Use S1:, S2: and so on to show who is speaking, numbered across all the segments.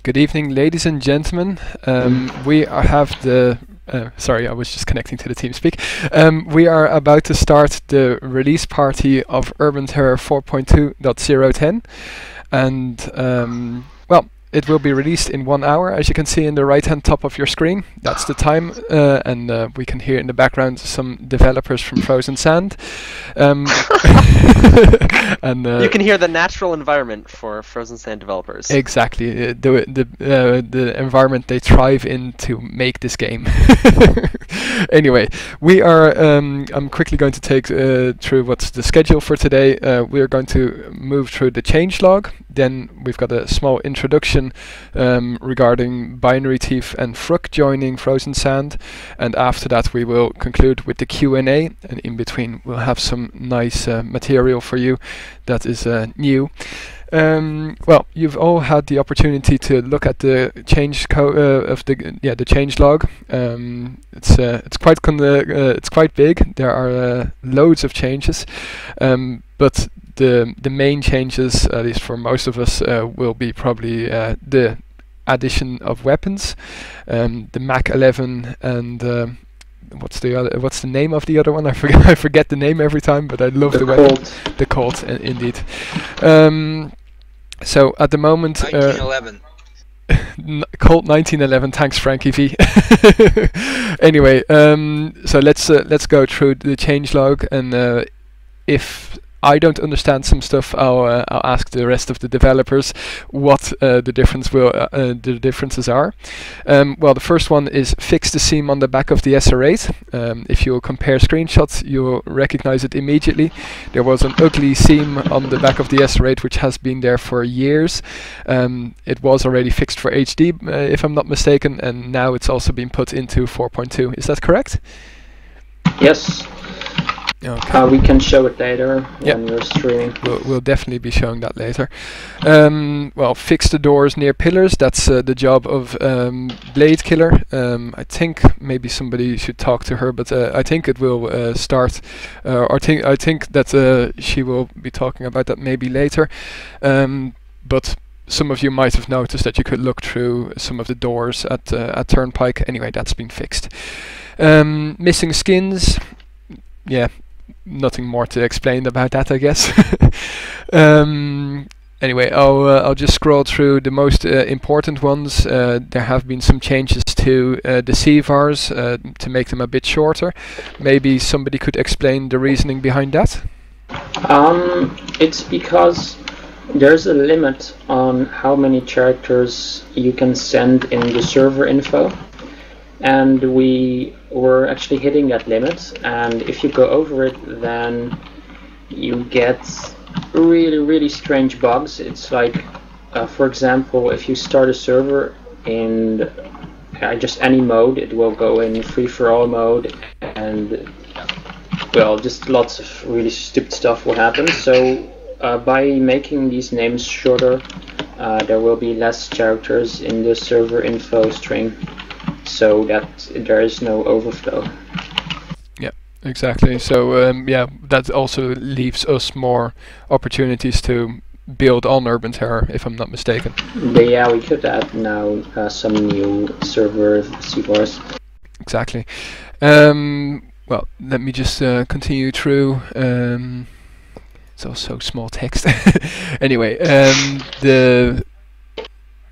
S1: Good evening, ladies and gentlemen. We have the sorry, I was just connecting to the TeamSpeak. We are about to start the release party of Urban Terror 4.2.010, and well, it will be released in 1 hour, as you can see in the right-hand top of your screen. That's the time, and we can hear in the background some developers from Frozen Sand. And
S2: you can hear the natural environment for Frozen Sand developers.
S1: Exactly, the environment they thrive in to make this game. Anyway, we are. I'm quickly going to take through what's the schedule for today. We are going to move through the changelog. Then we've got a small introduction regarding Binary Thief and Fruk joining Frozen Sand, and after that we will conclude with the Q&A, and in between we'll have some nice material for you that is new. Well, you've all had the opportunity to look at the change the change log. It's quite big. There are loads of changes, but the main changes, at least for most of us, will be probably the addition of weapons, the Mach 11, and what's the name of the other one? I forget the name every time, but I love the weapon. The Colt, indeed. So at the moment,
S3: 1911.
S1: Colt 1911. Thanks, Frankie V. Anyway, so let's go through the changelog, and if I don't understand some stuff, I'll ask the rest of the developers what the differences are. Well, the first one is fix the seam on the back of the SR8. If you compare screenshots, you'll recognize it immediately. There was an ugly seam on the back of the SR8 which has been there for years. It was already fixed for HD, if I'm not mistaken, and now it's also been put into 4.2. Is that correct?
S4: Yes.
S1: Okay.
S4: We can show it later when we're streaming.
S1: We'll definitely be showing that later. Well, fix the doors near pillars. That's the job of Blade Killer. I think maybe somebody should talk to her, but I think it will start. I think that she will be talking about that maybe later. But some of you might have noticed that you could look through some of the doors at Turnpike. Anyway, that's been fixed. Missing skins. Yeah. Nothing more to explain about that, I guess. Anyway, I'll just scroll through the most important ones. There have been some changes to the CVARs to make them a bit shorter. Maybe somebody could explain the reasoning behind that?
S4: It's because there's a limit on how many characters you can send in the server info, and we were actually hitting that limit, and if you go over it, then you get really strange bugs. It's like, for example, if you start a server in just any mode, it will go in free-for-all mode, and well, just lots of really stupid stuff will happen. So by making these names shorter, there will be less characters in the server info string, so that there is no overflow.
S1: Yeah, exactly. So yeah, that also leaves us more opportunities to build on Urban Terror, if I'm not mistaken.
S4: But yeah, we could add now some new server CVARs.
S1: Exactly. Well, let me just continue through. It's also small text. Anyway,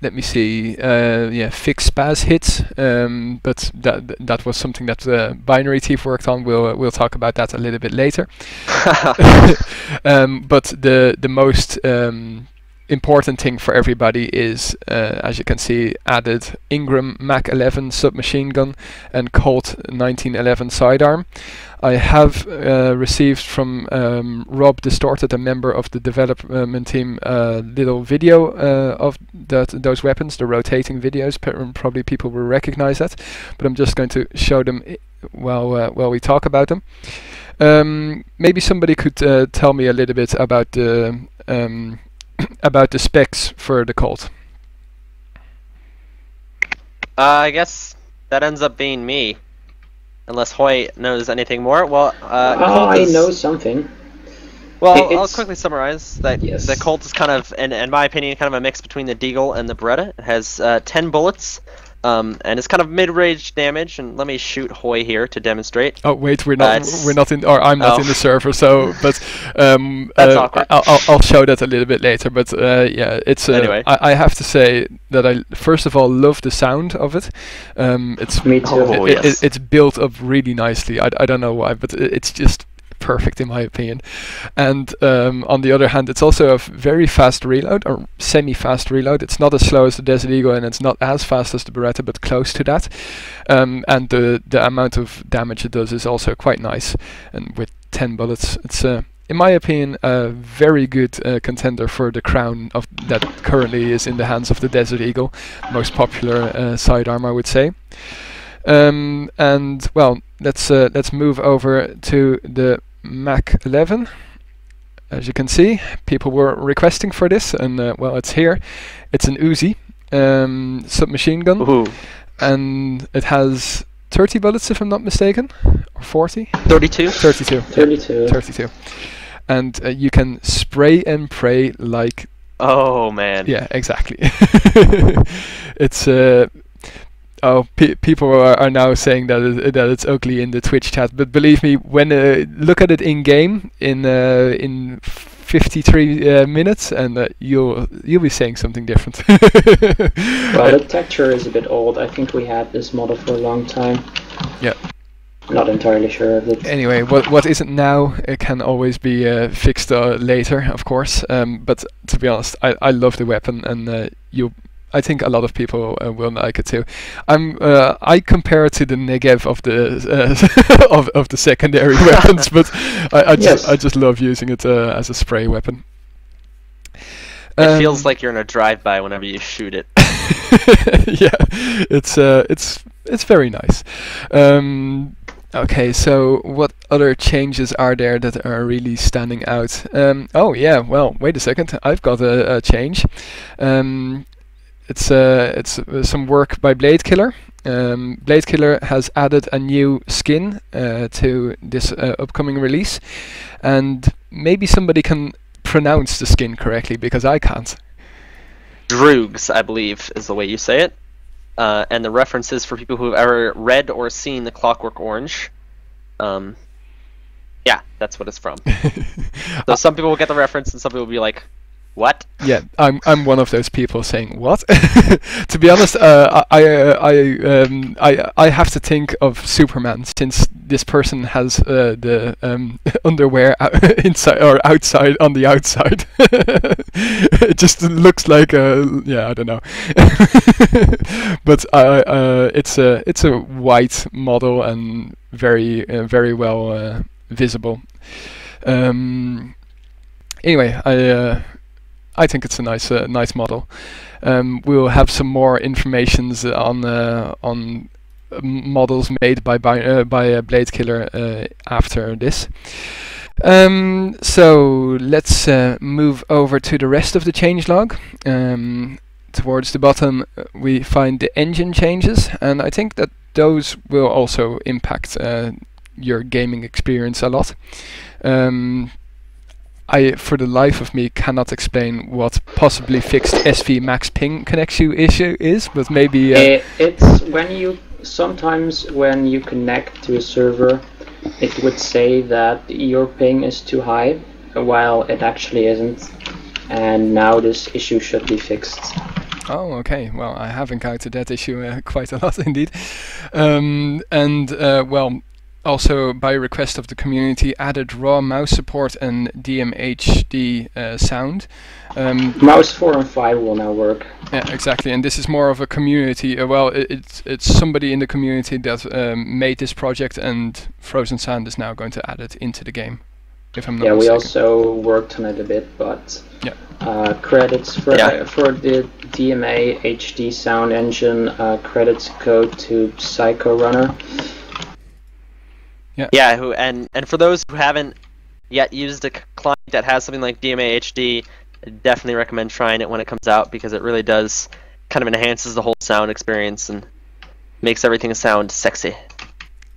S1: let me see. Yeah, fix spaz hits, but that was something that Binary Thief worked on. We'll talk about that a little bit later. But the most important thing for everybody is, as you can see, added Ingram Mach 11 submachine gun and Colt 1911 sidearm. I have received from Rob Distorted, a member of the development team, a little video of those weapons, the rotating videos. Probably people will recognize that, but I'm just going to show them while we talk about them. Maybe somebody could tell me a little bit about the specs for the Colt.
S2: I guess that ends up being me, unless Hoy knows anything more. Well,
S4: I know something.
S2: Well, I'll
S4: It's-
S2: quickly summarize that
S4: Yes.
S2: the Colt is kind of, in my opinion, kind of a mix between the Deagle and the Beretta. It has 10 bullets, and it's kind of mid-range damage. And let me shoot Hoy here to demonstrate.
S1: Oh wait, we're not in, or I'm not
S2: Oh.
S1: in the server. So, but
S2: That's awkward.
S1: I'll show that a little bit later. But yeah, it's
S2: Anyway.
S1: I have to say that I first of all love the sound of it. It's
S4: Me too.
S2: Oh, yes.
S1: it's built up really nicely. I don't know why, but it's just perfect in my opinion. And on the other hand, it's also a very fast reload, or semi-fast reload. It's not as slow as the Desert Eagle, and it's not as fast as the Beretta, but close to that. And the amount of damage it does is also quite nice. And with 10 bullets, it's in my opinion a very good contender for the crown of that currently is in the hands of the Desert Eagle, most popular sidearm, I would say. And well, let's move over to the Mach 11. As you can see, people were requesting for this, and well, it's here. It's an Uzi submachine gun,
S2: Ooh.
S1: and it has 30 bullets, if I'm not mistaken, or 40?
S2: 32?
S1: 32.
S4: 32.
S1: 32. And you can spray and pray like...
S2: Oh, man.
S1: Yeah, exactly. It's... Oh, people are now saying that that it's ugly in the Twitch chat, but believe me, when look at it in game in 53 minutes, and you'll be saying something different.
S4: Well, the texture is a bit old. I think we had this model for a long time.
S1: Yeah.
S4: Not entirely sure of it.
S1: Anyway, what isn't now, it can always be fixed later, of course. But to be honest, I love the weapon, and I think a lot of people will like it too. I compare it to the Negev of the of the secondary weapons, but I just love using it as a spray weapon.
S2: It feels like you're in a drive-by whenever you shoot it.
S1: Yeah, it's very nice. Okay, so what other changes are there that are really standing out? Oh yeah, well, wait a second, I've got a change. It's some work by Blade Killer. Blade Killer has added a new skin to this upcoming release, and maybe somebody can pronounce the skin correctly, because I can't.
S2: Droogs, I believe, is the way you say it. And the references for people who have ever read or seen The Clockwork Orange. Yeah, that's what it's from. So some people will get the reference, and some people will be like, "What?"
S1: Yeah, I'm one of those people saying what. To be honest, I have to think of Superman, since this person has the underwear inside or outside on the outside. It just looks like yeah, I don't know. But it's a white model and very well visible. Anyway, I think it's a nice model. We'll have some more informations on models made by Blade Killer after this. So let's move over to the rest of the changelog. Towards the bottom, we find the engine changes, and I think that those will also impact your gaming experience a lot. I, for the life of me, cannot explain what possibly fixed SV max ping connection issue is, but maybe...
S4: It's sometimes when you connect to a server, it would say that your ping is too high, while it actually isn't, and now this issue should be fixed.
S1: Oh, okay. Well, I have encountered that issue quite a lot indeed. Well, also by request of the community, added raw mouse support and DMHD sound.
S4: Mouse 4 and 5 will now work.
S1: Yeah, exactly. And this is more of a community. It's somebody in the community that made this project, and Frozen Sand is now going to add it into the game, if I'm not mistaken.
S4: We also worked on it a bit, but
S1: yeah.
S4: Credits for the DMA HD sound engine. Credits go to Psycho Runner.
S2: Yeah, and for those who haven't yet used a client that has something like DMA HD, I definitely recommend trying it when it comes out, because it really does kind of enhances the whole sound experience and makes everything sound sexy.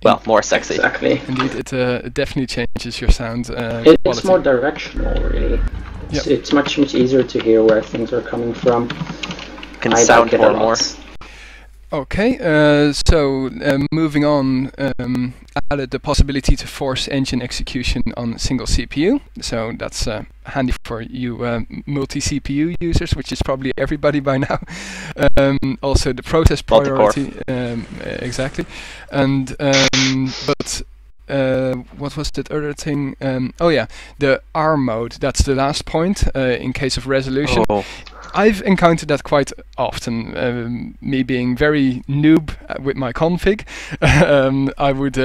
S2: well, more sexy.
S4: Exactly.
S1: Indeed, it definitely changes your sound
S4: It's
S1: quality.
S4: more directional, really. It's much easier to hear where things are coming from.
S2: Can sound
S4: like it a lot.
S2: more.
S1: Okay, so moving on, added the possibility to force engine execution on a single CPU. So that's handy for you multi-CPU users, which is probably everybody by now. Also the process priority, exactly. And but what was that other thing? Oh yeah, the R mode. That's the last point in case of resolution.
S2: Oh.
S1: I've encountered that quite often. Me being very noob with my config, I would,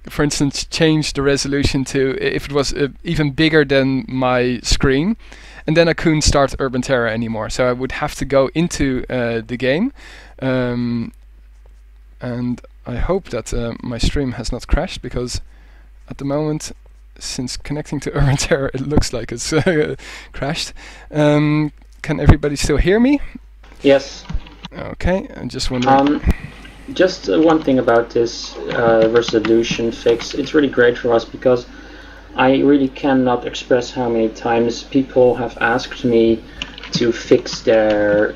S1: for instance, change the resolution to if it was even bigger than my screen, and then I couldn't start Urban Terror anymore. So I would have to go into the game, and I hope that my stream has not crashed, because at the moment, since connecting to Urban Terror, it looks like it's crashed. Can everybody still hear me?
S4: Yes.
S1: Okay, I'm just wondering.
S4: Just one thing about this resolution fix. It's really great for us because I really cannot express how many times people have asked me to fix their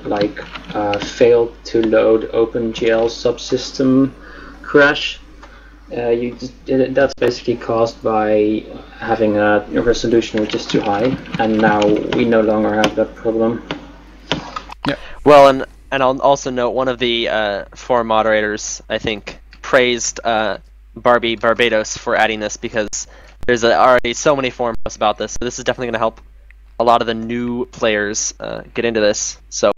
S4: failed to load OpenGL subsystem crash. That's basically caused by having a resolution which is too high, and now we no longer have that problem.
S1: Yeah.
S2: Well, and I'll also note one of the forum moderators, I think, praised Barbie Barbados for adding this, because there's already so many forum posts about this. So this is definitely going to help a lot of the new players get into this. So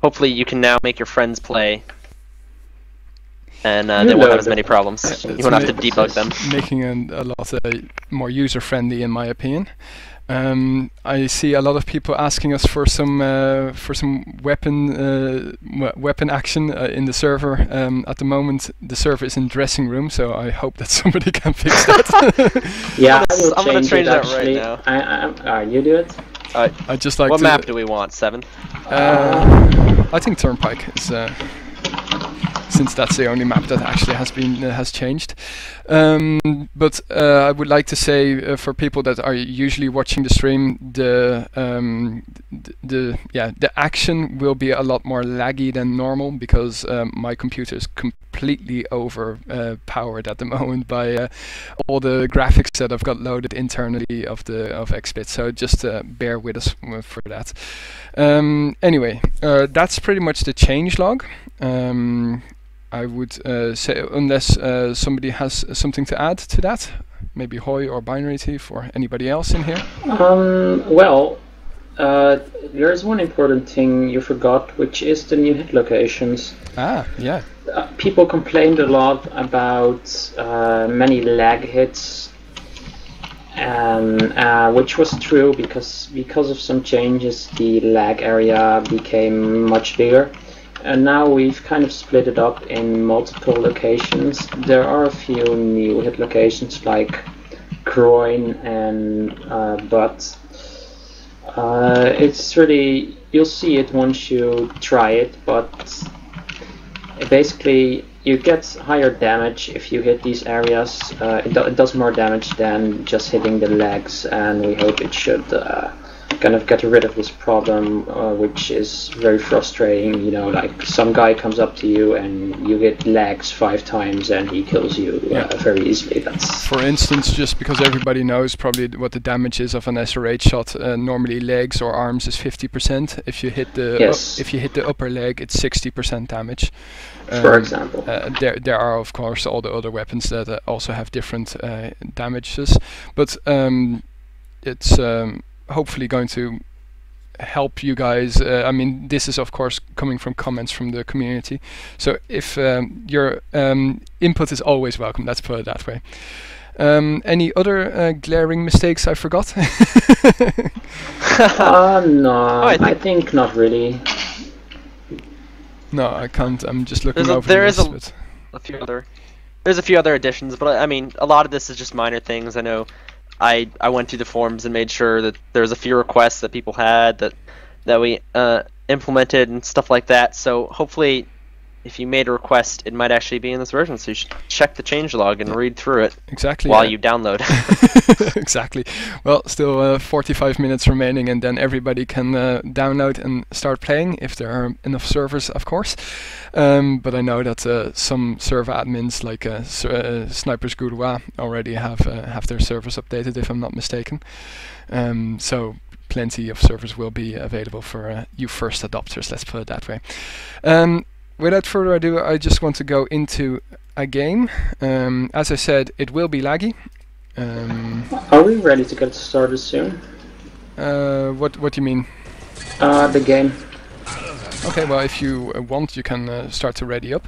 S2: hopefully you can now make your friends play, and they won't have as many problems.
S1: Yeah,
S2: you won't have to debug them.
S1: Making a lot more user-friendly, in my opinion. I see a lot of people asking us for some weapon action in the server. At the moment, the server is in dressing room, so I hope that somebody can fix that.
S4: Yeah,
S2: I'm gonna change that right now.
S4: You do it.
S1: I just like.
S2: What map do we want? 7?
S1: I think Turnpike is. Since that's the only map that actually has changed. But I would like to say for people that are usually watching the stream, the action will be a lot more laggy than normal, because my computer is completely overpowered at the moment by all the graphics that I've got loaded internally of XSplit. So just bear with us for that. Anyway, that's pretty much the changelog. I would say, unless somebody has something to add to that, maybe Hoy or Binary Thief or anybody else in here.
S4: Well, there's one important thing you forgot, which is the new hit locations.
S1: Ah, yeah.
S4: People complained a lot about many lag hits, which was true because of some changes. The lag area became much bigger. And now we've kind of split it up in multiple locations. There are a few new hit locations like groin and butt. It's really, you'll see it once you try it, but basically you get higher damage if you hit these areas. It does more damage than just hitting the legs, and we hope it should kind of get rid of this problem, which is very frustrating. You know, like some guy comes up to you and you get legs 5 times and he kills you very easily. That's,
S1: for instance, just because everybody knows probably what the damage is of an SRH shot. Normally legs or arms is 50%. If you hit the if you hit the upper leg, it's 60% damage.
S4: For example,
S1: there are of course all the other weapons that also have different damages, but it's hopefully going to help you guys. I mean, this is of course coming from comments from the community, so if your input is always welcome, let's put it that way. Any other glaring mistakes I forgot?
S4: No, I think not really.
S1: No, I can't. I'm just looking over the list.
S2: There's a few other additions, but I mean, a lot of this is just minor things. I know I went through the forums and made sure that there was a few requests that people had that we implemented and stuff like that. So hopefully if you made a request, it might actually be in this version. So you should check the changelog and read through it
S1: Exactly.
S2: while you download.
S1: Exactly. Well, still 45 minutes remaining, and then everybody can download and start playing if there are enough servers, of course. But I know that some server admins like Snipers Goulois already have their servers updated, if I'm not mistaken. So plenty of servers will be available for you first adopters, let's put it that way. Without further ado, I just want to go into a game. As I said, it will be laggy.
S4: Are we ready to get started soon?
S1: What do you mean?
S4: The game.
S1: Okay, well, if you want, you can start to ready up.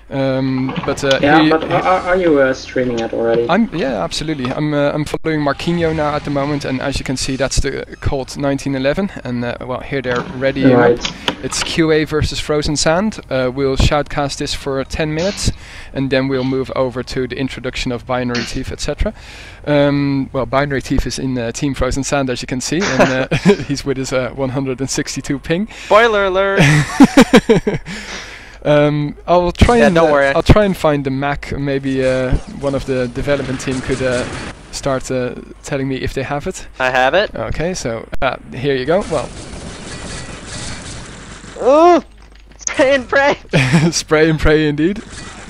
S1: But
S4: are you streaming it already?
S1: Yeah, absolutely. I'm following Marquinhos now at the moment, and as you can see, that's the Colt 1911. And well, here they're ready.
S4: Right.
S1: It's QA versus Frozen Sand. We'll shoutcast this for 10 minutes, and then we'll move over to the introduction of Binary Thief, etc. Well, Binary Thief is in Team Frozen Sand, as you can see, and he's with his 162 ping.
S2: Spoiler alert!
S1: I'll try and
S2: don't worry.
S1: I'll try and find the Mac. Maybe one of the development team could start telling me if they have it.
S2: I have it.
S1: Okay, so here you go. Well,
S2: oh, spray and pray.
S1: Spray and pray indeed.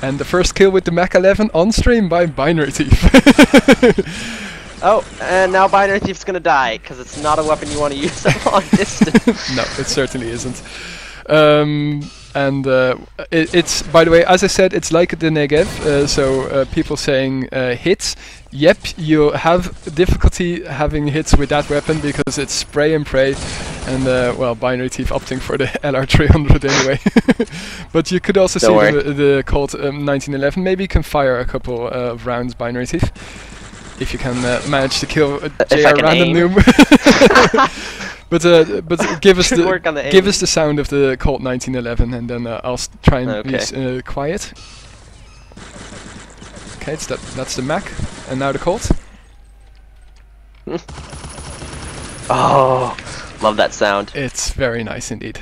S1: And the first kill with the Mac 11 on stream by Binary Thief.
S2: Oh, and now Binary Thief's gonna die because it's not a weapon you want to use at long distance.
S1: No, it certainly isn't. And it's, by the way, as I said, it's like the Negev, so people saying hits. Yep, you have difficulty having hits with that weapon because it's spray and pray, and well, Binary Thief opting for the LR300 anyway. But you could also see the Colt 1911. Maybe you can fire a couple of rounds, Binary Thief, if you can manage to kill a JR random noob. But give us the sound of the Colt 1911, and then I'll try and be quiet. Okay, that's the Mac, and now the Colt.
S2: Oh, love that sound.
S1: It's very nice indeed.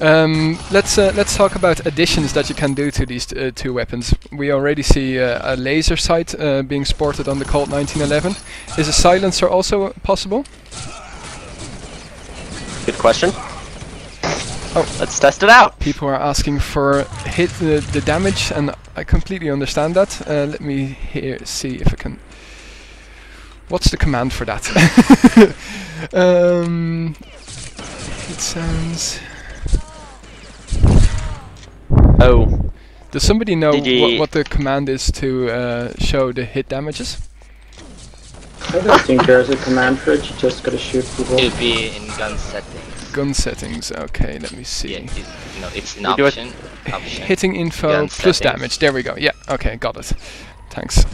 S1: Let's talk about additions that you can do to these two weapons. We already see a laser sight being sported on the Colt 1911. Is a silencer also possible?
S2: Good question.
S1: Oh,
S2: let's test it out.
S1: People are asking for hit the damage, and I completely understand that. Let me see if I can. What's the command for that? Hit sounds.
S2: Oh.
S1: Does somebody know what the command is to show the hit damages?
S4: I don't think there's a command for it, you just gotta shoot people.
S3: It would be in gun settings.
S1: Gun settings, okay, let me see.
S3: Yeah, it's an option.
S1: Hitting info
S3: gun
S1: plus
S3: settings.
S1: damage, there we go, yeah, okay, got it. Thanks.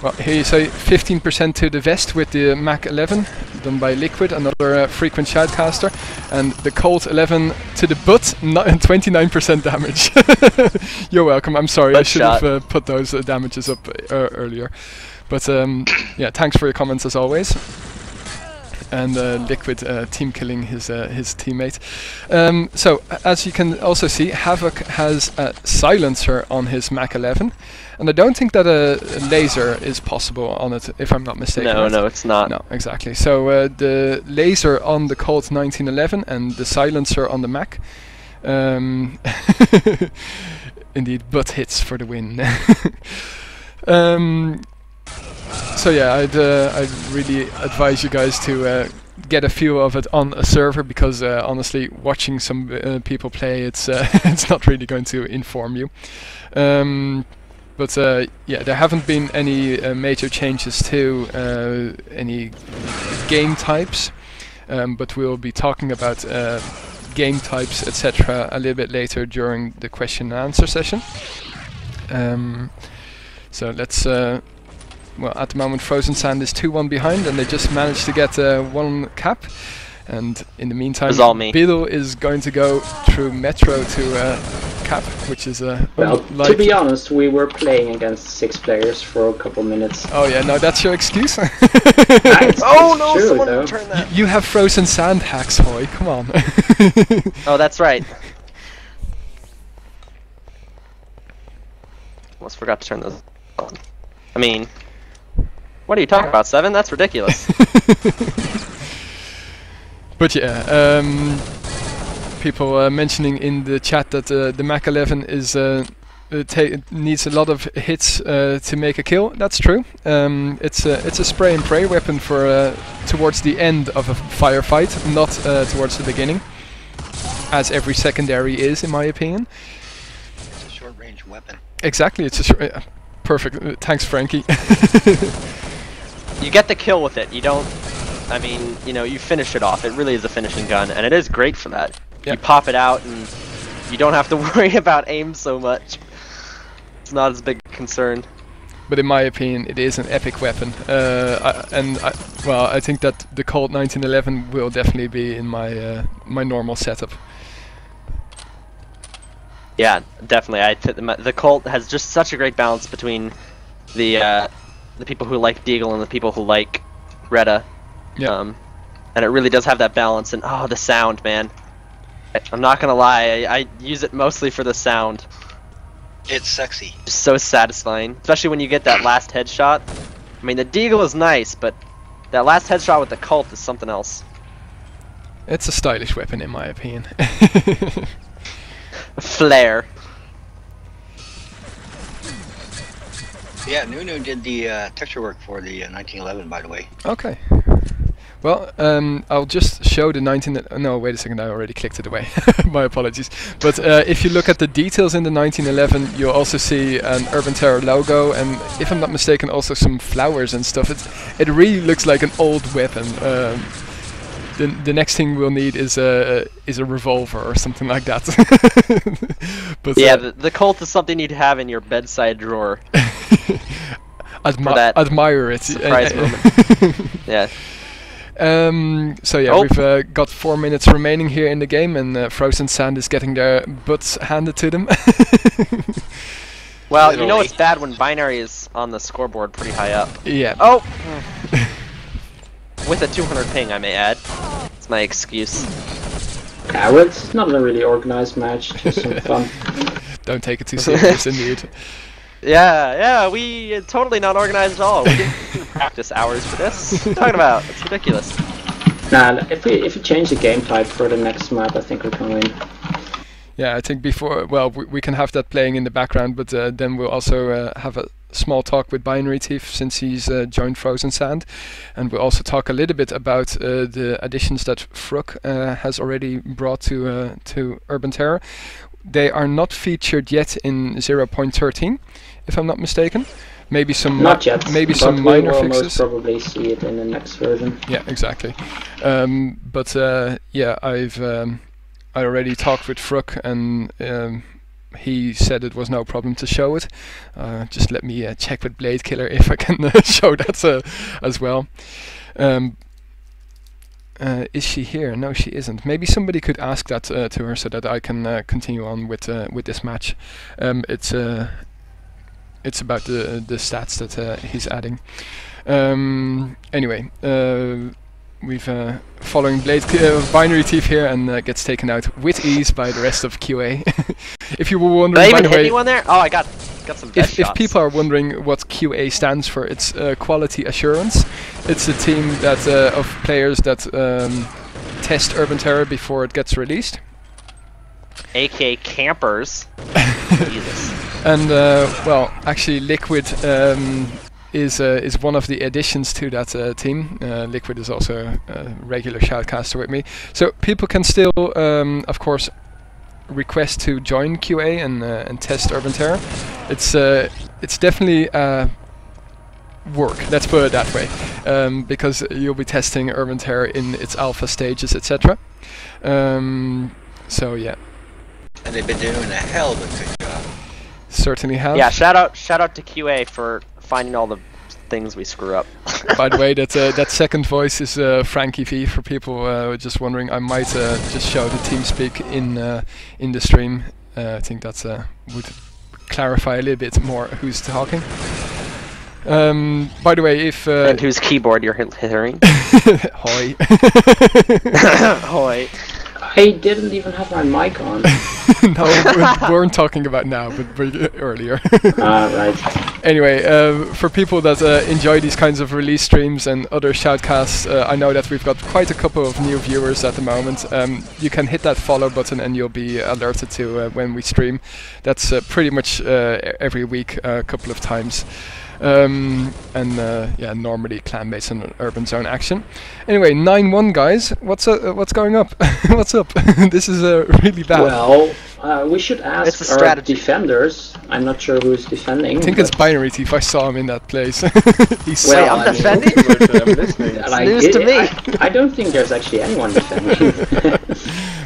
S1: Well, here you say 15% to the vest with the Mac 11, done by Liquid, another frequent shoutcaster, and the Colt 11 to the butt, 29% damage. You're welcome, I'm sorry, I should have put those damages up earlier. But yeah, thanks for your comments as always. And Liquid team killing his teammate. So as you can also see, Havoc has a silencer on his Mac 11, and I don't think that a laser is possible on it, if I'm not mistaken.
S2: No, it's not.
S1: No, exactly. So the laser on the Colt 1911 and the silencer on the Mac. Indeed, butt hits for the win. So yeah, I'd really advise you guys to get a feel of it on a server, because honestly, watching some people play, it's it's not really going to inform you. But yeah, there haven't been any major changes to any game types, but we'll be talking about game types, etc. a little bit later during the question and answer session. So let's. Well, at the moment Frozen Sand is 2-1 behind, and they just managed to get one cap. And in the meantime, Biddle is going to go through Metro to cap, which is
S4: well, to be honest, we were playing against 6 players for a couple minutes.
S1: Oh yeah, no, that's your excuse?
S2: Oh no,
S4: true,
S2: someone
S4: though.
S2: returned that.
S1: You have Frozen Sand hacks, Hoy, come on.
S2: Oh, that's right. Almost forgot to turn those on. I mean, what are you talking about, 7? That's ridiculous.
S1: But yeah, people mentioning in the chat that the Mach 11 is needs a lot of hits to make a kill. That's true. It's a spray and pray weapon for towards the end of a firefight, not towards the beginning, as every secondary is, in my opinion.
S5: It's a short-range weapon.
S1: Exactly. It's a perfect. Thanks, Frankie.
S2: You get the kill with it. You don't. I mean, you know, you finish it off. It really is a finishing gun, and it is great for that.
S1: Yep.
S2: You pop it out, and you don't have to worry about aim so much. It's not as big a concern.
S1: But in my opinion, it is an epic weapon, I think that the Colt 1911 will definitely be in my my normal setup.
S2: Yeah, definitely. The Colt has just such a great balance between the people who like Deagle and the people who like Retta.
S1: Yeah.
S2: And it really does have that balance. And oh, the sound, man! I'm not gonna lie, I use it mostly for the sound.
S5: It's sexy.
S2: Just so satisfying, especially when you get that last headshot. I mean, the Deagle is nice, but that last headshot with the Colt is something else.
S1: It's a stylish weapon, in my opinion.
S2: Flare.
S5: Yeah, Nunu did the texture work for the 1911, by the way.
S1: Okay. Well, I'll just show the 19... No, wait a second, I already clicked it away. My apologies. But if you look at the details in the 1911, you'll also see an Urban Terror logo, and if I'm not mistaken, also some flowers and stuff. It really looks like an old weapon. The next thing we'll need is a revolver or something like that. But
S2: yeah, the Colt is something you'd have in your bedside drawer.
S1: Admire it.
S2: Surprise moment. Yeah.
S1: So yeah, we've got 4 minutes remaining here in the game, and Frozen Sand is getting their butts handed to them.
S2: Well, you know it's bad when Binary is on the scoreboard pretty high up.
S1: Yeah.
S2: Oh! With a 200 ping, I may add. It's my excuse.
S4: Yeah, well, it's not a really organized match, just some fun.
S1: Don't take it too serious, indeed.
S2: Yeah, we totally not organized at all. We didn't practice hours for this. What are you talking about? It's ridiculous.
S4: Nah, if we change the game type for the next map, I think we can win.
S1: Yeah, I think before, well, we can have that playing in the background, but then we'll also have a small talk with Binary Thief since he's joined Frozen Sand, and we'll also talk a little bit about the additions that Fruk has already brought to Urban Terror. They are not featured yet in 0.13, if I'm not mistaken. Maybe some maybe some minor fixes.
S4: We'll most probably see it in the next version.
S1: Yeah, exactly. Yeah, I already talked with Fruk, and he said it was no problem to show it. Just let me check with Blade Killer if I can show that as well. Is she here? No, she isn't. Maybe somebody could ask that to her so that I can continue on with this match. It's about the stats that he's adding. Anyway, we've following Binary Thief here, and gets taken out with ease by the rest of QA. If you were wondering,
S2: by the way, hit anyone there? Oh, I got some death shots.
S1: If people are wondering what QA stands for, it's Quality Assurance. It's a team that of players that test Urban Terror before it gets released.
S2: AKA campers. Jesus.
S1: And well, actually, Liquid is one of the additions to that team. Liquid is also a regular shoutcaster with me, so people can still, of course, request to join QA and test Urban Terror. It's definitely work, let's put it that way, because you'll be testing Urban Terror in its alpha stages, etc. So yeah.
S5: And they've been doing a hell of a good job.
S1: Certainly have.
S2: Yeah, shout out to QA for finding all the things we screw up.
S1: By the way, that second voice is Frankie V. For people just wondering, I might just show the TeamSpeak in the stream. I think that would clarify a little bit more who's talking. By the way, if
S2: and whose keyboard you're hearing?
S1: Hoi.
S2: Hoi.
S4: I didn't even have my mic on.
S1: No, we weren't talking about now, but earlier.
S4: Right.
S1: Anyway, for people that enjoy these kinds of release streams and other shoutcasts, I know that we've got quite a couple of new viewers at the moment. You can hit that follow button and you'll be alerted to when we stream. That's pretty much every week, a couple of times. Yeah, normally clan-based and urban zone action. Anyway, 9-1 guys, what's going up? What's up? This is really bad.
S4: Well, we should ask our defenders. I'm not sure who's defending.
S1: I think it's Binary Thief. I saw him in that place. He's
S2: I'm defending?
S4: It's
S2: news to me.
S4: I don't think there's actually anyone defending.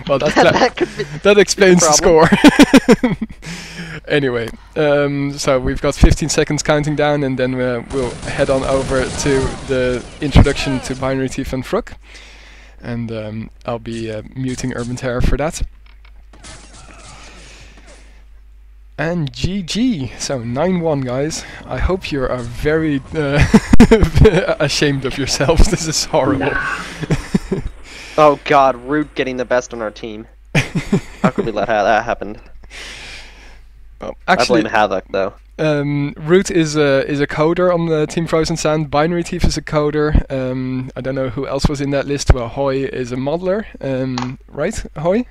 S1: Well, that explains the score. Anyway, so we've got 15 seconds counting down, and then we'll head on over to the introduction to Binary Thief and Fruk. And I'll be muting Urban Terror for that. And GG, so 9-1 guys. I hope you are very ashamed of yourselves. This is horrible.
S2: Oh god, Root getting the best on our team. How could we let that happen?
S1: Well, actually,
S2: I blame Havoc though.
S1: Root is a coder on the Team Frozen Sand. Binary Thief is a coder. I don't know who else was in that list. Well, Hoy is a modeler, right, Hoy?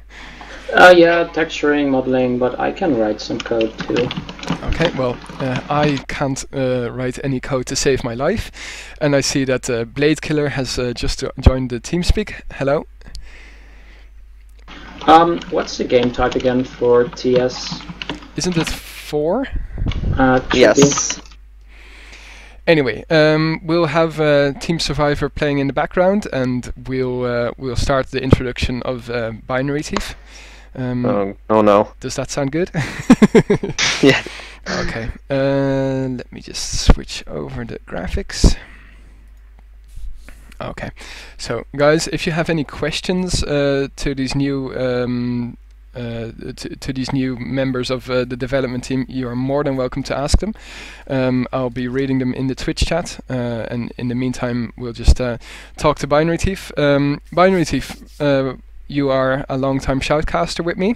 S4: Yeah, texturing, modeling, but I can write some code too.
S1: Okay, well, I can't write any code to save my life, and I see that Blade Killer has just joined the TeamSpeak. Hello.
S4: What's the game type again for TS?
S1: Isn't it 4?
S2: Yes.
S1: Anyway, we'll have Team Survivor playing in the background, and we'll start the introduction of Binary Thief.
S2: Oh no.
S1: Does that sound good?
S2: Yeah.
S1: Okay. Let me just switch over the graphics. Okay. So, guys, if you have any questions to these new to these new members of the development team, you are more than welcome to ask them. I'll be reading them in the Twitch chat, and in the meantime, we'll just talk to Binary Thief. Binary Thief, you are a long-time shoutcaster with me.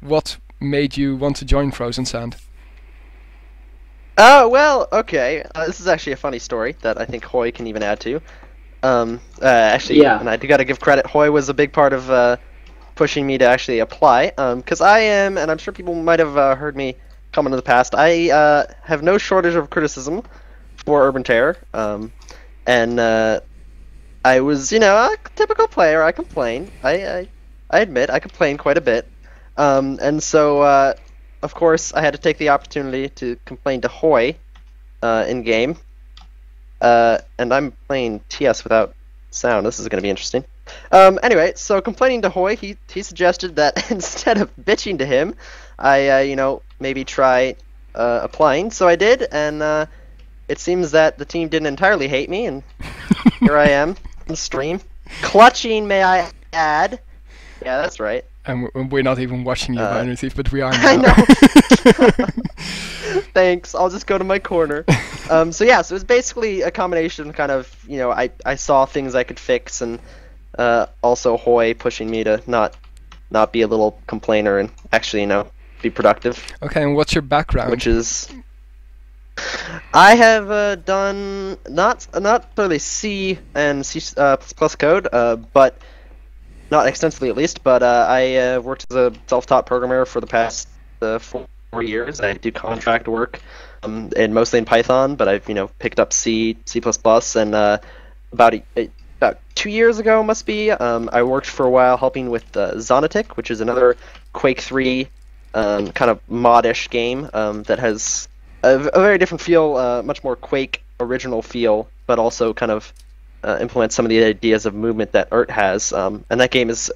S1: What made you want to join Frozen Sand?
S2: Well, okay. This is actually a funny story that I think Hoy can even add to. Actually, yeah. And I do got to give credit. Hoy was a big part of pushing me to actually apply, because I am, and I'm sure people might have heard me comment in the past, I have no shortage of criticism for Urban Terror, and I was, a typical player. I complain. I admit I complain quite a bit, and so of course I had to take the opportunity to complain to Hoy in game, and I'm playing TS without sound. This is going to be interesting. Anyway, so complaining to Hoy, he suggested that instead of bitching to him, I maybe try applying. So I did, and it seems that the team didn't entirely hate me, and here I am on the stream, clutching, may I add. Yeah, that's right.
S1: And we're not even watching you, Binary Thief, but we are now.
S2: I know. Thanks. I'll just go to my corner. So yeah, so it's basically a combination, kind of, I saw things I could fix, and also Hoy pushing me to not be a little complainer and actually, be productive.
S1: Okay, and what's your background?
S2: Which is, I have done not really C and C++ code, but not extensively at least. But I worked as a self-taught programmer for the past 4 years. I do contract work, and mostly in Python. But I've picked up C, C++, and about 2 years ago, must be, I worked for a while helping with Zonatic, which is another Quake 3 kind of modish game that has a very different feel, much more Quake original feel, but also kind of implements some of the ideas of movement that URT has. And that game is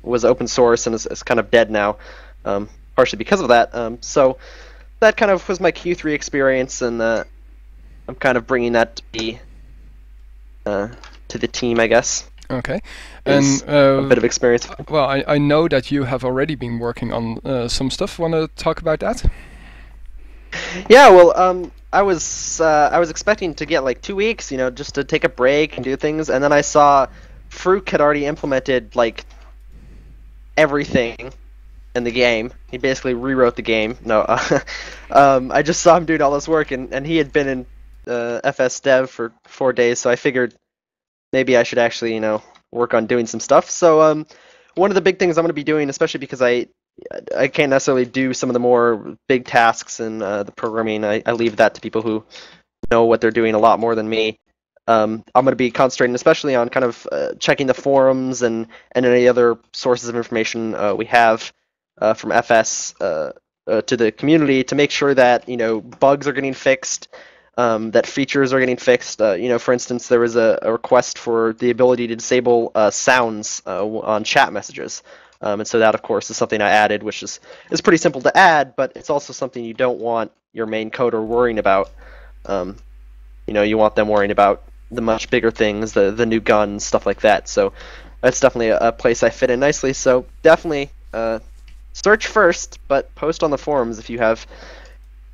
S2: was open source and is kind of dead now, partially because of that. So that kind of was my Q3 experience, and I'm kind of bringing that to be to the team, I guess.
S1: Okay,
S2: and a bit of experience.
S1: Well, I know that you have already been working on some stuff. Want to talk about that?
S2: Yeah, well, I was expecting to get like 2 weeks, just to take a break and do things, and then I saw Fruk had already implemented like everything in the game. He basically rewrote the game. No, I just saw him doing all this work, and he had been in FS Dev for 4 days, so I figured maybe I should actually, you know, work on doing some stuff. So one of the big things I'm going to be doing, especially because I can't necessarily do some of the more big tasks in the programming. I leave that to people who know what they're doing a lot more than me. I'm going to be concentrating especially on kind of checking the forums and any other sources of information we have from FS to the community to make sure that, you know, bugs are getting fixed, that features are getting fixed. You know, for instance, there was a request for the ability to disable sounds on chat messages. And so that, of course, is something I added, which is pretty simple to add, but it's also something you don't want your main coder worrying about. You know, you want them worrying about the much bigger things, the new guns, stuff like that. So that's definitely a place I fit in nicely. So definitely search first, but post on the forums if you have.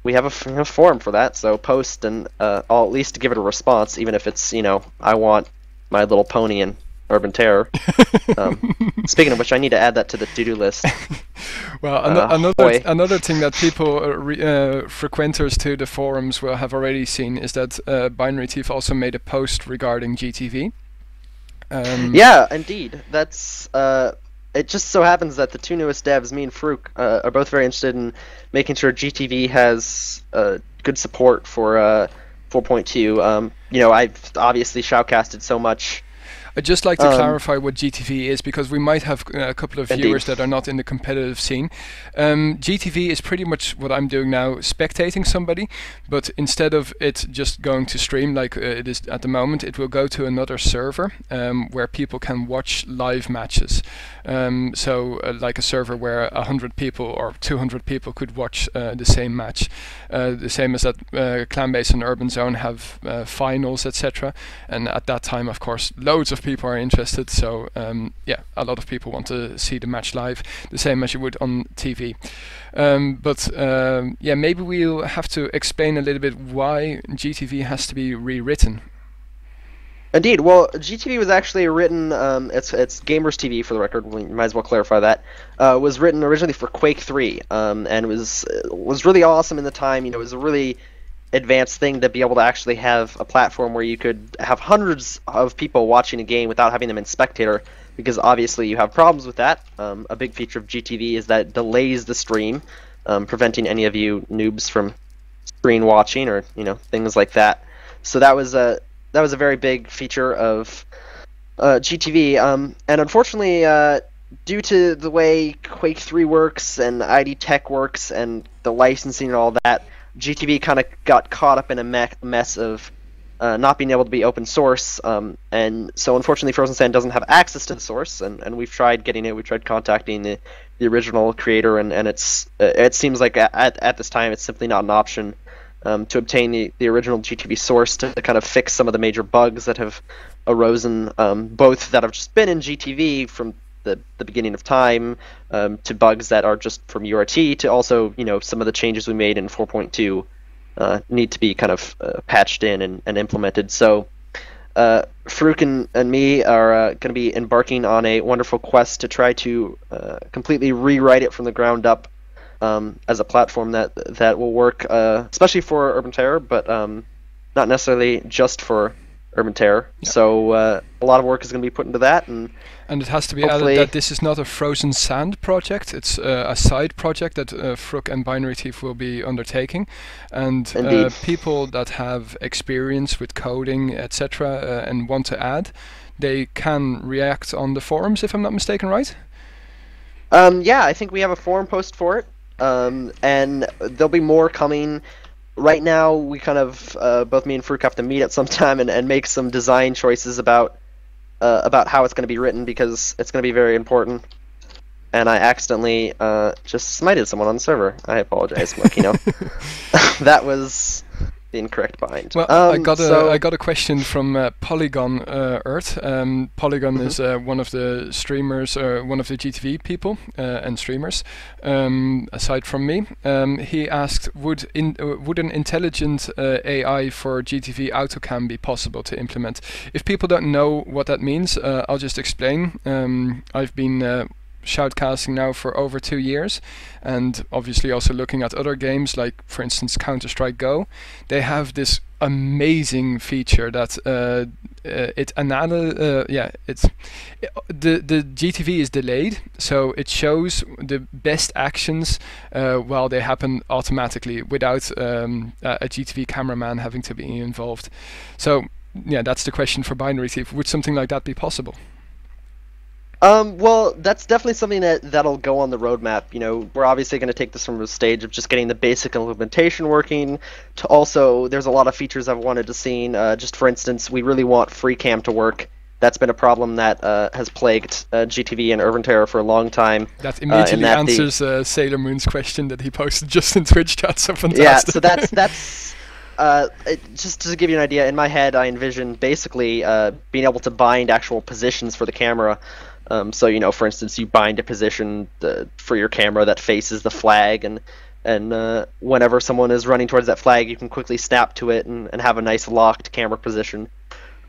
S2: We have a forum for that, so post, and I'll at least give it a response, even if it's, you know, I want My Little Pony and Urban Terror. Speaking of which, I need to add that to the to-do list.
S1: Well, another thing that people, frequenters to the forums will have already seen is that Binary Thief also made a post regarding GTV.
S2: Yeah, indeed. That's it just so happens that the two newest devs, me and Farouk, are both very interested in making sure GTV has good support for 4.2. You know, I've obviously shoutcasted so much.
S1: I'd just like to clarify what GTV is, because we might have a couple of viewers that are not in the competitive scene. GTV is pretty much what I'm doing now, spectating somebody, but instead of it just going to stream like it is at the moment, it will go to another server where people can watch live matches. So like a server where 100 people or 200 people could watch the same match. The same as that Clanbase and Urban Zone have finals, etc. And at that time, of course, loads of people are interested, so yeah, a lot of people want to see the match live, the same as you would on TV. Yeah, maybe we'll have to explain a little bit why GTV has to be rewritten.
S2: Indeed. Well, GTV was actually written, it's Gamers TV for the record, we might as well clarify that, was written originally for Quake 3, and was really awesome in the time. You know, it was a really advanced thing to be able to actually have a platform where you could have hundreds of people watching a game without having them in spectator, because obviously you have problems with that. A big feature of GTV is that it delays the stream, preventing any of you noobs from screen watching or, you know, things like that. So that was a very big feature of GTV, and unfortunately, due to the way Quake 3 works and ID Tech works and the licensing and all that, GTV kind of got caught up in a mess of not being able to be open source, and so unfortunately Frozen Sand doesn't have access to the source, and we've tried getting it, we've tried contacting the original creator, and it seems like at this time it's simply not an option to obtain the original GTV source to kind of fix some of the major bugs that have arisen, both that have just been in GTV from the beginning of time, to bugs that are just from URT, to also, you know, some of the changes we made in 4.2 need to be kind of patched in and implemented. So Farouk and me are going to be embarking on a wonderful quest to try to completely rewrite it from the ground up, as a platform that will work, especially for Urban Terror, but not necessarily just for Urban Terror. Yeah. So a lot of work is going to be put into that, and
S1: it has to be added that this is not a Frozen Sand project. It's a side project that Farouk and Binary Thief will be undertaking, and people that have experience with coding, etc., and want to add, they can react on the forums, if I'm not mistaken, right?
S2: Yeah, I think we have a forum post for it. And there'll be more coming. Right now, we kind of both me and Farouk have to meet at some time and make some design choices about how it's going to be written, because it's going to be very important. And I accidentally just smited someone on the server. I apologize, Markino. That was the incorrect bind.
S1: Well, I got a question from Polygon Earth. Polygon is one of the streamers, one of the GTV people and streamers. Aside from me, he asked, would an intelligent AI for GTV AutoCam be possible to implement? If people don't know what that means, I'll just explain. I've been shoutcasting now for over 2 years, and obviously also looking at other games like, for instance, Counter-Strike Go. They have this amazing feature that the GTV is delayed, so it shows the best actions while they happen automatically without a GTV cameraman having to be involved. So yeah, that's the question for Binary Thief. Would something like that be possible?
S2: Well, that's definitely something that'll go on the roadmap. You know, we're obviously going to take this from a stage of just getting the basic implementation working, to also, there's a lot of features I've wanted to see. Just for instance, we really want free cam to work. That's been a problem that has plagued GTV and Urban Terror for a long time.
S1: That immediately answers Sailor Moon's question that he posted just in Twitch chat. So fantastic.
S2: Yeah, so that's just to give you an idea, in my head I envision basically being able to bind actual positions for the camera. So, you know, for instance, you bind a position for your camera that faces the flag, and whenever someone is running towards that flag, you can quickly snap to it and have a nice locked camera position.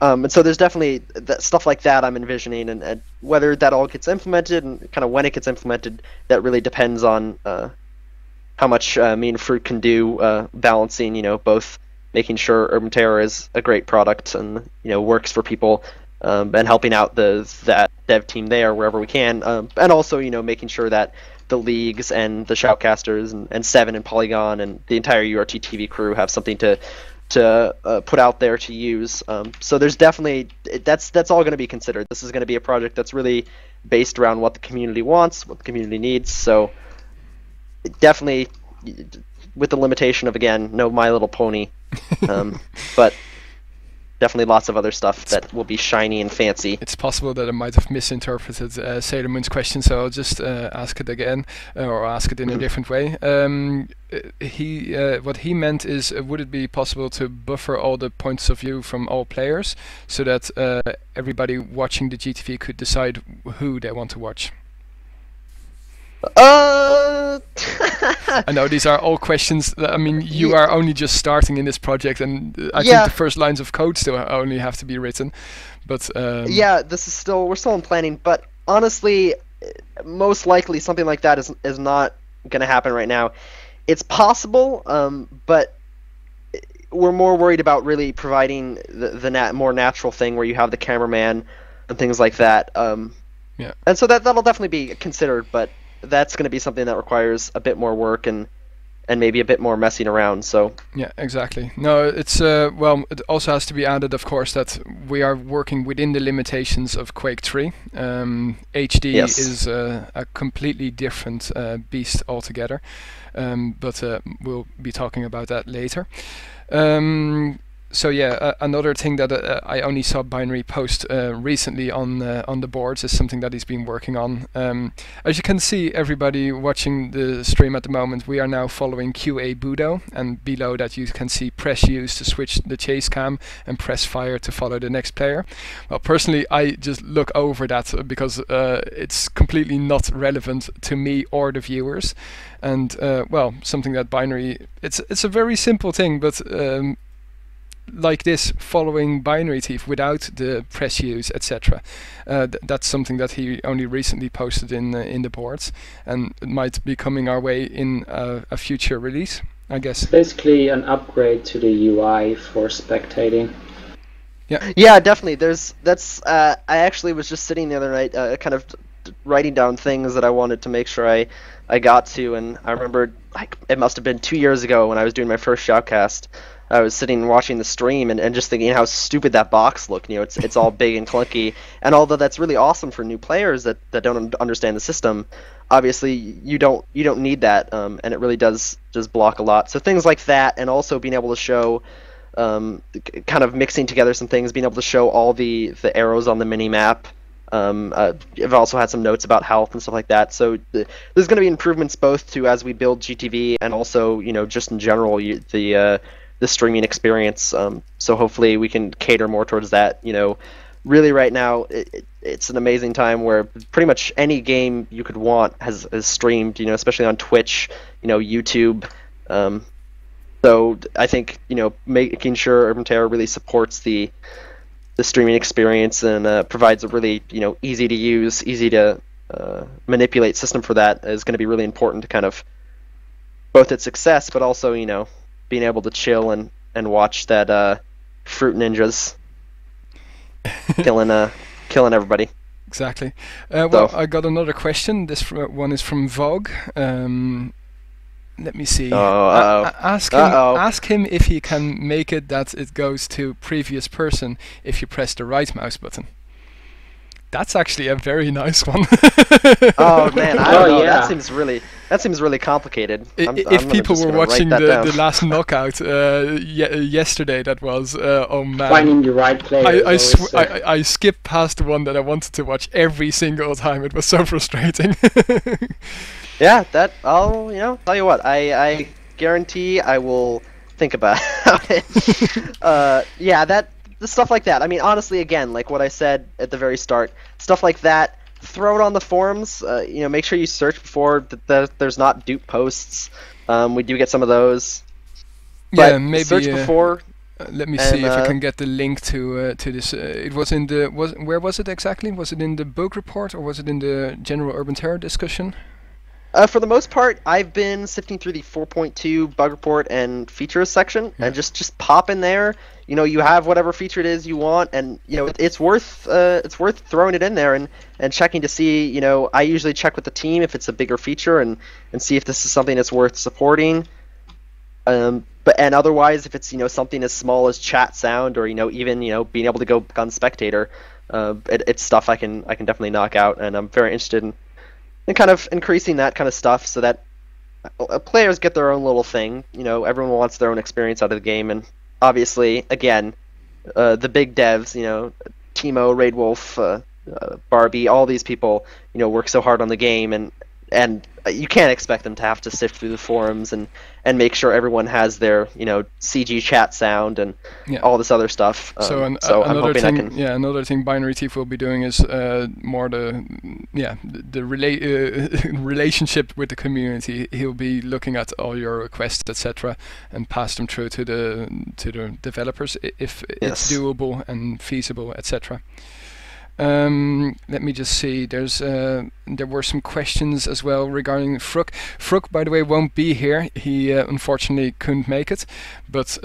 S2: And so there's definitely stuff like that I'm envisioning, and whether that all gets implemented and kind of when it gets implemented, that really depends on how much me and Fruit can do, balancing, you know, both making sure Urban Terror is a great product and, you know, works for people, and helping out that dev team there wherever we can, and also, you know, making sure that the leagues and the shoutcasters and Seven and Polygon and the entire URT TV crew have something to put out there to use. So there's definitely that's all going to be considered. This is going to be a project that's really based around what the community wants, what the community needs. So definitely with the limitation of, again, no My Little Pony, but definitely lots of other stuff that will be shiny and fancy.
S1: It's possible that I might have misinterpreted Sailor Moon's question, so I'll just ask it again, or ask it in a different way. What he meant is, would it be possible to buffer all the points of view from all players so that everybody watching the GTV could decide who they want to watch? I know these are all questions that, I mean, you are only just starting in this project, and I think the first lines of code still only have to be written. But
S2: yeah, we're still in planning, but honestly, most likely something like that is not going to happen right now. It's possible, but we're more worried about really providing the more natural thing where you have the cameraman and things like that.
S1: Yeah.
S2: And so that'll definitely be considered, but that's going to be something that requires a bit more work and maybe a bit more messing around. So
S1: yeah, exactly. No, it's well, it also has to be added, of course, that we are working within the limitations of Quake 3. HD is a completely different beast altogether, but we'll be talking about that later. So yeah, another thing that I only saw Binary post recently on the boards is something that he's been working on. As you can see, everybody watching the stream at the moment, we are now following QA Budo, and below that you can see press use to switch the chase cam and press fire to follow the next player. Well, personally, I just look over that because it's completely not relevant to me or the viewers. And well, something that Binary, it's a very simple thing, but like this, following Binary Thief without the press use, etc. That's something that he only recently posted in the boards, and it might be coming our way in a future release, I guess.
S4: Basically an upgrade to the UI for spectating.
S2: Yeah, definitely. I actually was just sitting the other night, kind of writing down things that I wanted to make sure I got to, and I remembered, like, it must have been 2 years ago when I was doing my first shoutcast. I was sitting and watching the stream and just thinking how stupid that box looked. You know, it's all big and clunky. And although that's really awesome for new players that don't understand the system, obviously you don't need that, and it really does just block a lot. So things like that, and also being able to show, kind of mixing together some things, being able to show all the arrows on the mini map. I've also had some notes about health and stuff like that. So there's going to be improvements both to as we build GTV and also, you know, just in general the streaming experience. So hopefully we can cater more towards that. You know, really right now it's an amazing time where pretty much any game you could want has streamed. You know, especially on Twitch, you know, YouTube. So I think, you know, making sure Urban Terror really supports the streaming experience and provides a really, you know, easy to use, easy to manipulate system for that is going to be really important to kind of both its success, but also being able to chill and watch that fruit ninjas killing everybody.
S1: Exactly. Well, I got another question. This one is from Vogue. Let me see. Ask him if he can make it that it goes to previous person if you press the right mouse button. That's actually a very nice one.
S2: Oh man, I don't know.
S4: Yeah.
S2: That seems really complicated.
S1: If people were watching the last knockout yesterday, that was oh man.
S4: Finding the right player.
S1: I skipped past the one that I wanted to watch every single time. It was so frustrating.
S2: Yeah, I'll tell you what, I guarantee I will think about it. The stuff like that. I mean, honestly, again, like what I said at the very start, stuff like that, throw it on the forums. Make sure you search before there's not dupe posts. We do get some of those. But
S1: yeah, maybe
S2: search before.
S1: Let me see if I can get the link to this. It was in the where was it exactly? Was it in the bug report or was it in the general urban terror discussion?
S2: For the most part, I've been sifting through the 4.2 bug report and features section, and just pop in there. You have whatever feature it is you want, and it's worth throwing it in there and checking to see. I usually check with the team if it's a bigger feature and see if this is something that's worth supporting. And otherwise, if it's something as small as chat sound or even being able to go on spectator, it's stuff I can definitely knock out, and I'm very interested in kind of increasing that kind of stuff so that players get their own little thing. Everyone wants their own experience out of the game, and obviously, again, the big devs, Timo, Raid Wolf, Barbie, all these people, work so hard on the game, and you can't expect them to have to sift through the forums and make sure everyone has their CG chat sound and all this other stuff.
S1: So I'm hoping I can. Yeah, another thing Binary Thief will be doing is more the relationship with the community. He'll be looking at all your requests, etc., and pass them through to the developers if it's doable and feasible, etc. Let me just see. There were some questions as well regarding Fruk. Fruk, by the way, won't be here. He unfortunately couldn't make it, but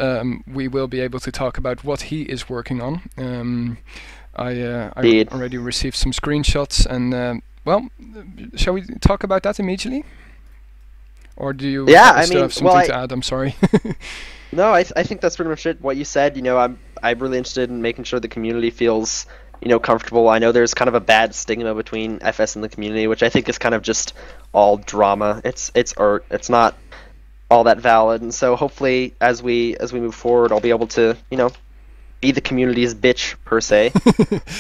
S1: we will be able to talk about what he is working on. I already received some screenshots, and shall we talk about that immediately? Or do you still have something to add? I'm sorry.
S2: No, I think that's pretty much it. What you said. I'm really interested in making sure the community feels comfortable. I know there's kind of a bad stigma between FS and the community, which I think is kind of just all drama. It's art. It's not all that valid. And so hopefully, as we move forward, I'll be able to be the community's bitch per se.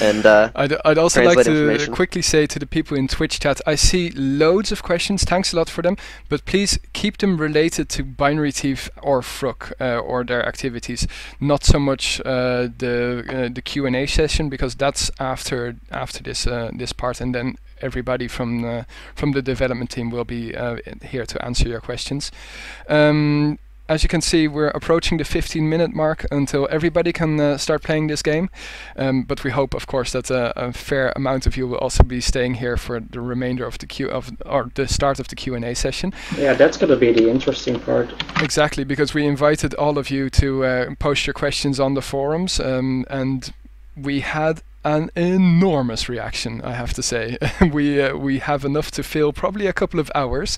S2: And
S1: I'd also like to quickly say to the people in Twitch chat, I see loads of questions. Thanks a lot for them, but please keep them related to Binary Thief or Fruk or their activities. Not so much the Q&A session, because that's after this part, and then everybody from the development team will be here to answer your questions. As you can see, we're approaching the 15-minute mark until everybody can start playing this game. But we hope, of course, that a fair amount of you will also be staying here for the remainder of the start of the Q&A session.
S4: Yeah, that's going to be the interesting part.
S1: Exactly, because we invited all of you to post your questions on the forums, and we had an enormous reaction, I have to say. We have enough to fill probably a couple of hours,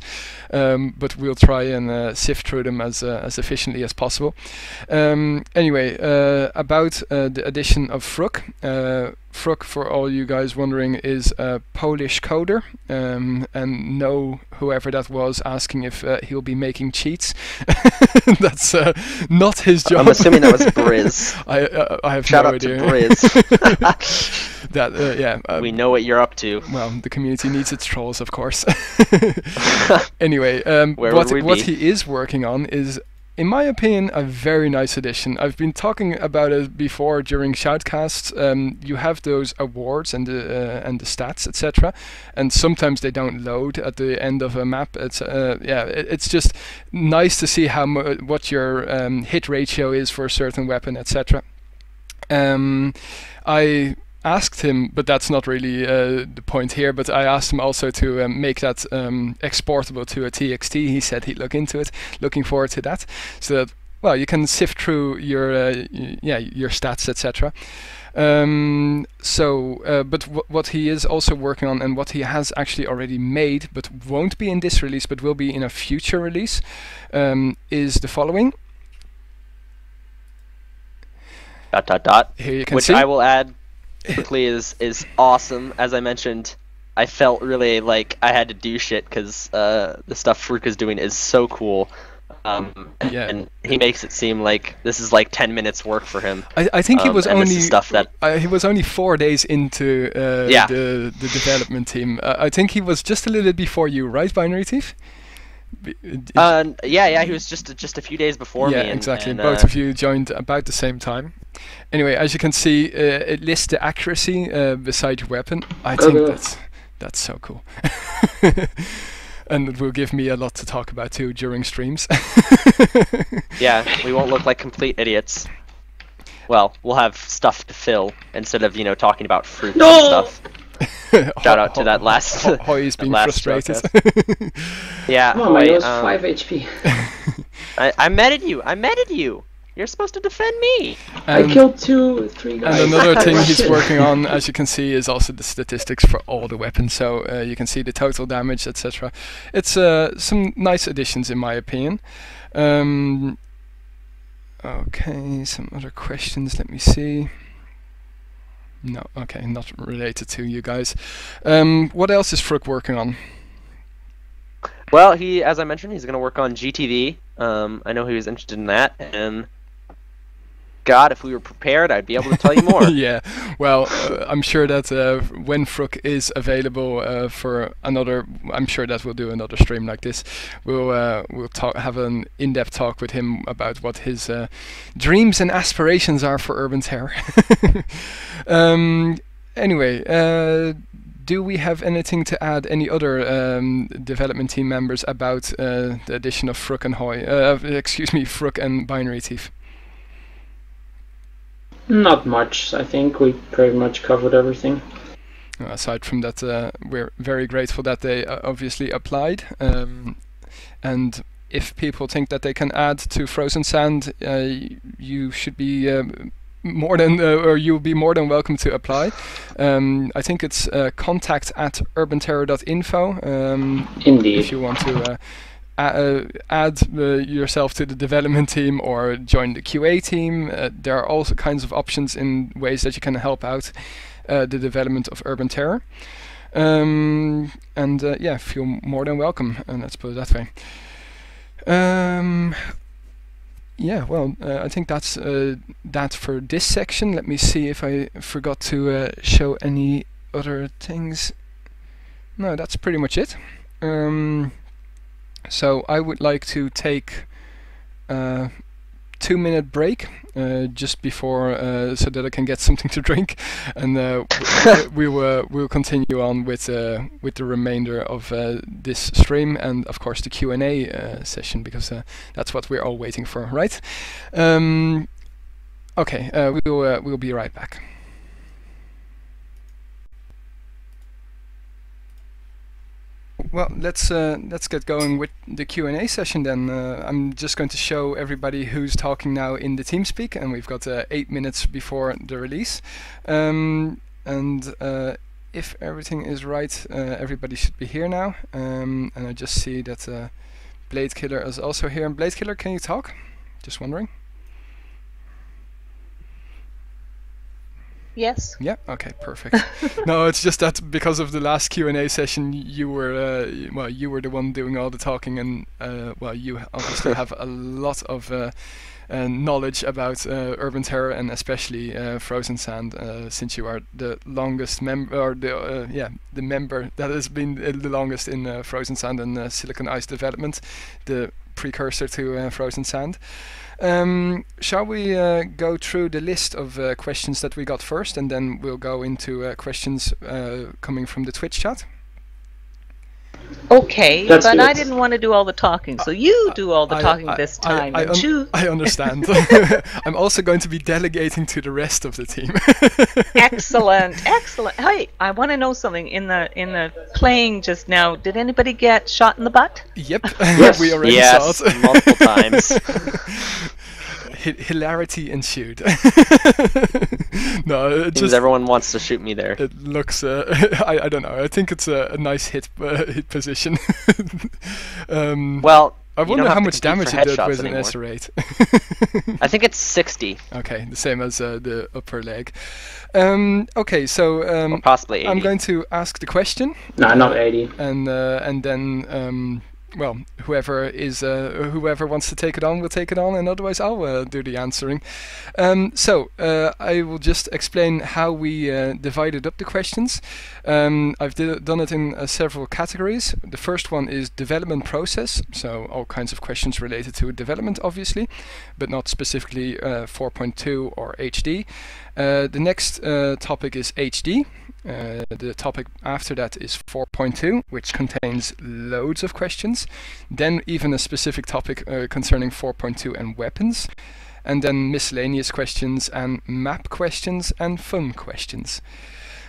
S1: but we'll try and sift through them as efficiently as possible. Anyway, about the addition of Fruk. Fruk, for all you guys wondering, is a Polish coder, and no, whoever that was asking if he'll be making cheats. That's not his job.
S2: I'm assuming that was Briz.
S1: I have
S2: Shout
S1: no
S2: out
S1: idea.
S2: to Briz.
S1: That
S2: we know what you're up to.
S1: Well, the community needs its trolls, of course. Anyway, what he is working on is, in my opinion, a very nice addition. I've been talking about it before during shoutcasts. You have those awards and the stats, etc., and sometimes they don't load at the end of a map. It's just nice to see what your hit ratio is for a certain weapon, etc. asked him, but that's not really the point here, but I asked him also to make that exportable to a TXT. He said he'd look into it, looking forward to that, so that, well, you can sift through your your stats, etc. But what he is also working on, and what he has actually already made, but won't be in this release, but will be in a future release, is the following. ... Here you can
S2: Which
S1: see.
S2: I will add quickly is awesome. As I mentioned, I felt really like I had to do shit because the stuff Fruk is doing is so cool. And he makes it seem like this is like 10 minutes work for him.
S1: I think he was only
S2: stuff that
S1: he was only 4 days into the development team. I think he was just a little bit before you, right, Binary Thief?
S2: Yeah, he was just a few days before me.
S1: Yeah, exactly. And both of you joined about the same time. Anyway, as you can see, it lists the accuracy beside your weapon. I think that's so cool. And it will give me a lot to talk about too during streams.
S2: Yeah, we won't look like complete idiots. Well, we'll have stuff to fill instead of, talking about fruit and stuff. Shout out to that last.
S1: Hoy's being frustrated.
S2: Yeah,
S4: Come on,
S2: Hoy,
S4: I lost 5 HP.
S2: I meted you. You're supposed to defend me.
S4: I killed 3 guys.
S1: And another thing he's working on, as you can see, is also the statistics for all the weapons. So you can see the total damage, etc. It's some nice additions, in my opinion. Okay, some other questions. Let me see. No, okay, not related to you guys. What else is Fruk working on?
S2: Well, as I mentioned, he's going to work on GTV. I know he was interested in that, and God, if we were prepared, I'd be able to tell you more.
S1: Yeah, well, I'm sure that when Fruk is available for another, I'm sure that we'll do another stream like this. We'll have an in-depth talk with him about what his dreams and aspirations are for Urban Terror. Anyway, do we have anything to add? Any other development team members about the addition of Fruk and Hoy? Excuse me, Fruk and Binary Thief.
S4: Not much. I think we pretty much covered everything.
S1: Aside from that, we're very grateful that they obviously applied. And if people think that they can add to Frozen Sand, you should be you'll be more than welcome to apply. I think it's contact@urbanterror.info.
S4: Indeed.
S1: If you want to add yourself to the development team or join the QA team, there are all kinds of options in ways that you can help out the development of Urban Terror. Yeah, feel more than welcome, let's put it that way. Yeah, well, I think that's that for this section. Let me see if I forgot to show any other things. No, that's pretty much it. So I would like to take a 2-minute break just before, so that I can get something to drink, and we'll continue on with the remainder of this stream, and of course the Q&A session, because that's what we're all waiting for, right? Okay, we'll be right back. Well, let's get going with the Q&A session then. I'm just going to show everybody who's talking now in the TeamSpeak, and we've got 8 minutes before the release. If everything is right, everybody should be here now. And I just see that Blade Killer is also here. And Blade Killer, can you talk? Just wondering.
S6: Yes.
S1: Yeah. Okay. Perfect. No, it's just that because of the last Q&A session, you were you were the one doing all the talking, and well, you obviously have a lot of knowledge about Urban Terror, and especially Frozen Sand, since you are the longest member, or the member that has been the longest in Frozen Sand and Silicon Ice development, the precursor to Frozen Sand. Shall we go through the list of questions that we got first, and then we'll go into questions coming from the Twitch chat?
S6: Okay,
S4: That's
S6: but
S4: good.
S6: I didn't want to do all the talking, so you do all the talking this time.
S1: I understand. I'm also going to be delegating to the rest of the team.
S6: Excellent, excellent. Hey, I want to know something. In the playing just now, did anybody get shot in the butt?
S1: Yep,
S4: Yes.
S1: we already
S2: Yes,
S1: saw it.
S2: multiple times.
S1: Hilarity ensued. No, it
S2: Seems
S1: just
S2: everyone wants to shoot me there.
S1: it looks. I don't know. I think it's a nice hit position.
S2: Well,
S1: I
S2: you
S1: wonder
S2: don't have
S1: how
S2: to
S1: much
S2: compete
S1: damage
S2: for
S1: it did
S2: headshots
S1: with an
S2: anymore.
S1: S8.
S2: I think it's 60,
S1: Okay, the same as the upper leg. Okay, so
S2: or possibly 80.
S1: I'm going to ask the question.
S4: No, not 80.
S1: And then well, whoever wants to take it on will take it on, and otherwise I'll do the answering. So I will just explain how we divided up the questions. I've done it in several categories. The first one is development process, so all kinds of questions related to development, obviously, but not specifically 4.2 or HD. The next topic is HD. The topic after that is 4.2, which contains loads of questions. Then even a specific topic concerning 4.2 and weapons. And then miscellaneous questions and map questions and fun questions.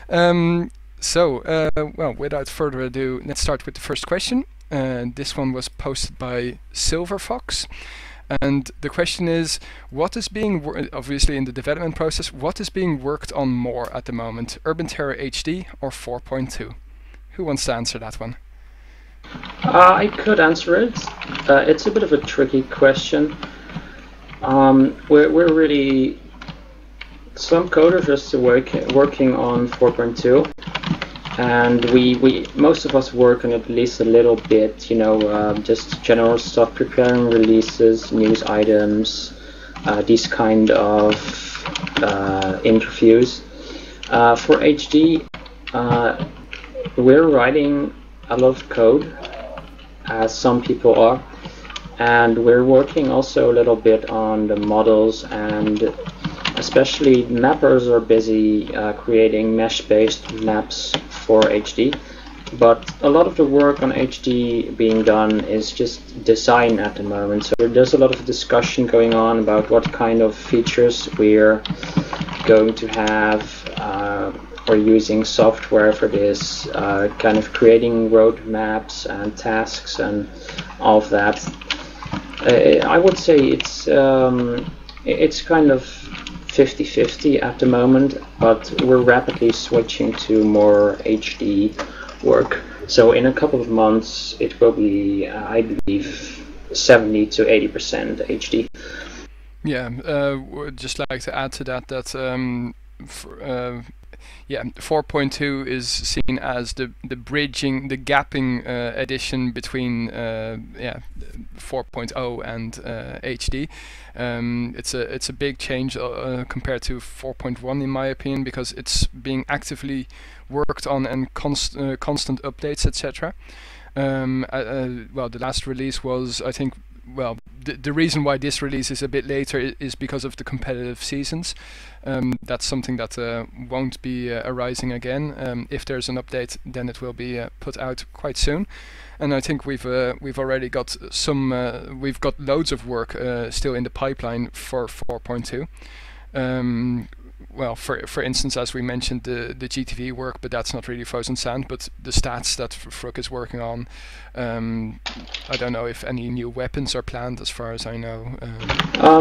S1: Well, without further ado, let's start with the first question. This one was posted by Silverfox. And the question is, what is being, obviously in the development process, what is being worked on more at the moment? Urban Terror HD or 4.2? Who wants to answer that one?
S4: I could answer it. It's a bit of a tricky question. We're really... Some coders are still working on 4.2. And we most of us work on at least a little bit, you know, just general stuff, preparing releases, news items, these kind of interviews. For HD, we're writing a lot of code, as some people are, and we're working also a little bit on the models, and especially mappers are busy creating mesh-based maps for HD, but a lot of the work on HD being done is just design at the moment. So there's a lot of discussion going on about what kind of features we're going to have, or using software for this, kind of creating roadmaps and tasks and all of that. I would say it's kind of 50-50 at the moment, but we're rapidly switching to more HD work. So in a couple of months, it will be, I believe, 70 to 80% HD.
S1: Yeah, would just like to add to that 4.2 is seen as the bridging, the gapping edition between 4.0 and HD. It's a big change compared to 4.1 in my opinion, because it's being actively worked on and constant updates, etc. Well, the last release was, I think, well, the reason why this release is a bit later is because of the competitive seasons. That's something that won't be arising again. If there's an update, then it will be put out quite soon. And I think we've already got we've got loads of work still in the pipeline for 4.2. Well, for instance, as we mentioned, the GTV work, but that's not really Frozen Sand, but the stats that Fruk is working on. I don't know if any new weapons are planned, as far as I know.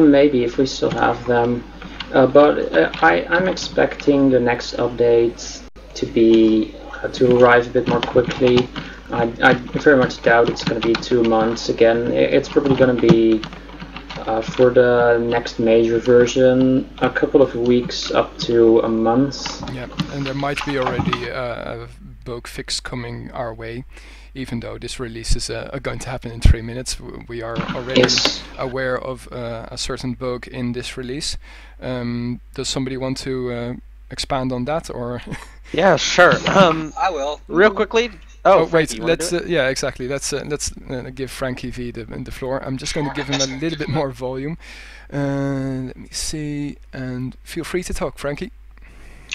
S4: Maybe, if we still have them. But I'm expecting the next update to arrive a bit more quickly. I very much doubt it's going to be 2 months again. It's probably going to be for the next major version, a couple of weeks up to a month.
S1: Yeah, and there might be already a bug fix coming our way, even though this release is going to happen in 3 minutes. We are already aware of a certain bug in this release. Does somebody want to expand on that, or?
S2: Yeah, sure.
S5: I will.
S2: Real quickly.
S1: Oh
S2: Frankie,
S1: wait, let's yeah, exactly. Let's give Frankie V the floor. I'm just going to give him a little bit more volume. Let me see, and feel free to talk, Frankie.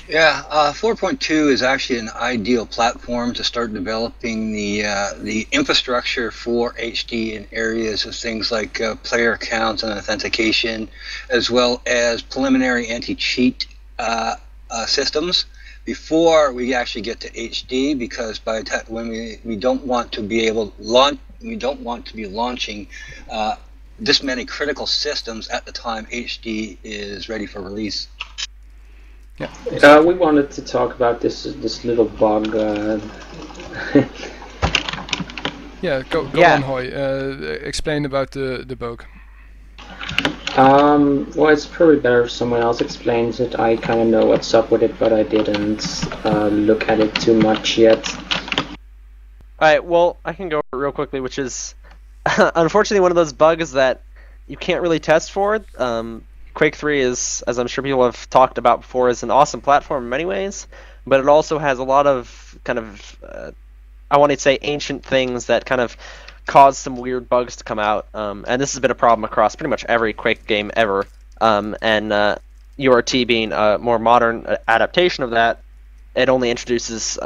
S5: Yeah, 4.2 is actually an ideal platform to start developing the infrastructure for HD in areas of things like player counts and authentication, as well as preliminary anti-cheat systems before we actually get to HD. Because by the time when we don't want to be able launch, we don't want to be launching this many critical systems at the time HD is ready for release.
S1: Yeah.
S4: We wanted to talk about this little bug.
S1: Yeah, go on, Hoy. Explain about the bug.
S4: Well, it's probably better if someone else explains it. I kind of know what's up with it, but I didn't look at it too much yet.
S2: Alright, well, I can go over it real quickly, which is unfortunately one of those bugs that you can't really test for. Quake 3 is, as I'm sure people have talked about before, is an awesome platform in many ways, but it also has a lot of kind of, I want to say, ancient things that kind of cause some weird bugs to come out. And this has been a problem across pretty much every Quake game ever. And URT being a more modern adaptation of that, it only introduces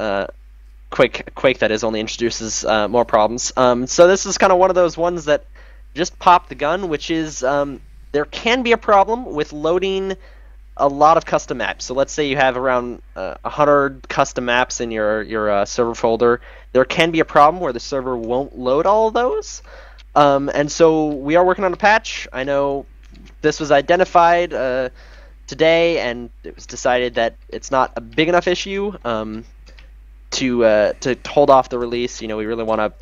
S2: Quake that is only introduces more problems. So this is kind of one of those ones that just popped the gun, which is there can be a problem with loading a lot of custom maps. So let's say you have around 100 custom maps in your server folder. There can be a problem where the server won't load all of those. And so we are working on a patch. I know this was identified today, and it was decided that it's not a big enough issue to hold off the release. You know, we really want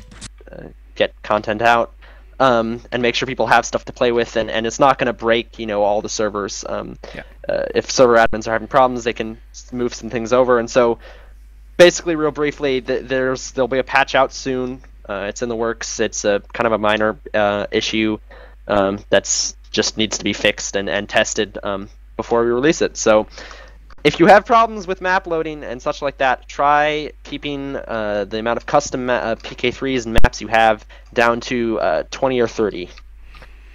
S2: to get content out. And make sure people have stuff to play with, and it's not going to break, you know, all the servers. If server admins are having problems, they can move some things over. And so, basically, real briefly, there'll be a patch out soon. It's in the works. It's a kind of a minor issue that's just needs to be fixed and tested before we release it. So, if you have problems with map loading and such like that, try keeping the amount of custom PK3s and maps you have down to 20 or 30,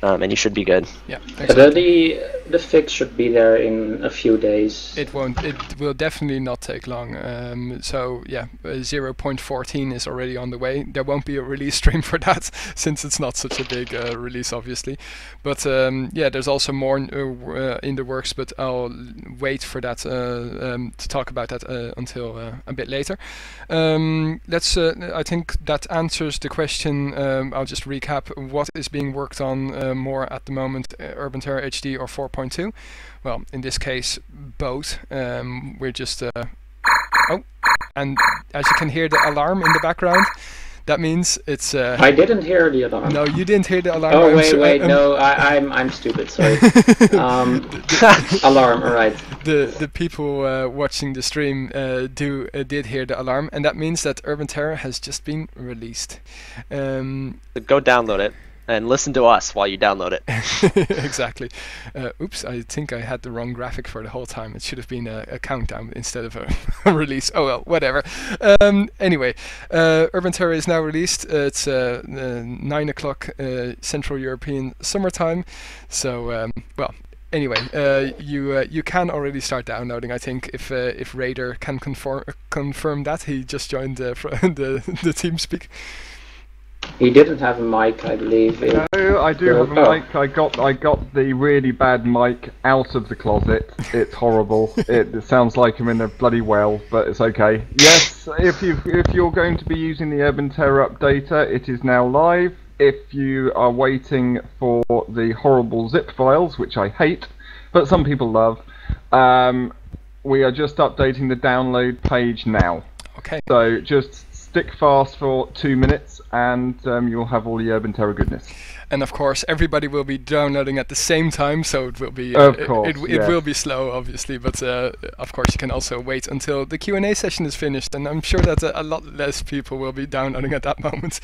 S2: and you should be good.
S1: Yeah, exactly.
S4: The fix should be there in a few days.
S1: It won't. It will definitely not take long. So yeah, 0.14 is already on the way. There won't be a release stream for that since it's not such a big release, obviously. But yeah, there's also more in the works. But I'll wait for that to talk about that until a bit later. Let's. I think that answers the question. I'll just recap what is being worked on more at the moment: Urban Terror HD or 4.2. Well, in this case, both. We're just... oh, and as you can hear the alarm in the background, that means it's...
S4: I didn't hear the alarm.
S1: No, you didn't hear the alarm.
S4: Oh, wait, no, I'm stupid, sorry. Alarm, alright.
S1: The people watching the stream did hear the alarm, and that means that Urban Terror has just been released.
S2: Go download it. And listen to us while you download it.
S1: Exactly. Oops, I think I had the wrong graphic for the whole time. It should have been a countdown instead of a release. Oh well, whatever. Anyway, Urban Terror is now released. It's 9 o'clock Central European summertime. So, well, anyway, you can already start downloading. I think if Raider can confirm that. He just joined the TeamSpeak.
S4: He didn't have a mic, I believe.
S7: No, I do have a mic. I got the really bad mic out of the closet. It's horrible. It sounds like I'm in a bloody well, but it's okay. Yes, if you're going to be using the Urban Terror updater, it is now live. If you are waiting for the horrible zip files, which I hate, but some people love, we are just updating the download page now.
S1: Okay.
S7: So just stick fast for 2 minutes and you'll have all the Urban Terror goodness.
S1: And of course, everybody will be downloading at the same time, so it will be
S7: of course,
S1: it will be slow, obviously. But of course, you can also wait until the Q&A session is finished, and I'm sure that a lot less people will be downloading at that moment.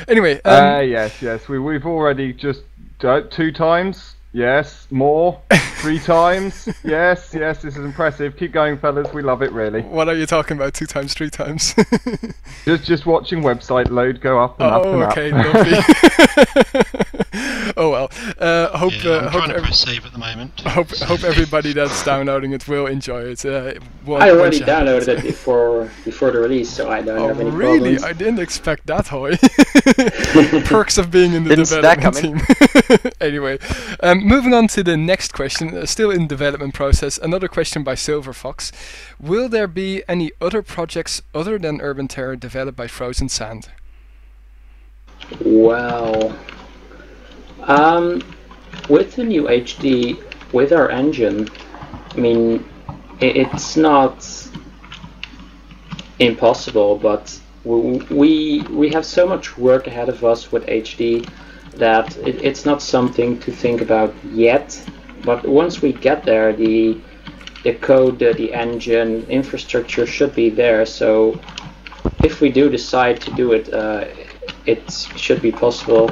S1: Anyway,
S7: yes, we've already just 2 times. Yes, more. 3 times. Yes, this is impressive. Keep going, fellas. We love it, really.
S1: What are you talking about? 2 times, 3 times?
S7: just watching website load go up and up and
S1: okay,
S7: up.
S1: lovely. Oh well. Hope
S8: I'm trying to press save at the moment.
S1: Hope everybody that's downloading it will enjoy it.
S4: I already downloaded it before the release, so I don't have any
S1: really?
S4: problems.
S1: I didn't expect that, Hoy. Perks of being in the
S2: Didn't see that
S1: development team. Anyway, moving on to the next question, still in development process. Another question by Silver Fox. Will there be any other projects other than Urban Terror developed by Frozen Sand?
S4: Well, with the new HD, with our engine, I mean, it's not impossible, but we have so much work ahead of us with HD that it's not something to think about yet. But once we get there, the code, the engine, infrastructure should be there. So if we do decide to do it, it should be possible.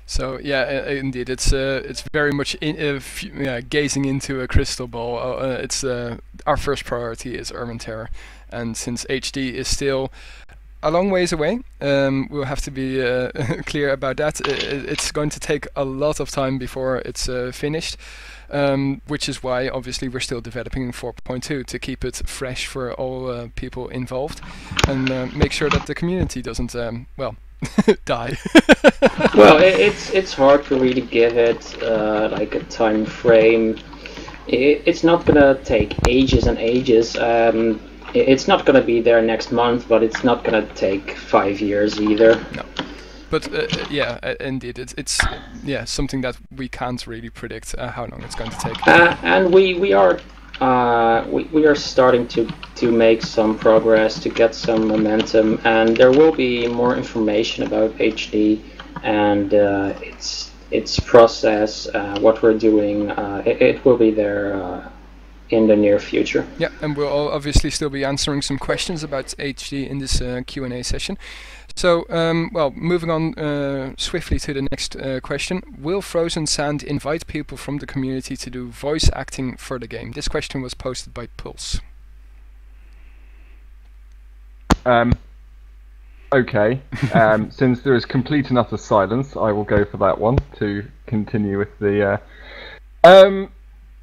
S1: So yeah, indeed, it's very much gazing into a crystal ball. It's our first priority is Urban Terror, and since HD is still a long ways away, we'll have to be clear about that. It's going to take a lot of time before it's finished, which is why obviously we're still developing in 4.2 to keep it fresh for all people involved, and make sure that the community doesn't die.
S4: Well, it's hard to really give it like a time frame. It's not gonna take ages and ages. It's not gonna be there next month, but it's not gonna take 5 years either.
S1: No. But yeah, indeed, it's something that we can't really predict how long it's going to take.
S4: And we are starting to make some progress, to get some momentum, and there will be more information about HD and its process, what we're doing. It will be there in the near future.
S1: Yeah, and we'll obviously still be answering some questions about HD in this Q&A session. So, moving on swiftly to the next question. Will Frozen Sand invite people from the community to do voice acting for the game? This question was posted by Pulse.
S7: Okay. Since there is complete and utter silence, I will go for that one to continue with the...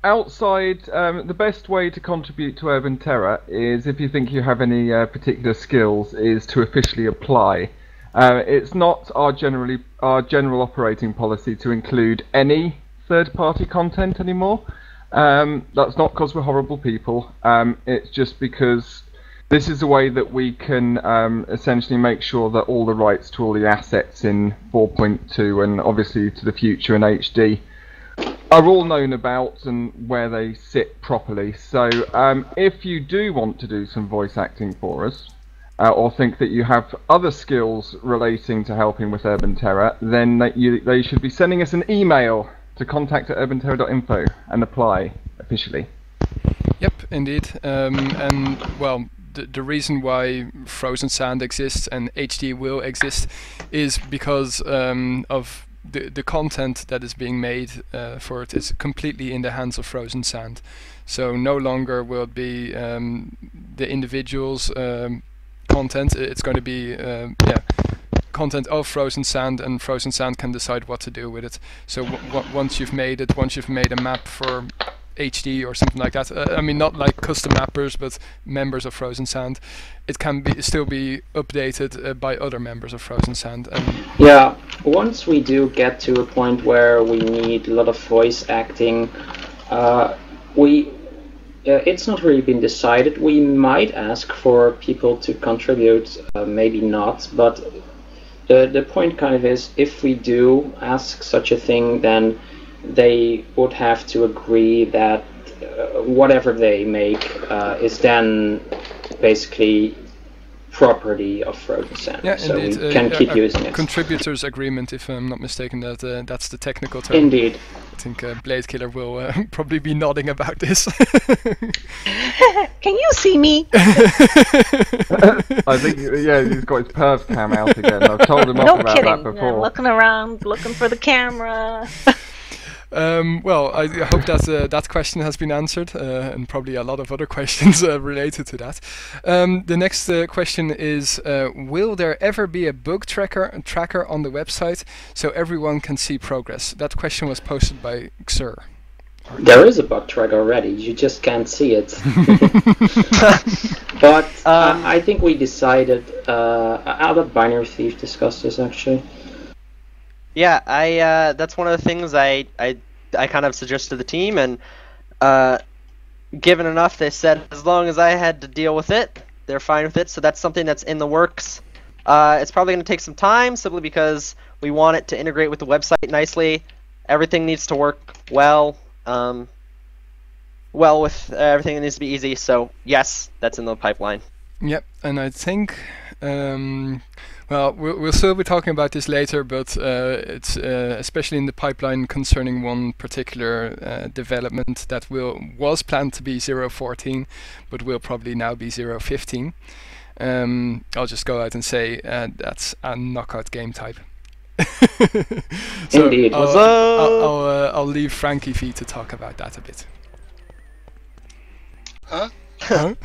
S7: outside, the best way to contribute to Urban Terror is, if you think you have any particular skills, is to officially apply. It's not our general operating policy to include any third-party content anymore. That's not because we're horrible people. It's just because this is a way that we can essentially make sure that all the rights to all the assets in 4.2 and obviously to the future in HD are all known about and where they sit properly. So if you do want to do some voice acting for us, or think that you have other skills relating to helping with Urban Terror, then they should be sending us an email to contact@urbanterror.info and apply officially.
S1: Yep, indeed. And well, the reason why Frozen Sand exists and HD will exist is because of the content that is being made for it is completely in the hands of Frozen Sand. So no longer will it be the individuals' content. It's going to be content of Frozen Sand, and Frozen Sand can decide what to do with it. So once you've made it, once you've made a map for HD or something like that, I mean, not like custom mappers, but members of Frozen Sand, it can still be updated by other members of Frozen Sand. And
S4: yeah, once we do get to a point where we need a lot of voice acting, it's not really been decided. We might ask for people to contribute, maybe not, but the point kind of is, if we do ask such a thing, then they would have to agree that whatever they make is then basically property of Frozen Sand.
S1: Yeah,
S4: so
S1: indeed.
S4: We can keep using it.
S1: Contributors agreement, if I'm not mistaken, that's the technical term.
S4: Indeed.
S1: I think Blade Killer will probably be nodding about this.
S6: Can you see me?
S7: I think, yeah, he's got his perv cam out again. I've told him off about that before.
S6: Looking around, looking for the camera.
S1: Well, I hope that that question has been answered, and probably a lot of other questions related to that. The next question is: will there ever be a bug tracker on the website so everyone can see progress? That question was posted by Xur.
S4: There is a bug tracker already. You just can't see it. But I think we decided. I'll let Binary Thief discuss this actually.
S2: Yeah, that's one of the things I kind of suggested to the team, and given enough, they said as long as I had to deal with it, they're fine with it. So that's something that's in the works. It's probably going to take some time, simply because we want it to integrate with the website nicely. Everything needs to work well. With everything, it needs to be easy. So yes, that's in the pipeline.
S1: Yep, and I think. Well, we'll still be talking about this later, but it's especially in the pipeline concerning one particular development that was planned to be 0.14, but will probably now be 0.15. I'll just go out and say that's a knockout game type. So
S4: Indeed.
S1: I'll leave Frankie V to talk about that a bit.
S5: Huh?
S1: Huh?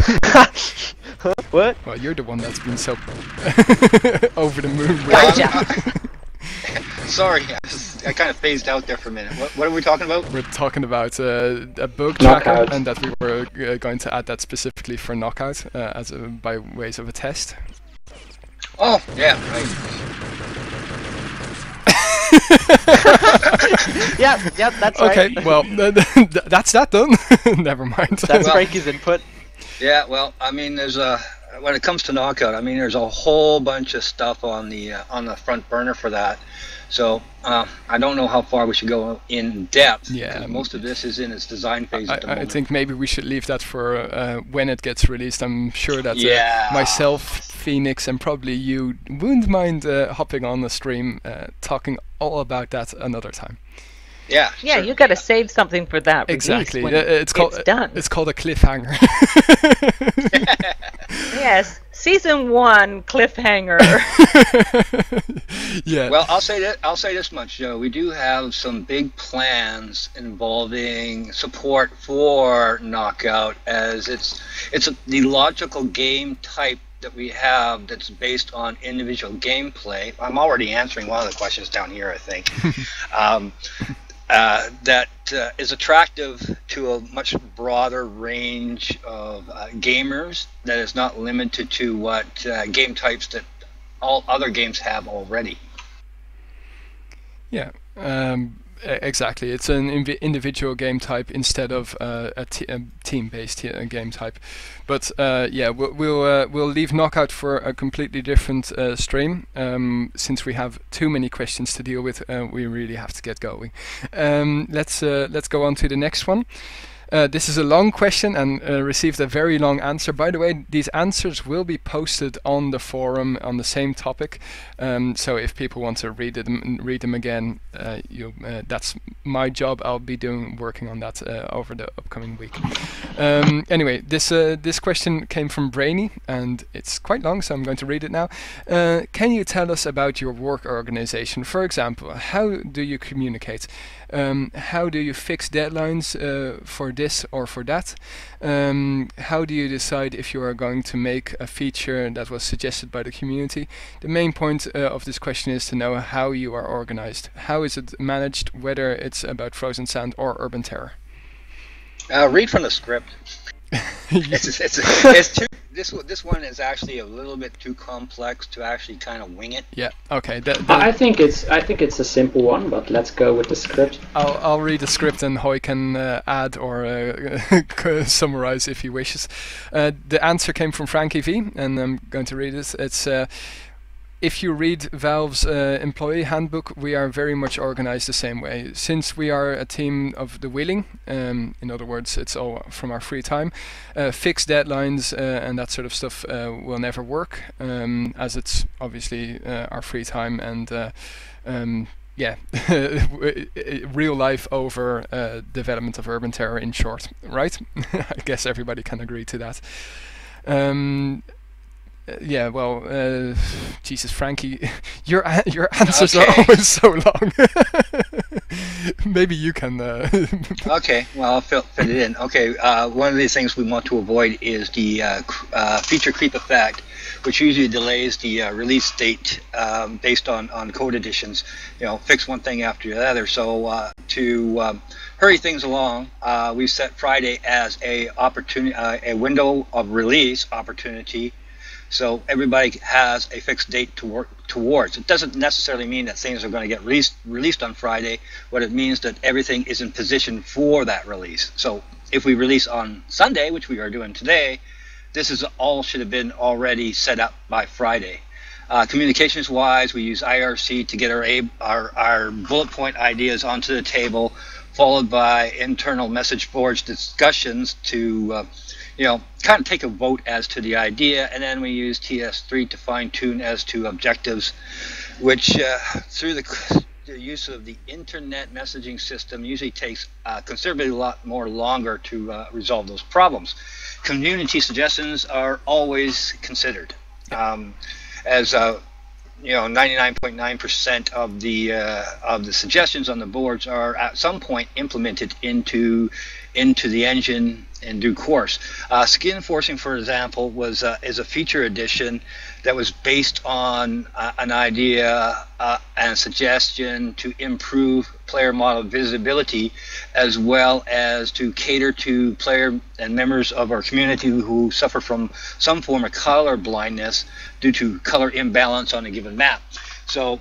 S2: What?
S1: Well, you're the one that's been so over the moon.
S5: Sorry, I kind of phased out there for a minute. What are we talking about?
S1: We're talking about a bug
S4: Knockout.
S1: tracker, and that we were going to add that specifically for Knockout by ways of a test.
S5: Oh, yeah, right.
S2: Yep, that's right.
S1: Okay, well, that's that done. Never mind.
S2: That's Frankie's input.
S5: Yeah, well, I mean, when it comes to Knockout, I mean, there's a whole bunch of stuff on the front burner for that. So I don't know how far we should go in depth.
S1: Yeah,
S5: most of this is in its design phase at the moment.
S1: I think maybe we should leave that for when it gets released. I'm sure that myself, Phoenix, and probably you wouldn't mind hopping on the stream, talking all about that another time.
S5: Yeah.
S6: Yeah,
S5: sure.
S6: you got to save something for that release
S1: Exactly.
S6: when
S1: It's
S6: done.
S1: It's called a cliffhanger.
S6: Yes, season 1 cliffhanger.
S1: Yeah.
S5: Well, I'll say this much, Joe. We do have some big plans involving support for Knockout, as it's the logical game type that we have that's based on individual gameplay. I'm already answering one of the questions down here, I think. That is attractive to a much broader range of gamers, that is not limited to what game types that all other games have already.
S1: Yeah, exactly. It's an individual game type instead of a team-based game type. But yeah, we'll leave Knockout for a completely different stream. Since we have too many questions to deal with, we really have to get going. Let's go on to the next one. This is a long question and received a very long answer. By the way, these answers will be posted on the forum on the same topic. So if people want to read them again, that's my job. I'll be working on that over the upcoming week. Anyway, this question came from Brainy, and it's quite long, so I'm going to read it now. Can you tell us about your work organization? For example, how do you communicate? How do you fix deadlines for this or for that? How do you decide if you are going to make a feature that was suggested by the community? The main point of this question is to know how you are organized. How is it managed, whether it's about Frozen Sand or Urban Terror?
S5: Read from the script. This one is actually a little bit too complex to actually kind of wing it.
S1: Yeah. Okay.
S4: I think it's a simple one, but let's go with the script.
S1: I'll read the script, and Hoy can add or summarize if he wishes. The answer came from Frankie V, and I'm going to read it. It's if you read Valve's employee handbook, we are very much organized the same way. Since we are a team of the willing, in other words, it's all from our free time, fixed deadlines and that sort of stuff will never work, as it's obviously our free time and yeah, real life over development of Urban Terror, in short, right? I guess everybody can agree to that. Yeah, well, Jesus, Frankie, your answers are always so long. Maybe you can.
S5: Okay, well, I'll fit it in. Okay, one of the things we want to avoid is the feature creep effect, which usually delays the release date based on code additions. You know, fix one thing after the other. So to hurry things along, we set Friday as a window of release opportunity. So everybody has a fixed date to work towards. It doesn't necessarily mean that things are going to get released on Friday. What it means that everything is in position for that release. So if we release on Sunday, which we are doing today, this is all should have been already set up by Friday. Communications wise, we use IRC to get our bullet point ideas onto the table, followed by internal message boards discussions to kind of take a vote as to the idea, and then we use TS3 to fine-tune as to objectives, which through the use of the internet messaging system usually takes considerably a lot more longer to resolve those problems. Community suggestions are always considered, as 99.9% of the suggestions on the boards are at some point implemented into the engine in due course. Skin forcing, for example, is a feature addition that was based on an idea and suggestion to improve player model visibility, as well as to cater to player and members of our community who suffer from some form of color blindness due to color imbalance on a given map. So,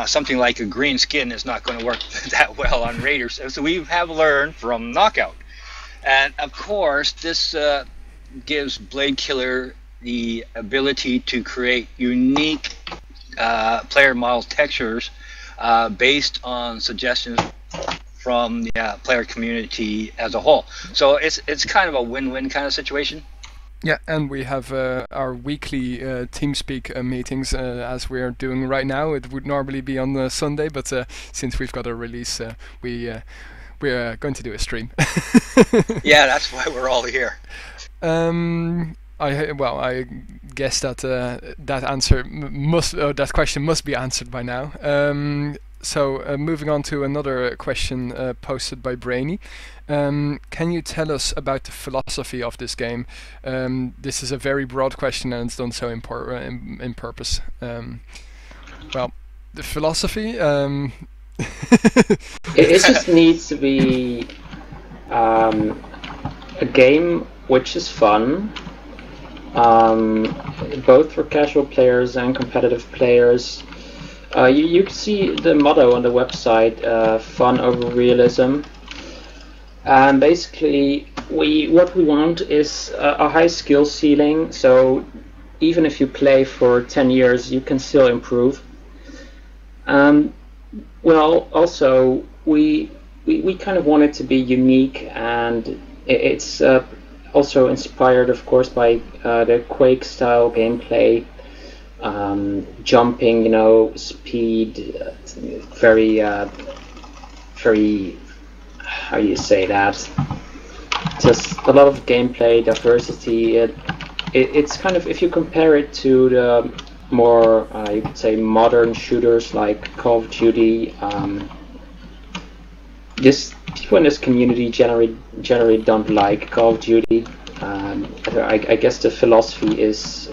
S5: something like a green skin is not going to work that well on Raiders, as we have learned from Knockout. And of course, this gives Blade Killer the ability to create unique player model textures based on suggestions from the player community as a whole. So it's kind of a win-win kind of situation.
S1: Yeah, and we have our weekly TeamSpeak meetings as we're doing right now. It would normally be on Sunday, but since we've got a release, we're going to do a stream.
S5: Yeah, that's why we're all here.
S1: I guess that that question must be answered by now. So moving on to another question posted by Brainy. Can you tell us about the philosophy of this game? This is a very broad question, and it's done so in purpose. Well, the philosophy.
S4: It just needs to be a game which is fun, both for casual players and competitive players. You can see the motto on the website, fun over realism. And basically, what we want is a high skill ceiling, so even if you play for 10 years, you can still improve. Well, also, we kind of want it to be unique, and it's also inspired, of course, by the Quake-style gameplay. Jumping, speed, very, how do you say that? Just a lot of gameplay, diversity. It's kind of, if you compare it to the more, you could say, modern shooters like Call of Duty, people in this community generally don't like Call of Duty. I guess the philosophy is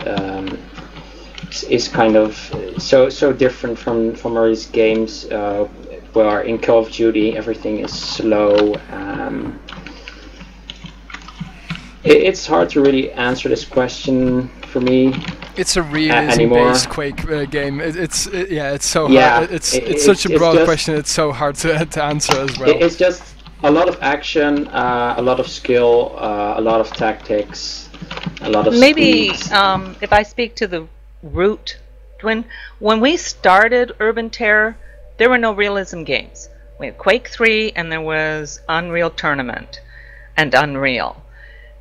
S4: kind of so different from all these games where in Call of Duty everything is slow. It's hard to really answer this question for me.
S1: It's a realism-based Quake game. It's so hard. It's such a broad question. It's so hard to answer as well.
S4: It's just a lot of action, a lot of skill, a lot of tactics, a lot of
S6: maybe
S4: speed.
S6: If I speak to the root, when we started Urban Terror, there were no realism games. We had Quake 3 and there was Unreal Tournament and Unreal.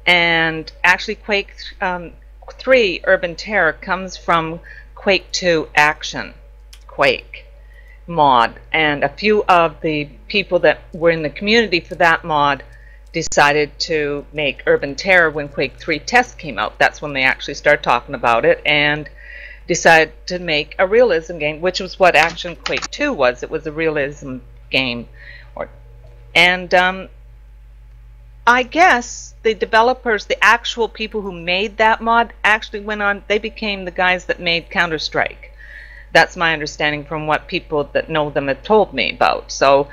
S6: And actually Quake 3 Urban Terror comes from Quake 2 Action Quake mod, and a few of the people that were in the community for that mod decided to make Urban Terror when Quake 3 Test came out. That's when they actually started talking about it, and decided to make a realism game, which was what Action Quake 2 was. It was a realism game. And I guess the developers, the actual people who made that mod, actually went on, they became the guys that made Counter-Strike. That's my understanding from what people that know them have told me about. So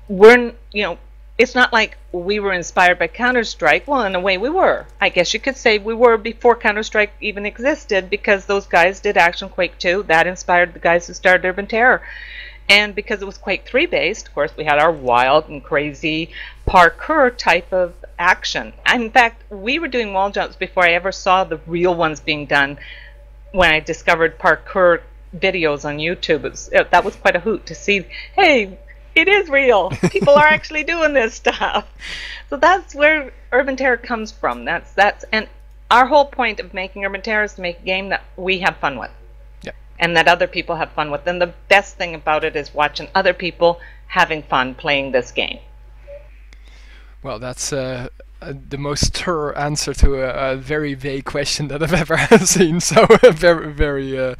S6: we're, you know, it's not like we were inspired by Counter-Strike. Well, in a way we were. I guess you could say we were before Counter-Strike even existed, because those guys did Action Quake 2. That inspired the guys who started Urban Terror. And because it was Quake 3 based, of course, we had our wild and crazy parkour type of action. And in fact, we were doing wall jumps before I ever saw the real ones being done. When I discovered parkour videos on YouTube, that was quite a hoot to see, hey, it is real. People are actually doing this stuff. So that's where Urban Terror comes from. And our whole point of making Urban Terror is to make a game that we have fun with.
S1: Yeah.
S6: And that other people have fun with. And the best thing about it is watching other people having fun playing this game.
S1: Well, that's the most thorough answer to a very vague question that I've ever seen. So very, very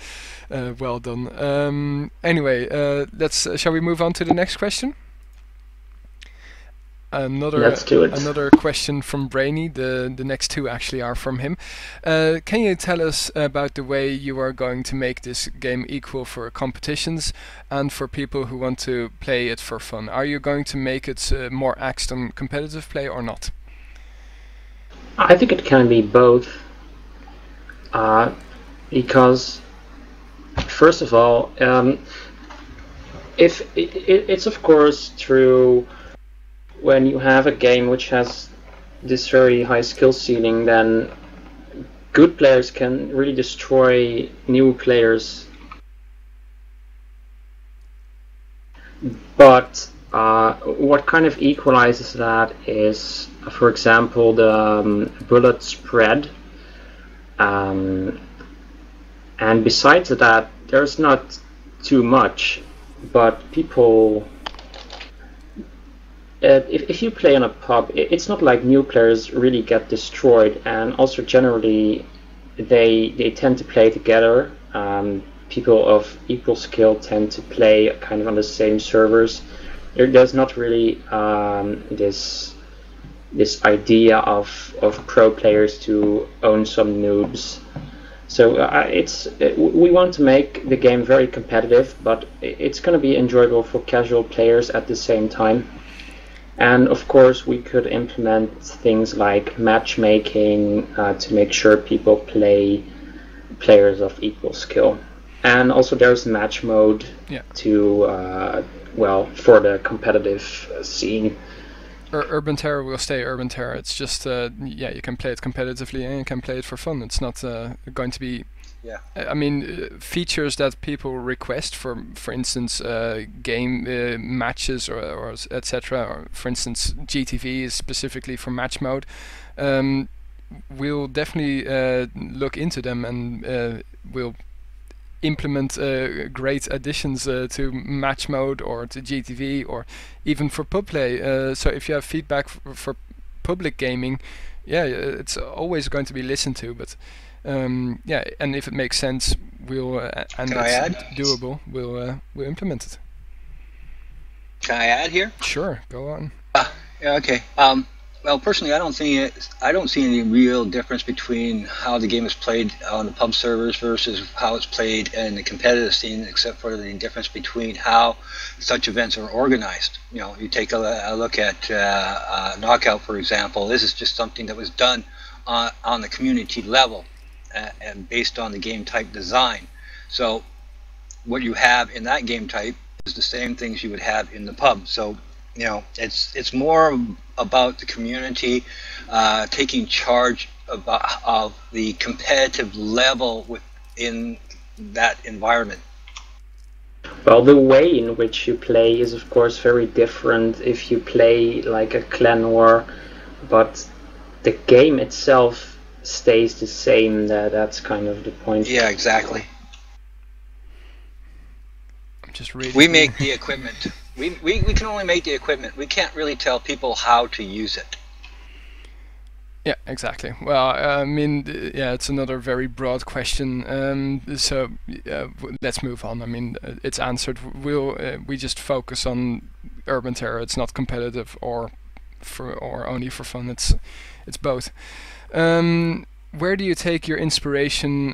S1: well done. Anyway, shall we move on to the next question?
S4: Let's do it.
S1: Another question from Brainy. The next two actually are from him. Can you tell us about the way you are going to make this game equal for competitions and for people who want to play it for fun? Are you going to make it more axed on competitive play or not?
S4: I think it can be both, because first of all, if it's of course true, when you have a game which has this very high skill ceiling, then good players can really destroy new players. But what kind of equalizes that is, for example, the bullet spread. And besides that, there's not too much, but people... if you play on a pub, it's not like new players really get destroyed, and also generally they tend to play together. People of equal skill tend to play kind of on the same servers. There's not really this idea of pro players to own some noobs. So we want to make the game very competitive, but it's going to be enjoyable for casual players at the same time. And of course we could implement things like matchmaking to make sure people play players of equal skill. And also there's match mode to, well, for the competitive scene.
S1: Urban Terror will stay Urban Terror. It's just, yeah, you can play it competitively and you can play it for fun. It's not going to be...
S5: Yeah.
S1: I mean, features that people request for instance, game matches or etc. Or for instance, GTV is specifically for match mode. We'll definitely look into them, and we'll implement great additions to match mode or to GTV or even for pub play. So if you have feedback for public gaming, yeah, it's always going to be listened to, but. Yeah, and if it makes sense, we'll and it's doable, we'll implement it.
S5: Can I add here?
S1: Sure, go on.
S5: Yeah, okay. Well, personally, I don't see any real difference between how the game is played on the pub servers versus how it's played in the competitive scene, except for the difference between how such events are organized. You know, you take a look at Knockout, for example. This is just something that was done on the community level. And based on the game type design. So what you have in that game type is the same things you would have in the pub. So, you know, it's more about the community taking charge of the competitive level within that environment.
S4: Well, the way in which you play is of course very different if you play like a clan war, but the game itself stays the same. That's kind of the point.
S5: Yeah, exactly.
S1: I'm just reading.
S5: We make the equipment. We can only make the equipment. We can't really tell people how to use it.
S1: Yeah, exactly. Well, I mean, yeah, it's another very broad question. So let's move on. I mean, it's answered. We just focus on Urban Terror. It's not competitive or only for fun. It's both. Where do you take your inspiration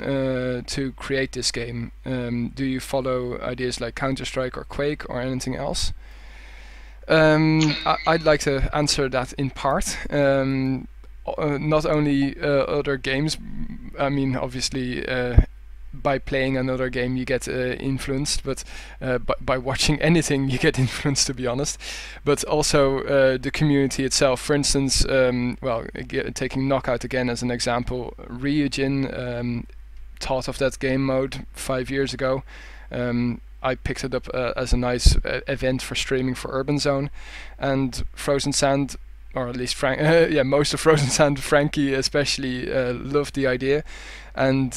S1: to create this game? Do you follow ideas like Counter-Strike or Quake or anything else? I'd like to answer that in part. Not only other games. I mean, obviously, by playing another game you get influenced, but by watching anything you get influenced, to be honest. But also the community itself. For instance, taking Knockout again as an example, Ryujin thought of that game mode 5 years ago. I picked it up as a nice event for streaming for Urban Zone, and Frozen Sand, or at least most of Frozen Sand, Frankie especially, loved the idea, and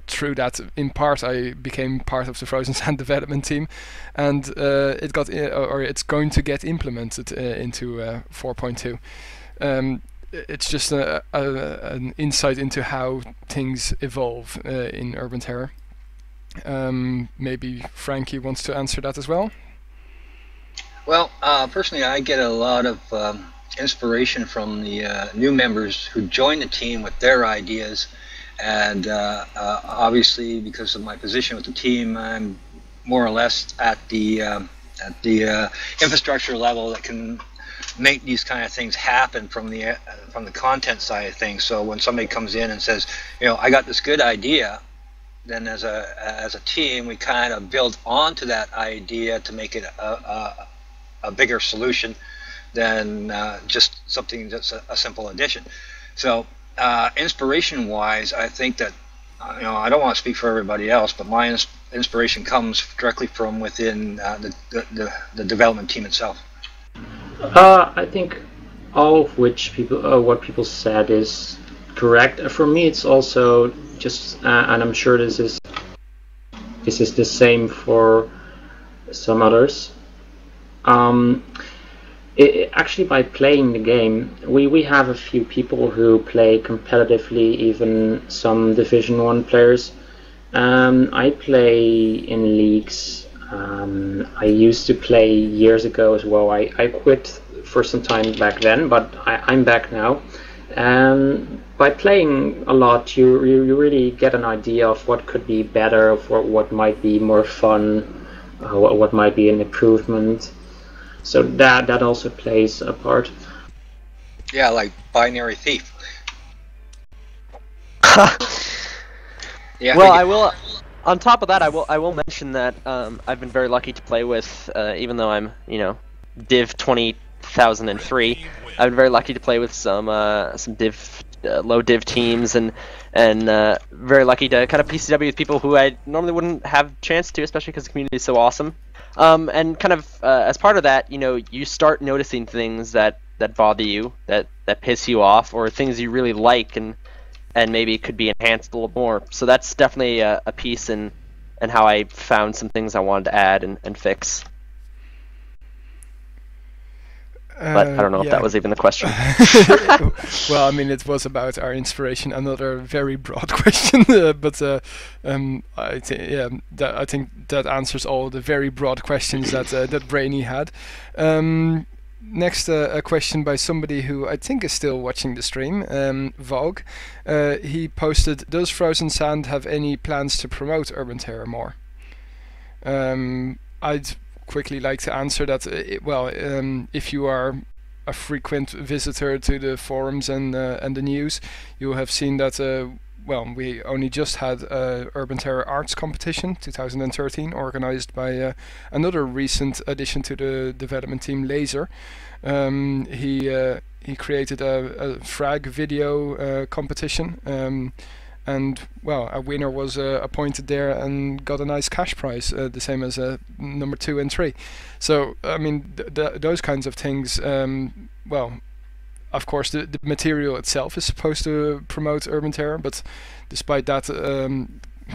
S1: through that, in part, I became part of the Frozen Sand development team, and it's going to get implemented into 4.2. It's just an insight into how things evolve in Urban Terror. Maybe Frankie wants to answer that as well.
S5: Well, personally, I get a lot of inspiration from the new members who join the team with their ideas, and obviously, because of my position with the team, I'm more or less at the infrastructure level that can make these kind of things happen from the content side of things. So when somebody comes in and says, I got this good idea, then as a team, we kind of build onto that idea to make it a bigger solution than just something that's a simple addition. So inspiration-wise, I think that I don't want to speak for everybody else, but my inspiration comes directly from within the development team itself.
S4: I think all of what people said is correct. For me, it's also just, and I'm sure this is the same for some others. Actually, by playing the game, we have a few people who play competitively, even some Division 1 players. I play in leagues. I used to play years ago as well. I quit for some time back then, but I'm back now. By playing a lot, you really get an idea of what could be better, of what might be more fun, what might be an improvement. So that also plays a part.
S5: Yeah, like Binary Thief.
S2: Yeah. Well, I will. On top of that, I will mention that I've been very lucky to play with, even though I'm Div 2003. I've been very lucky to play with some Div low Div teams, and very lucky to kind of PCW with people who I normally wouldn't have a chance to, especially because the community is so awesome. And kind of as part of that, you start noticing things that bother you, that piss you off, or things you really like, and maybe could be enhanced a little more. So that's definitely a piece in how I found some things I wanted to add and fix. But I don't know if that was even the question.
S1: Well, I mean, it was about our inspiration. Another very broad question, but I think that answers all the very broad questions that Brainy had. Next, a question by somebody who I think is still watching the stream, Vogue. He posted, "Does Frozen Sand have any plans to promote Urban Terror more?" I'd quickly like to answer that. If you are a frequent visitor to the forums and the news, you have seen that we only just had Urban Terror Arts Competition 2013, organized by another recent addition to the development team, Laser. He created a frag video competition, and a winner was appointed there and got a nice cash prize, the same as number 2 and 3. So I mean, those kinds of things. Of course, the material itself is supposed to promote Urban Terror, but despite that,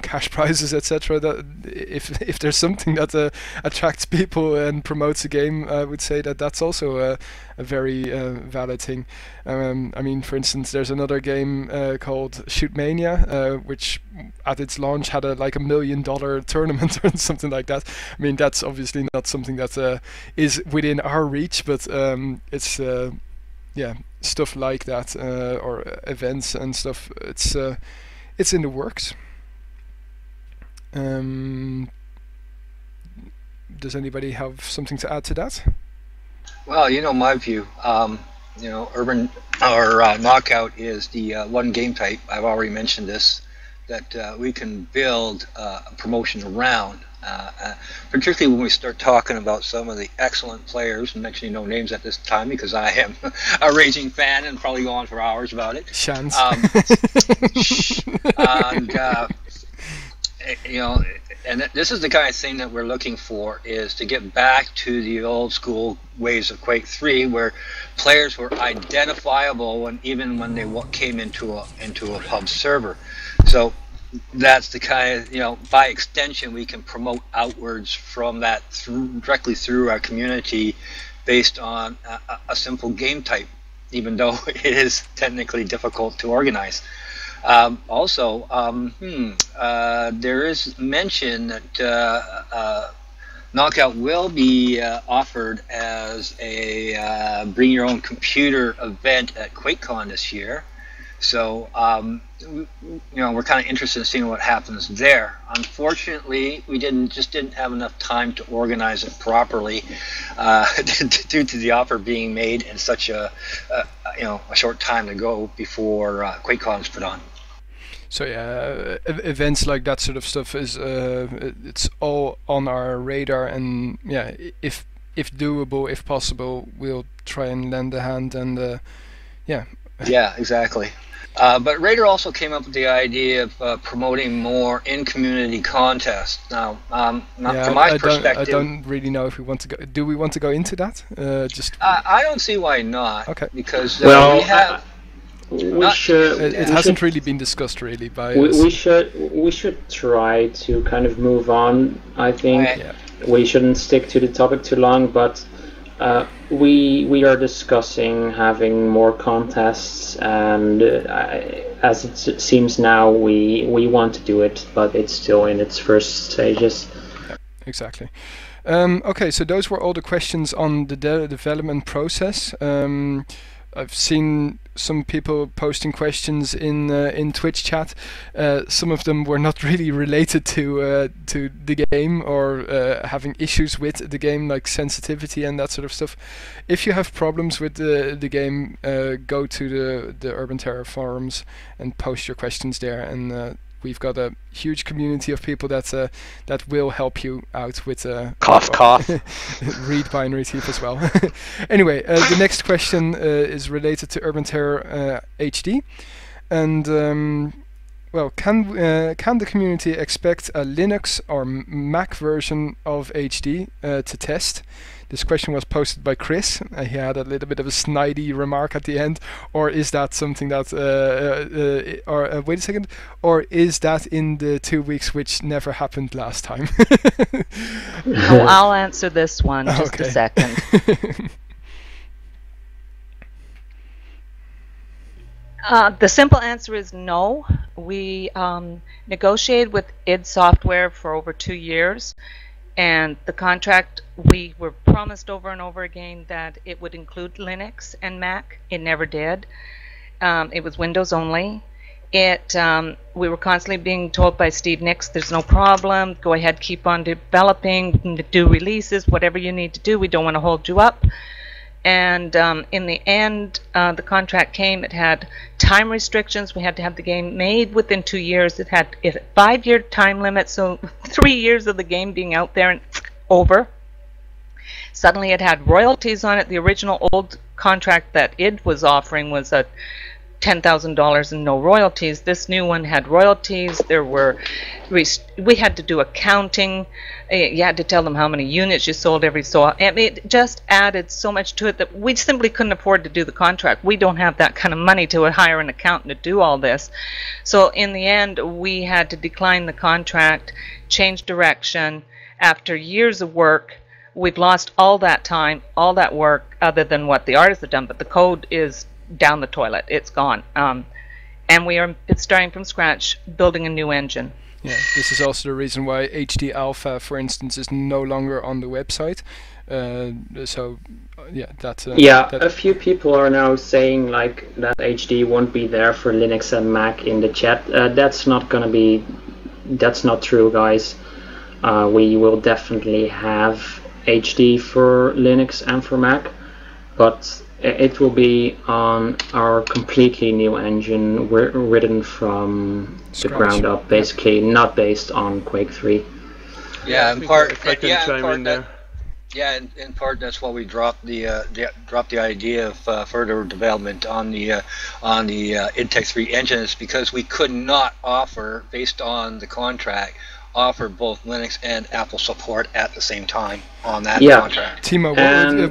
S1: cash prizes, etc. That if there's something that attracts people and promotes a game, I would say that that's also a very valid thing. I mean, for instance, there's another game called Shootmania, which at its launch had like $1 million tournament or something like that. I mean, that's obviously not something that is within our reach, but it's yeah, stuff like that, or events and stuff. It's in the works. Does anybody have something to add to that?
S5: Well, you know my view. You know, Urban or Knockout is the one game type. I've already mentioned this, that we can build a promotion around. Particularly when we start talking about some of the excellent players, and mentioning no names at this time because I am a raging fan and probably go on for hours about it.
S1: Chance.
S5: And you know, and this is the kind of thing that we're looking for, is to get back to the old school ways of Quake 3, where players were identifiable even when they came into a pub server. So that's the kind of, you know, by extension we can promote outwards from that directly through our community based on a simple game type, even though it is technically difficult to organize. Also, there is mention that Knockout will be offered as a bring your own computer event at QuakeCon this year. So, you know, we're kind of interested in seeing what happens there. Unfortunately, we just didn't have enough time to organize it properly due to the offer being made in such a short time to go before QuakeCon is put on.
S1: So yeah, events like that sort of stuff is it's all on our radar, and yeah, if doable, if possible, we'll try and lend a hand, and yeah.
S5: Yeah, exactly. But Raider also came up with the idea of promoting more in-community contests. Now, from my perspective,
S1: I don't really know if we want to go. Do we want to go into that?
S5: I don't see why not.
S1: Okay.
S5: Because
S4: well,
S5: we have.
S1: It hasn't really been discussed really by us.
S4: We should try to kind of move on. I think we shouldn't stick to the topic too long, but we are discussing having more contests, and as it seems now, we want to do it, but it's still in its first stages.
S1: Yeah, exactly. Okay, so those were all the questions on the development process. I've seen some people posting questions in Twitch chat. Some of them were not really related to the game, or having issues with the game, like sensitivity and that sort of stuff. If you have problems with the game, go to the Urban Terror forums and post your questions there, and we've got a huge community of people that will help you out with
S2: cough.
S1: read binary teeth as well. Anyway, the next question is related to Urban Terror HD, and well, can the community expect a Linux or Mac version of HD to test? This question was posted by Chris. He had a little bit of a snidey remark at the end. Or is that something that, wait a second, or is that in the 2 weeks which never happened last time?
S6: Oh, I'll answer this one, just a second. The simple answer is no. We negotiated with id Software for over 2 years, and the contract, we were promised over and over again that it would include Linux and Mac. It never did. It was Windows only. We were constantly being told by Steve Nicks, there's no problem, go ahead, keep on developing, do releases, whatever you need to do, we don't want to hold you up. And in the end, the contract came. It had time restrictions. We had to have the game made within 2 years. It had a 5-year time limit, so 3 years of the game being out there and over. Suddenly it had royalties on it. The original old contract that id was offering was a $10,000 and no royalties. This new one had royalties. We had to do accounting. You had to tell them how many units you sold every so. And it just added so much to it that we simply couldn't afford to do the contract. We don't have that kind of money to hire an accountant to do all this. So in the end, we had to decline the contract, change direction. After years of work, we've lost all that time, all that work, other than what the artists have done. But the code is down the toilet. It's gone. And we are starting from scratch, building a new engine.
S1: Yeah, this is also the reason why HD Alpha, for instance, is no longer on the website.
S4: A few people are now saying like that HD won't be there for Linux and Mac in the chat. That's not true, guys. We will definitely have HD for Linux and for Mac, but it will be on our completely new engine, written from the ground up, basically, not based on Quake 3.
S5: Yeah, in part. In part, that's why we dropped the idea of further development on the Intech 3 engine, is because we could not offer, based on the contract, offer both Linux and Apple support at the same time on that contract.
S1: Timo,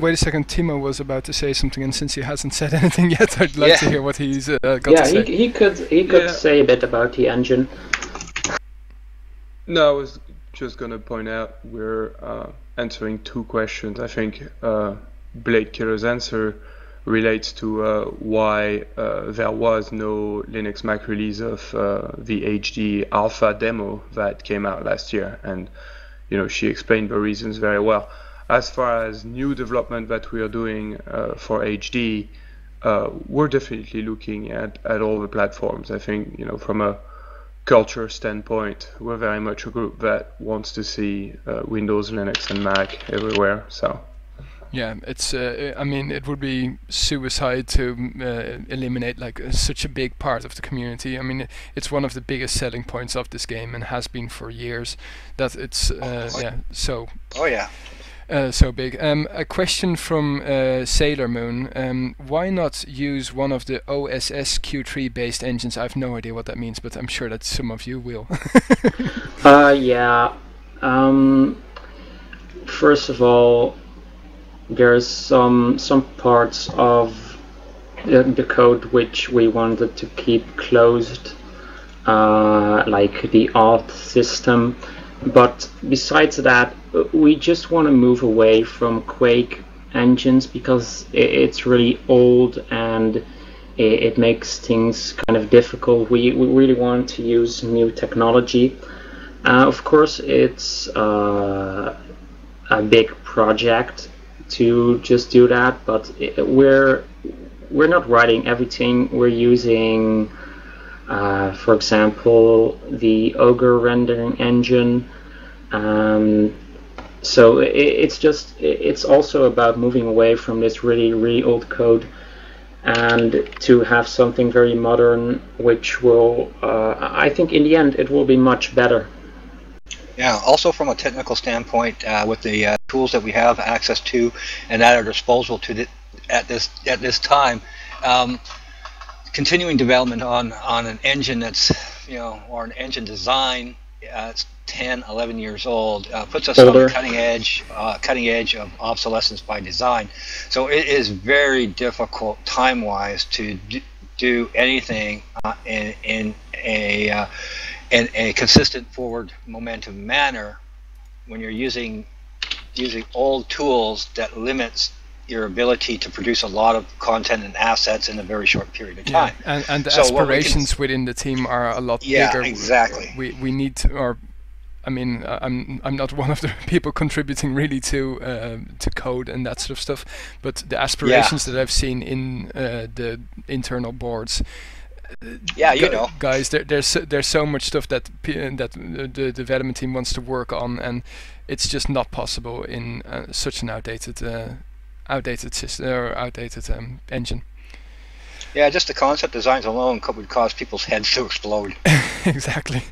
S1: wait a second. Timo was about to say something, and since he hasn't said anything yet, I'd like to hear what he's got to say.
S4: He could say a bit about the engine.
S9: No, I was just going to point out we're answering two questions. I think Blade Killer's answer relates to why there was no Linux Mac release of the HD Alpha demo that came out last year, and she explained the reasons very well. As far as new development that we are doing for HD, we're definitely looking at all the platforms. I think from a culture standpoint, we're very much a group that wants to see Windows, Linux, and Mac everywhere. So.
S1: Yeah, it's. I mean, it would be suicide to eliminate such a big part of the community. I mean, it's one of the biggest selling points of this game, and has been for years. That it's so.
S5: Oh yeah.
S1: So big. A question from Sailor Moon. Why not use one of the OSS Q3 based engines? I have no idea what that means, but I'm sure that some of you will.
S4: First of all, there's some parts of the code which we wanted to keep closed, like the auth system. But besides that, we just want to move away from Quake engines because it's really old and it makes things kind of difficult. We really want to use new technology. Of course, it's a big project to just do that, but we're not writing everything. We're using, for example, the Ogre rendering engine. So it's also about moving away from this really old code and to have something very modern, which will, I think in the end, it will be much better.
S5: Yeah, also from a technical standpoint, with the tools that we have access to and at our disposal at this time, continuing development on an engine that's or an engine design it's 10, 11 years old puts us on the cutting edge of obsolescence by design. So it is very difficult time-wise to do anything in a consistent forward momentum manner when you're using old tools that limits your ability to produce a lot of content and assets in a very short period of time.
S1: And the aspirations within the team are a lot bigger.
S5: Yeah, exactly.
S1: We need to, or I mean, I'm not one of the people contributing really to code and that sort of stuff, but the aspirations that I've seen in the internal boards.
S5: Yeah,
S1: guys, there's so much stuff that the development team wants to work on, and it's just not possible in such an outdated system or outdated engine.
S5: Yeah, just the concept designs alone would cause people's heads to explode.
S1: Exactly.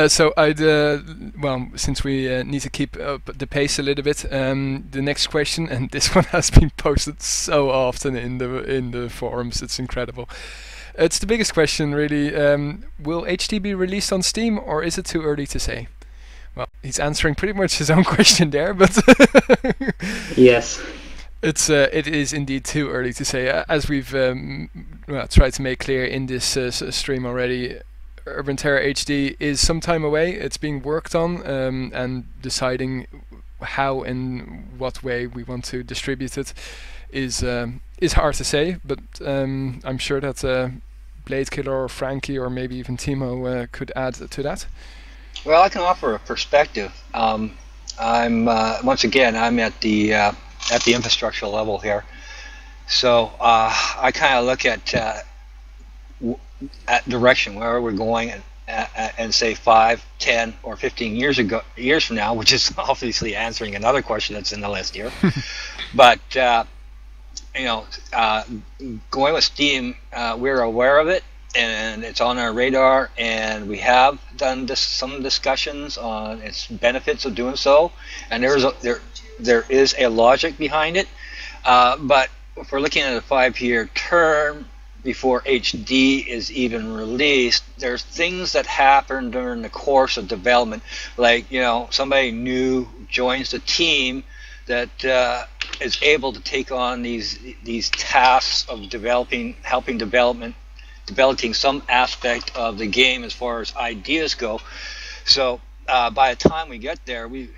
S1: So I'd well, since we need to keep up the pace a little bit, the next question, and this one has been posted so often in the forums, it's incredible. It's the biggest question, really. Will HD be released on Steam, or is it too early to say? Well, he's answering pretty much his own question there, but
S4: yes,
S1: it is indeed too early to say. As we've tried to make clear in this stream already, Urban Terror HD is some time away. It's being worked on, and deciding how and what way we want to distribute it is hard to say. But I'm sure that Blade Killer or Frankie or maybe even Timo could add to that.
S5: Well, I can offer a perspective. I'm once again I'm at the infrastructure level here, so I kind of look at direction, where we're going, and say 5, 10, or 15 years from now, which is obviously answering another question that's in the list here. But going with Steam, we're aware of it, and it's on our radar, and we have done some discussions on its benefits of doing so, and there is a logic behind it. But if we're looking at a 5-year term before HD is even released, there's things that happen during the course of development, like somebody new joins the team that is able to take on these tasks of developing some aspect of the game as far as ideas go. So by the time we get there, we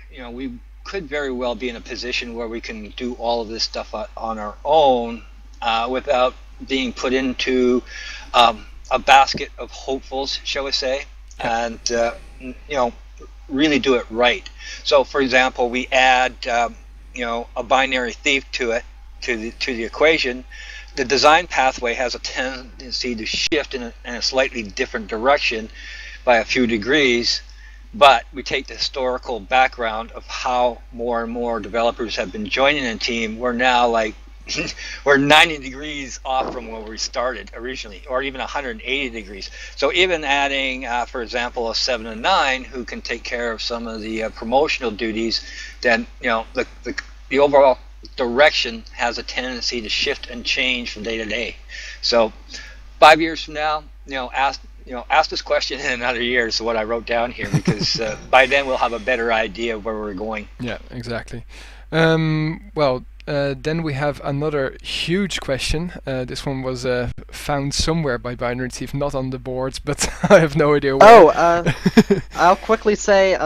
S5: could very well be in a position where we can do all of this stuff on our own without being put into a basket of hopefuls, shall we say, and really do it right. So, for example, we add a binary thief to the equation. The design pathway has a tendency to shift in a slightly different direction by a few degrees, but we take the historical background of how more and more developers have been joining the team. We're now we're 90 degrees off from where we started originally, or even 180 degrees. So even adding, for example, a 7 and 9 who can take care of some of the promotional duties, then the overall direction has a tendency to shift and change from day to day. So 5 years from now, ask this question in another year is what I wrote down here, because by then we'll have a better idea of where we're going.
S1: Yeah, exactly. Then we have another huge question. This one was found somewhere by Binary Thief, not on the boards, but I have no idea where.
S2: I'll quickly say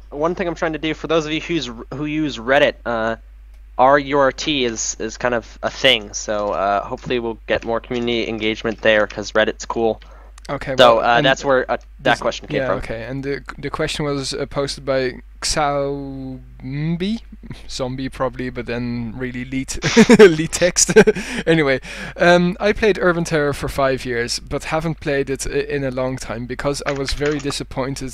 S2: one thing I'm trying to do for those of you who use Reddit. RURT is kind of a thing, so hopefully we'll get more community engagement there, because Reddit's cool.
S1: Okay.
S2: So that's where that question came from.
S1: Okay, and the question was posted by Xaombi, zombie probably, but then really lead text. Anyway, I played Urban Terror for 5 years, but haven't played it in a long time because I was very disappointed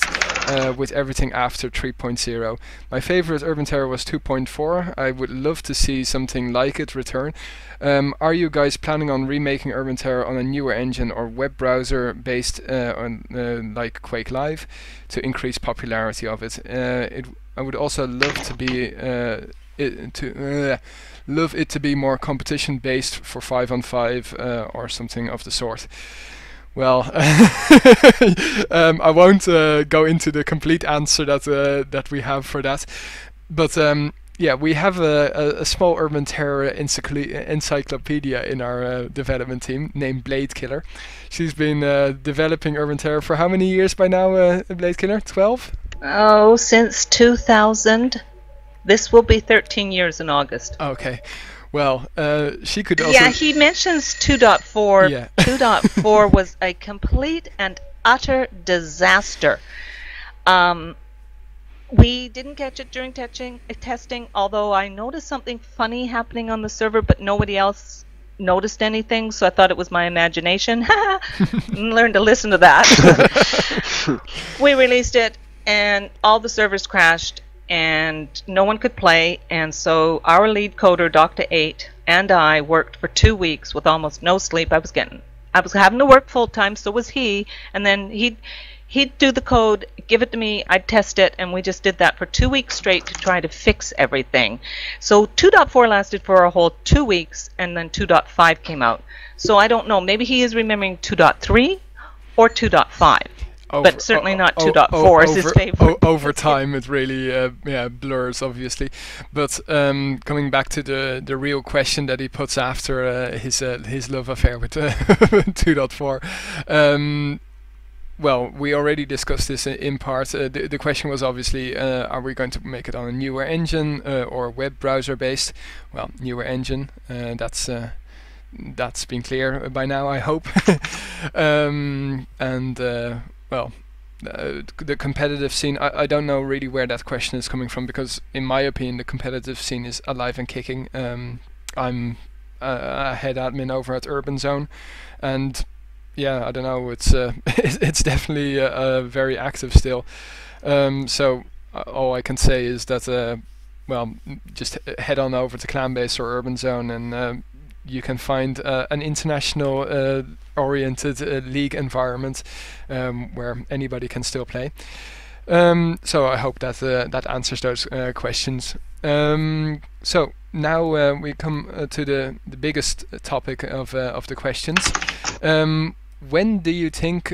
S1: with everything after 3.0. My favorite Urban Terror was 2.4. I would love to see something like it return. Are you guys planning on remaking Urban Terror on a newer engine or web browser based on like Quake Live to increase popularity of it? I would also love to be love it to be more competition based for 5-on-5 or something of the sort. Well, I won't go into the complete answer that we have for that, but yeah, we have a small Urban Terror encyclopedia in our development team named Blade Killer. She's been developing Urban Terror for how many years by now, Blade Killer? 12?
S6: Oh, since 2000. This will be 13 years in August.
S1: Okay. Well, she could also...
S6: Yeah, he mentions 2.4.
S1: Yeah.
S6: 2.4 was a complete and utter disaster. We didn't catch it during testing, although I noticed something funny happening on the server, but nobody else noticed anything, so I thought it was my imagination. Learned to listen to that. We released it, and all the servers crashed, and no one could play, and so our lead coder, Dr. 8, and I worked for 2 weeks with almost no sleep. I was having to work full time, so was he, and then he he'd do the code, give it to me, I'd test it, and we just did that for 2 weeks straight to try to fix everything. So 2.4 lasted for a whole 2 weeks, and then 2.5 came out. So I don't know, maybe he is remembering 2.3 or 2.5. But certainly not 2.4 is his favorite.
S1: Over time, it really blurs, obviously. But coming back to the real question that he puts after his love affair with 2.4. Well, we already discussed this in part. The question was obviously, are we going to make it on a newer engine or web browser based? Well, newer engine. That's been clear by now, I hope. Well, the competitive scene, I don't know really where that question is coming from, because in my opinion the competitive scene is alive and kicking. I'm a head admin over at Urban Zone, and yeah, I don't know, it's it's definitely very active still. So all I can say is that well, just head on over to Clanbase or Urban Zone, and you can find an international oriented league environment where anybody can still play. So I hope that that answers those questions. So now we come to the biggest topic of the questions. When do you think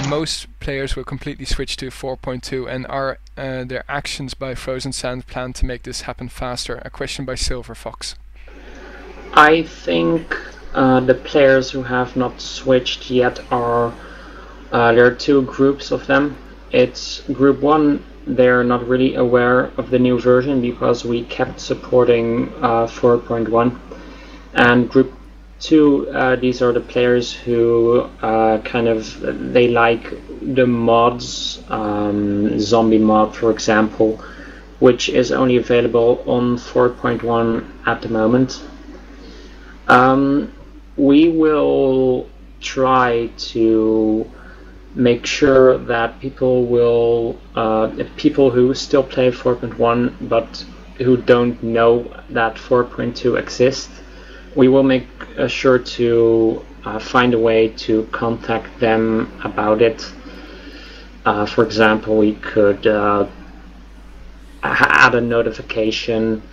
S1: most players will completely switch to 4.2, and are there actions by Frozen Sand planned to make this happen faster? A question by Silver Fox.
S4: I think the players who have not switched yet are, there are two groups of them. It's group one, they're not really aware of the new version because we kept supporting 4.1. And group two, these are the players who they like the mods, zombie mod for example, which is only available on 4.1 at the moment. We will try to make sure that people will, people who still play 4.1 but who don't know that 4.2 exists, we will make sure to find a way to contact them about it. For example, we could add a notification.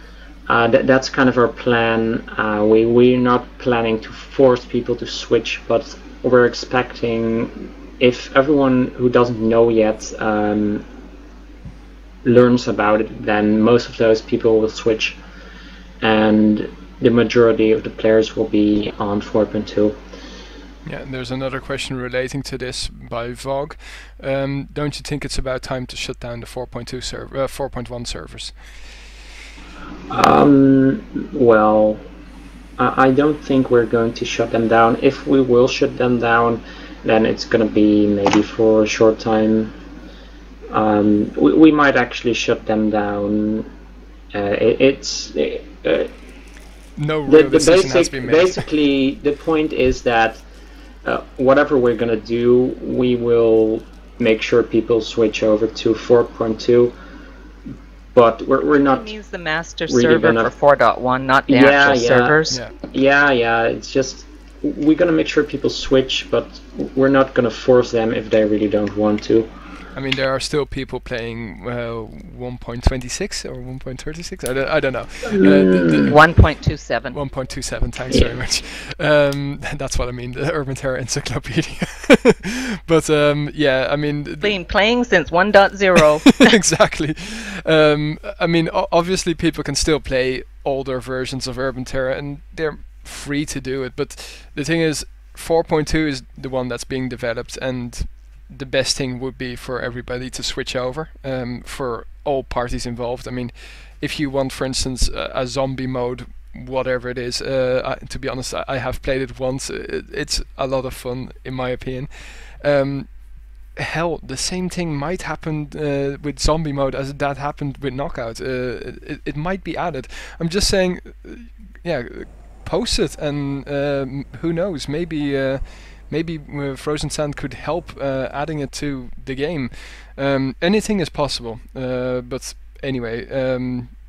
S4: That's kind of our plan. We're not planning to force people to switch, but we're expecting, if everyone who doesn't know yet learns about it, then most of those people will switch, and the majority of the players will be on 4.2.
S1: Yeah, there's another question relating to this by Vogue. Don't you think it's about time to shut down the 4.1 servers?
S4: Well, I don't think we're going to shut them down. If we will shut them down, then it's going to be maybe for a short time. We might actually shut them down.
S1: No real decision has been made.
S4: Basically, the point is that whatever we're going to do, we will make sure people switch over to 4.2. But we're not.
S6: It means the master
S4: really
S6: server for 4.1, not the actual servers.
S4: Yeah. It's just we're gonna make sure people switch, but we're not gonna force them if they really don't want to.
S1: I mean, there are still people playing 1.26 or 1.36. I don't know.
S6: 1.27.
S1: 1.27. Thanks very much. That's what I mean. The Urban Terra Encyclopedia. But yeah, I mean.
S6: Been playing since 1.0.
S1: Exactly. I mean, obviously, people can still play older versions of Urban Terra, and they're free to do it. But the thing is, 4.2 is the one that's being developed, and the best thing would be for everybody to switch over, for all parties involved. I mean, if you want, for instance, a zombie mode, whatever it is, to be honest, I have played it once. It's a lot of fun, in my opinion. Hell, the same thing might happen with zombie mode as that happened with Knockout. It might be added. I'm just saying, yeah, post it, and who knows, maybe Frozen Sand could help adding it to the game. Anything is possible. But anyway,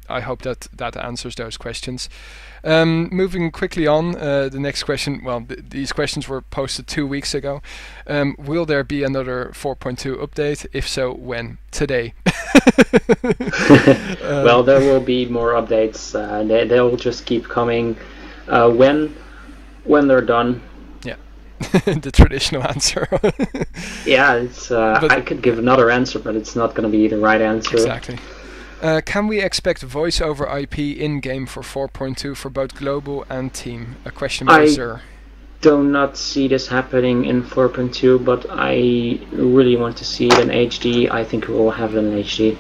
S1: I hope that answers those questions. Moving quickly on, the next question. Well, these questions were posted 2 weeks ago. Will there be another 4.2 update? If so, when? Today.
S4: Well, there will be more updates. They'll just keep coming. When they're done.
S1: Yeah, the traditional answer.
S4: Yeah, it's. I could give another answer, but it's not going to be the right answer.
S1: Exactly. Can we expect voice over IP in-game for 4.2 for both global and team? A question by Zer.
S4: Do not see this happening in 4.2, but I really want to see it in HD. I think we will have it in HD.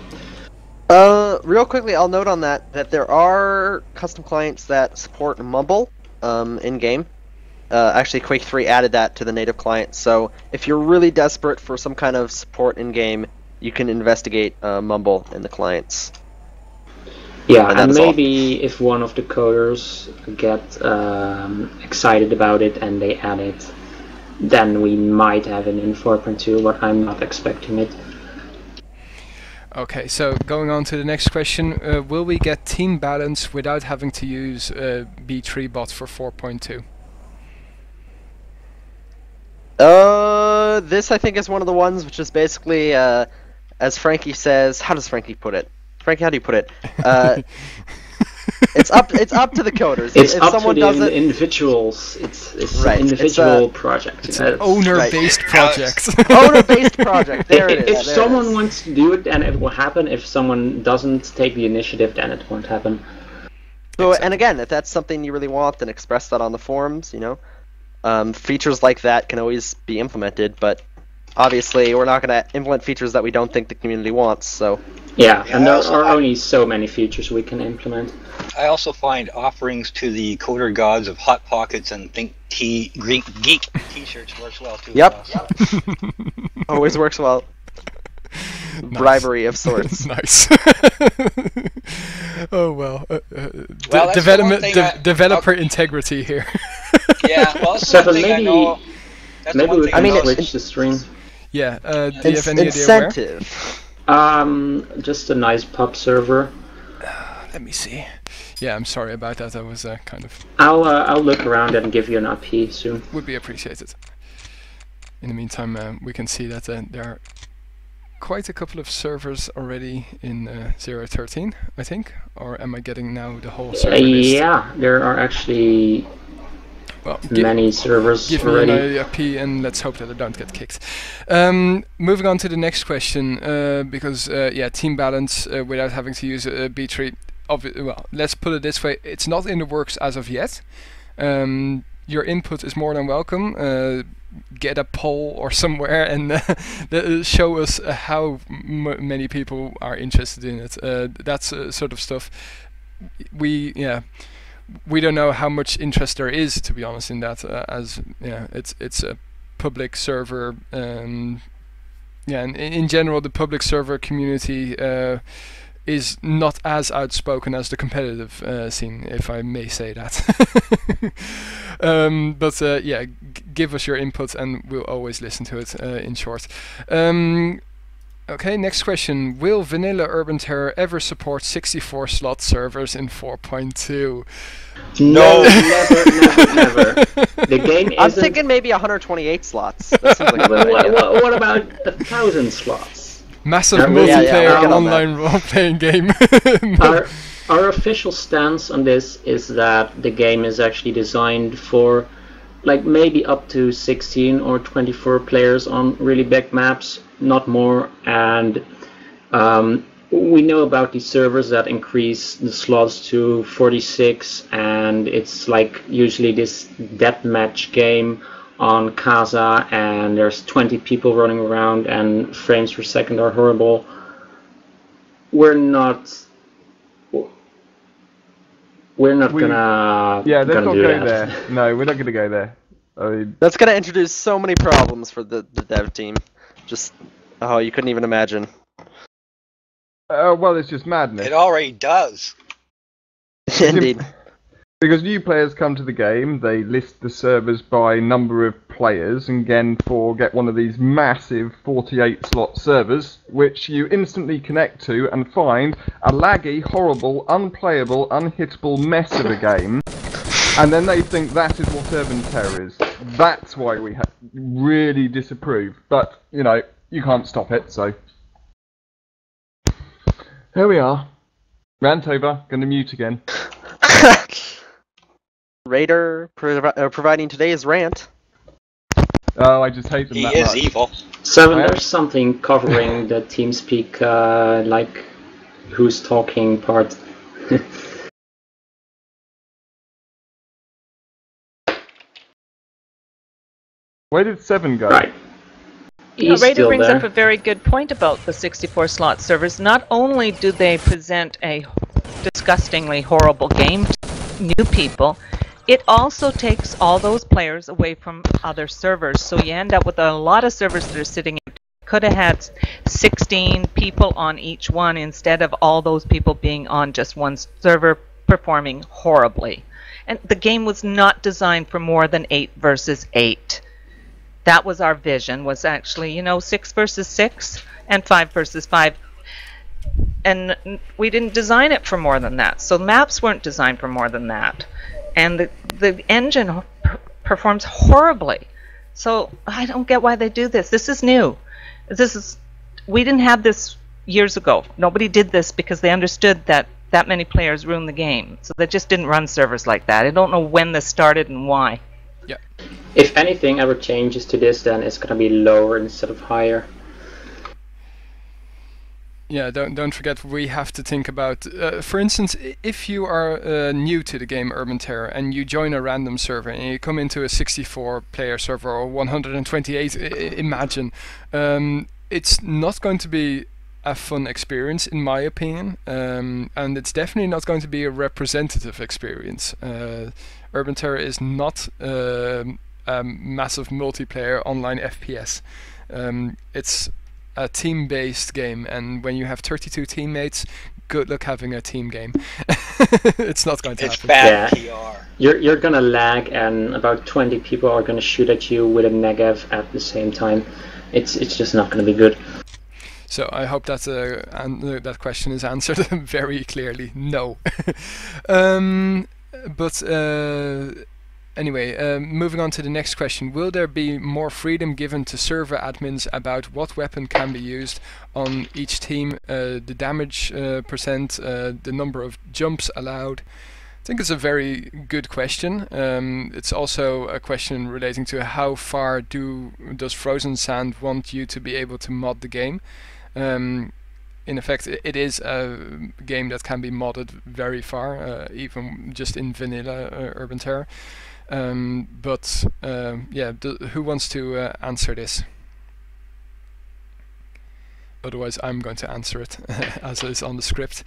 S2: Real quickly, I'll note on that there are custom clients that support Mumble in-game. Actually, Quake 3 added that to the native client, so if you're really desperate for some kind of support in-game, you can investigate Mumble in the clients.
S4: Yeah, and maybe if one of the coders get excited about it and they add it, then we might have it in 4.2, but I'm not expecting it.
S1: Okay, so going on to the next question, will we get team balance without having to use B3 bot for 4.2?
S2: This I think is one of the ones which is basically, as Frankie says, how does Frankie put it? Frankie, how do you put it? It's up to the coders.
S4: It's up to the individuals. It's right. An individual project.
S1: It's an owner-based project.
S2: Owner-based project. There it is.
S4: If someone wants to do it, then it will happen. If someone doesn't take the initiative, then it won't happen.
S2: So, and again, if that's something you really want, then express that on the forums. You know, features like that can always be implemented, but obviously we're not going to implement features that we don't think the community wants. So.
S4: Yeah, and there are only so many features we can implement.
S5: I also find offerings to the coder gods of Hot Pockets and Think Geek t-shirts works well too.
S2: Yep. Always works well. Nice. Bribery of sorts.
S1: Nice. Oh well. Developer integrity here.
S5: Yeah, well,
S4: so maybe we can switch the string.
S1: Yeah. Do you have any
S2: incentive.
S1: idea
S4: where? Just a nice pub server.
S1: Let me see. Yeah, I'm sorry about that. I was kind of.
S4: I'll look around and give you an IP soon.
S1: Would be appreciated. In the meantime, we can see that there are quite a couple of servers already in 0.13, I think. Or am I getting now the whole server list?
S4: Yeah, there are actually many servers
S1: give
S4: already.
S1: Me an IP and let's hope that I don't get kicked. Moving on to the next question, because team balance without having to use B3. Well, let's put it this way: it's not in the works as of yet. Your input is more than welcome. Get a poll or somewhere and show us how many people are interested in it. That's sort of stuff. We don't know how much interest there is, to be honest, in that. It's a public server. And in general, the public server community is not as outspoken as the competitive scene, if I may say that. Give us your input and we'll always listen to it, in short. Okay, next question. Will vanilla Urban Terror ever support 64-slot servers in 4.2?
S4: No, never. The game
S2: I'm thinking maybe 128 slots. That seems like
S4: what about 1,000 slots?
S1: Massive multiplayer online role-playing game.
S4: Our official stance on this is that the game is actually designed for like maybe up to 16 or 24 players on really big maps, not more. And we know about these servers that increase the slots to 46, and it's like usually this deathmatch game on Casa, and there's 20 people running around and frames per second are horrible. We're not gonna.
S7: Yeah, let's not
S4: do
S7: go
S4: that.
S7: there. No, we're not gonna go there.
S2: That's gonna introduce so many problems for the dev team. Just you couldn't even imagine.
S7: Well, it's just madness.
S5: It already does.
S2: Indeed.
S7: Because new players come to the game, they list the servers by number of players, and again get one of these massive 48-slot servers, which you instantly connect to and find a laggy, horrible, unplayable, unhittable mess of a game, and then they think that is what Urban Terror is. That's why we really disapprove, but, you know, you can't stop it, so... Here we are. Rant over, gonna mute again.
S2: Raider providing today's rant.
S7: Oh, I just hate them that much.
S3: He is evil.
S4: So there's something covering the TeamSpeak, like, who's talking part.
S7: Where did 7 go?
S4: Right.
S6: Raider brings up a very good point about the 64-slot servers. Not only do they present a disgustingly horrible game to new people, it also takes all those players away from other servers. So you end up with a lot of servers that are sitting empty. Could have had 16 people on each one instead of all those people being on just one server performing horribly. And the game was not designed for more than 8 versus 8. That was our vision, was actually, 6 versus 6 and 5 versus 5. And we didn't design it for more than that. So maps weren't designed for more than that. And the engine performs horribly. So I don't get why they do this. This is new. We didn't have this years ago. Nobody did this because they understood that many players ruin the game. So they just didn't run servers like that. I don't know when this started and why.
S1: Yeah.
S4: If anything ever changes to this, then it's going to be lower instead of higher.
S1: Yeah, don't forget we have to think about, for instance, if you are new to the game Urban Terror and you join a random server and you come into a 64-player server or 128, imagine, it's not going to be a fun experience in my opinion, and it's definitely not going to be a representative experience. Urban Terror is not a massive multiplayer online FPS. It's a team-based game, and when you have 32 teammates, good luck having a team game. It's not going to happen.
S3: It's bad PR.
S4: You're gonna lag, and about 20 people are gonna shoot at you with a negative at the same time. It's just not gonna be good.
S1: So I hope that that question is answered very clearly. No. But anyway, moving on to the next question. Will there be more freedom given to server admins about what weapon can be used on each team, the damage percent, the number of jumps allowed? I think it's a very good question. It's also a question relating to how far does Frozen Sand want you to be able to mod the game. In effect, it is a game that can be modded very far, even just in vanilla Urban Terror. But yeah, who wants to answer this? Otherwise, I'm going to answer it, as is on the script.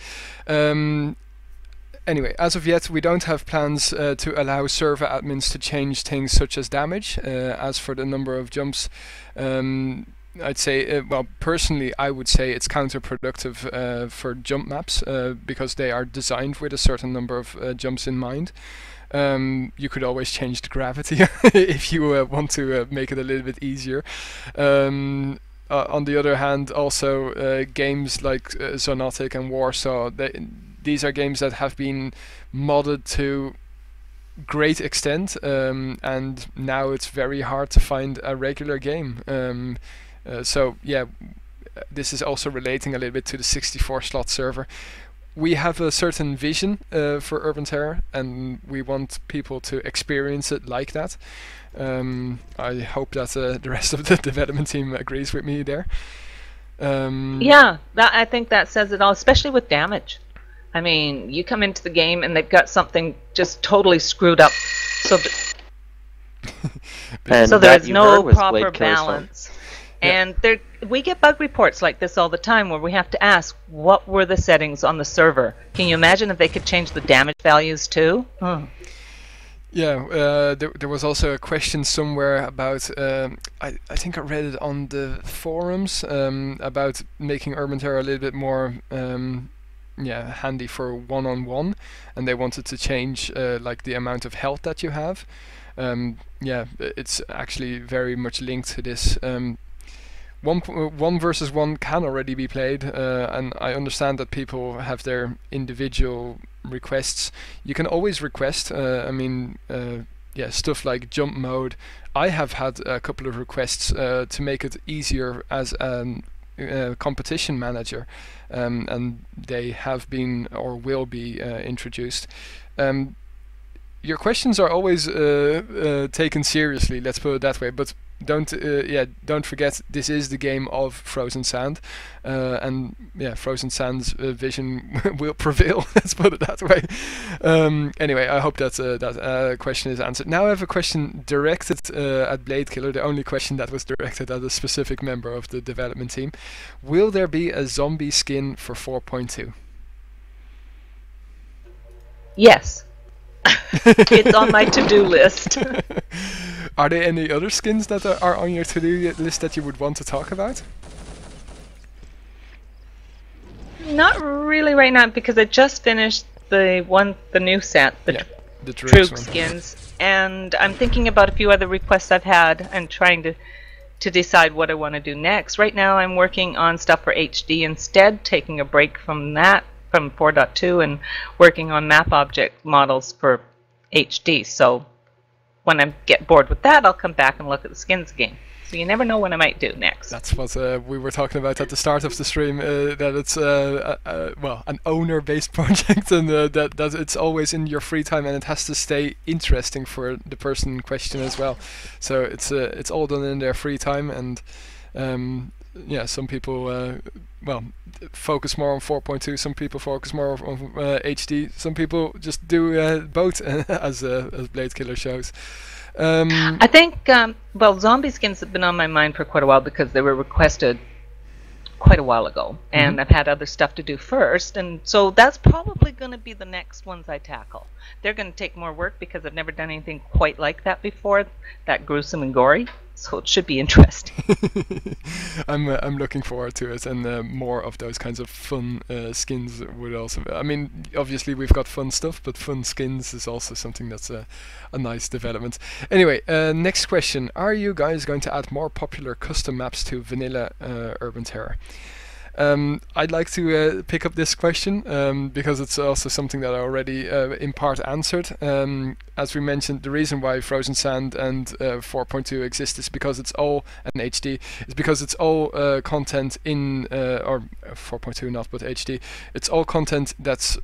S1: Anyway, as of yet, we don't have plans to allow server admins to change things such as damage. As for the number of jumps, I'd say, well, personally, I would say it's counterproductive for jump maps because they are designed with a certain number of jumps in mind. You could always change the gravity if you want to make it a little bit easier. On the other hand, also games like Zoonotic and Warsaw, these are games that have been modded to great extent, and now it's very hard to find a regular game. So yeah, this is also relating a little bit to the 64-slot server. We have a certain vision for Urban Terror, and we want people to experience it like that. I hope that the rest of the development team agrees with me there.
S6: Yeah, I think that says it all, especially with damage. I mean, you come into the game and they've got something just totally screwed up, so there's no proper balance. And we get bug reports like this all the time where we have to ask, what were the settings on the server? Can you imagine if they could change the damage values too? Oh.
S1: Yeah, there was also a question somewhere about, I think I read it on the forums, about making Urban Terror a little bit more handy for one-on-one, and they wanted to change like the amount of health that you have. It's actually very much linked to this. One versus one can already be played, and I understand that people have their individual requests. You can always request. Stuff like jump mode. I have had a couple of requests to make it easier as a competition manager, and they have been or will be introduced. Your questions are always taken seriously, let's put it that way, but don't forget, this is the game of Frozen Sand, and Frozen Sand's vision will prevail. Let's put it that way. Anyway, I hope that question is answered. Now I have a question directed at Blade Killer, the only question that was directed at a specific member of the development team. Will there be a zombie skin for 4.2?
S6: Yes. It's on my to-do list.
S1: Are there any other skins that are on your to-do list that you would want to talk about?
S6: Not really right now, because I just finished the new set, the
S1: Droog
S6: skins, and I'm thinking about a few other requests I've had and trying to decide what I want to do next. Right now I'm working on stuff for HD instead, taking a break from that, from 4.2, and working on map object models for HD. So when I get bored with that, I'll come back and look at the skins again. So you never know what I might do next.
S1: That's what we were talking about at the start of the stream, that it's an owner-based project, and that it's always in your free time, and it has to stay interesting for the person in question as well. So it's all done in their free time, and some people focus more on 4.2, some people focus more on HD, some people just do both, as Blade Killer shows.
S6: I think, zombie skins have been on my mind for quite a while because they were requested quite a while ago, and I've had other stuff to do first, and so that's probably going to be the next ones I tackle. They're going to take more work because I've never done anything quite like that before, that gruesome and gory, so it should be interesting.
S1: I'm looking forward to it, and more of those kinds of fun skins would also... I mean, obviously we've got fun stuff, but fun skins is also something that's a nice development. Anyway, next question. Are you guys going to add more popular custom maps to vanilla Urban Terror? I'd like to pick up this question because it's also something that I already in part answered. As we mentioned, the reason why Frozen Sand and 4.2 exist is because it's all, and HD, is because it's all content in, or 4.2 not, but HD, it's all content that's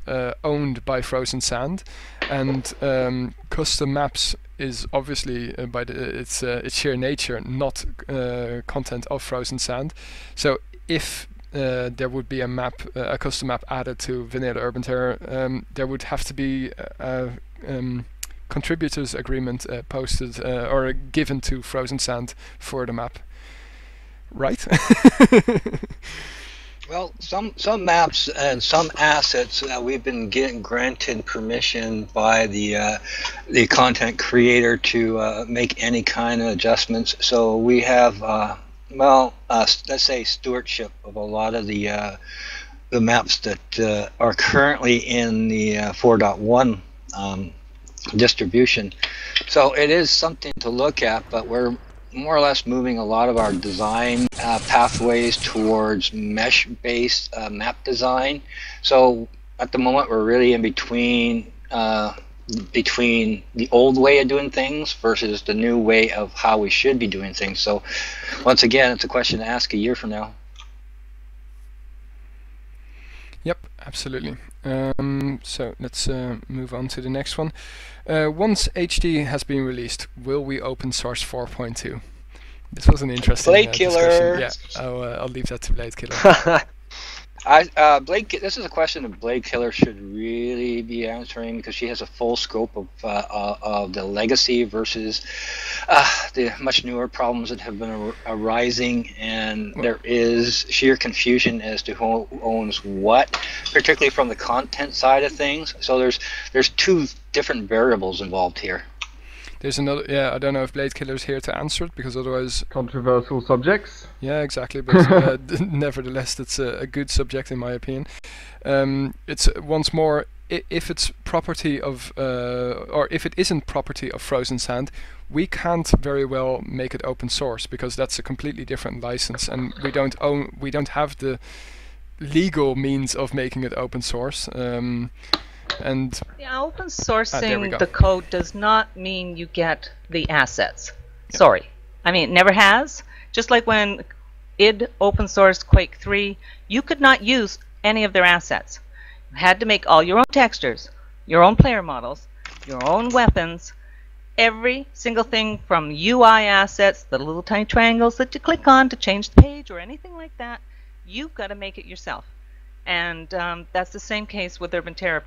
S1: owned by Frozen Sand, and custom maps is obviously by its sheer nature not content of Frozen Sand. So if there would be a custom map added to Vanilla Urban Terror, there would have to be a contributors agreement posted or given to Frozen Sand for the map, right?
S5: Well, some maps and some assets we've been granted permission by the content creator to make any kind of adjustments. So we have let's say stewardship of a lot of the maps that are currently in the 4.1 distribution. So it is something to look at, but we're more or less moving a lot of our design pathways towards mesh-based map design. So at the moment we're really in between the old way of doing things versus the new way of how we should be doing things. So once again, it's a question to ask a year from now.
S1: Yep, absolutely. So let's move on to the next one. Once HD has been released, will we open source 4.2? This was an interesting
S5: Blade Killer.
S1: Discussion. Yeah, I'll leave that to Blade Killer.
S5: This is a question that Blade Killer should really be answering because she has a full scope of the legacy versus the much newer problems that have been arising, and there is sheer confusion as to who owns what, particularly from the content side of things. So there's two different variables involved here.
S1: There's another. Yeah, I don't know if Blade Killer's here to answer it, because otherwise.
S7: Controversial subjects.
S1: Yeah, exactly. But nevertheless, it's a good subject in my opinion. It's once more, if it's property of, or if it isn't property of Frozen Sand, we can't very well make it open source, because that's a completely different license, and we don't have the legal means of making it open source. And
S6: yeah, open sourcing the code does not mean you get the assets. Yeah. Sorry. I mean, it never has. Just like when id open sourced Quake 3, you could not use any of their assets. You had to make all your own textures, your own player models, your own weapons, every single thing from UI assets, the little tiny triangles that you click on to change the page or anything like that. You've got to make it yourself. And that's the same case with Urban Terror.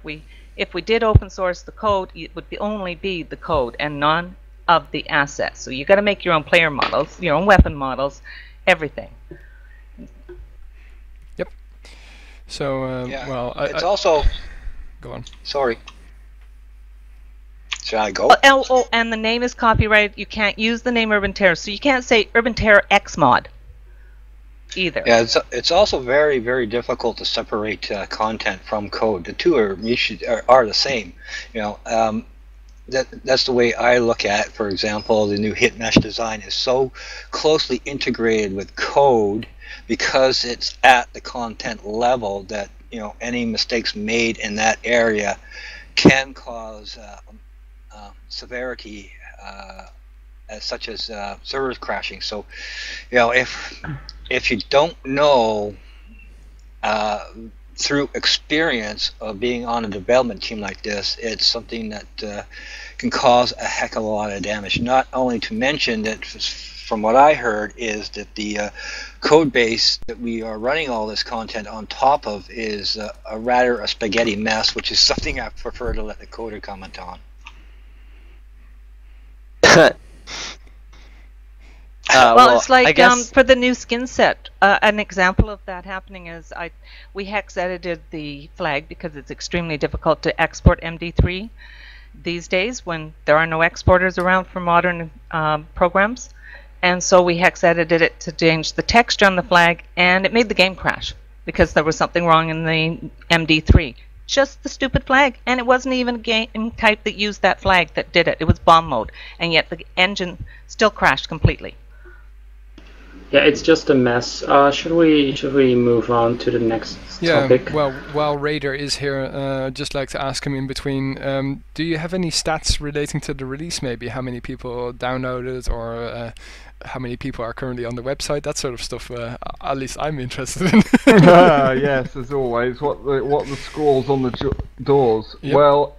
S6: If we did open source the code, it would only be the code and none of the assets. So you got to make your own player models, your own weapon models, everything.
S1: Yep. So
S5: yeah.
S1: Well,
S5: it's also.
S1: Go on.
S5: Sorry. Should I go?
S6: Oh, and the name is copyrighted. You can't use the name Urban Terror, so you can't say Urban Terror X mod either.
S5: Yeah, it's also very, very difficult to separate content from code. The two are the same. You know, that's the way I look at it. For example, the new hit mesh design is so closely integrated with code because it's at the content level that, you know, any mistakes made in that area can cause severity, such as servers crashing. So, you know, if you don't know through experience of being on a development team like this, it's something that can cause a heck of a lot of damage. Not only to mention that, from what I heard, is that the code base that we are running all this content on top of is a spaghetti mess, which is something I prefer to let the coder comment on.
S6: Well, it's like for the new skin set, an example of that happening is we hex edited the flag because it's extremely difficult to export MD3 these days when there are no exporters around for modern programs. And so we hex edited it to change the texture on the flag, and it made the game crash because there was something wrong in the MD3. Just the stupid flag, and it wasn't even a game type that used that flag that did it. It was bomb mode, and yet the engine still crashed completely.
S4: Yeah, it's just a mess. Should we move on to the next topic?
S1: Yeah, well, while Raider is here, I'd just like to ask him in between, do you have any stats relating to the release, maybe? How many people downloaded, or how many people are currently on the website? That sort of stuff, at least I'm interested in.
S7: Yes, as always. What the scrolls on the doors? Yep. Well,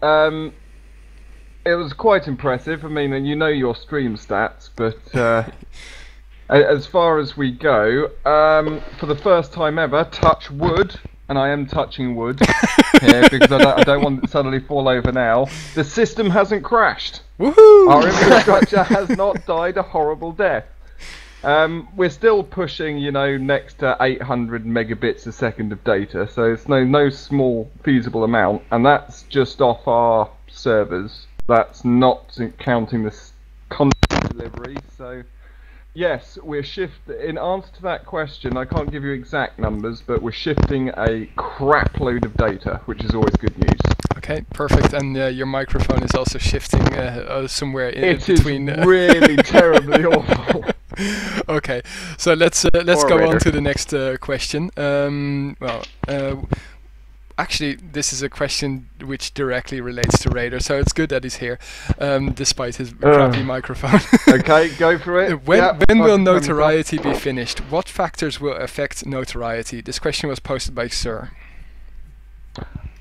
S7: it was quite impressive. I mean, you know your stream stats, but... as far as we go, for the first time ever, touch wood, and I am touching wood here because I don't want it to suddenly fall over now. The system hasn't crashed.
S1: Woohoo!
S7: Our infrastructure has not died a horrible death. We're still pushing, you know, next to 800 megabits a second of data, so it's no small feasible amount, and that's just off our servers. That's not counting the content delivery, so... Yes, we're in answer to that question, I can't give you exact numbers, but we're shifting a crap load of data, which is always good news.
S1: Okay, perfect. And your microphone is also shifting somewhere in between.
S7: It is really terribly awful.
S1: Okay, so let's go on to the next question. Actually, this is a question which directly relates to Raider, so it's good that he's here, despite his crappy microphone.
S7: Okay, go for it.
S1: When will notoriety be finished? What factors will affect notoriety? This question was posted by Sir.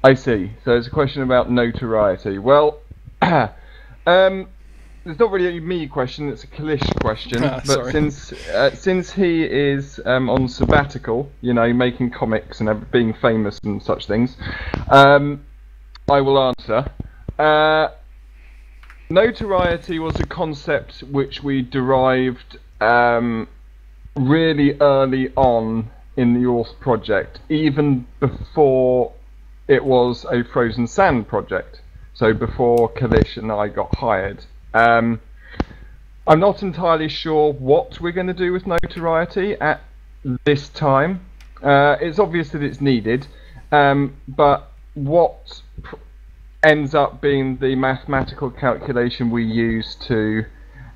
S7: I see. So it's a question about notoriety. Well, it's not really a me question, it's a Kalish question. But since he is on sabbatical, you know, making comics and being famous and such things, I will answer. Notoriety was a concept which we derived really early on in the North project, even before it was a Frozen Sand project. So before Kalish and I got hired. I'm not entirely sure what we're going to do with notoriety at this time. It's obvious that it's needed, but what ends up being the mathematical calculation we use to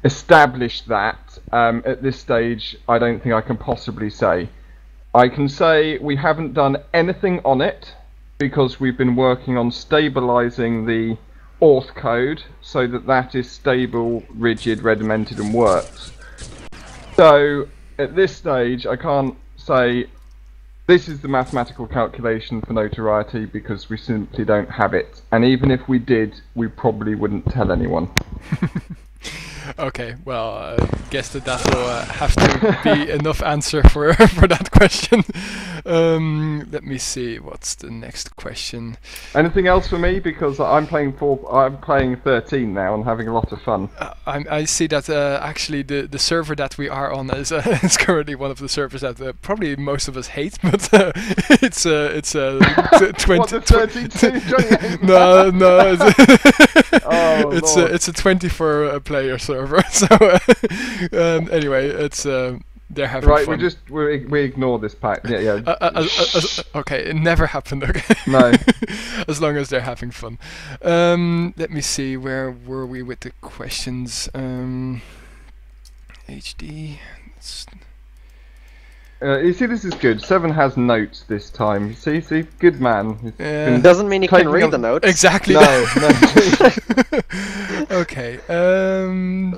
S7: establish that, at this stage, I don't think I can possibly say. I can say we haven't done anything on it because we've been working on stabilizing the auth code so that that is stable, rigid, regimented and works. So at this stage I can't say this is the mathematical calculation for notoriety because we simply don't have it, and even if we did we probably wouldn't tell anyone.
S1: Okay, well, I guess that will have to be enough answer for that question. Let me see, what's the next question?
S7: Anything else for me? Because I'm playing 13 now and having a lot of fun.
S1: I see that actually the server that we are on is currently one of the servers that probably most of us hate, but it's 20.
S7: What, the 32?
S1: No,
S7: Oh,
S1: it's a 24 player server. So anyway, it's they're having
S7: right.
S1: fun.
S7: We ignore this pack. Yeah.
S1: Okay, it never happened. Okay.
S7: No.
S1: As long as they're having fun. Let me see. Where were we with the questions? HD.
S7: You see, this is good. 7 has notes this time. See, good man.
S2: Doesn't mean you can read the notes.
S1: Exactly.
S7: No.
S1: Okay.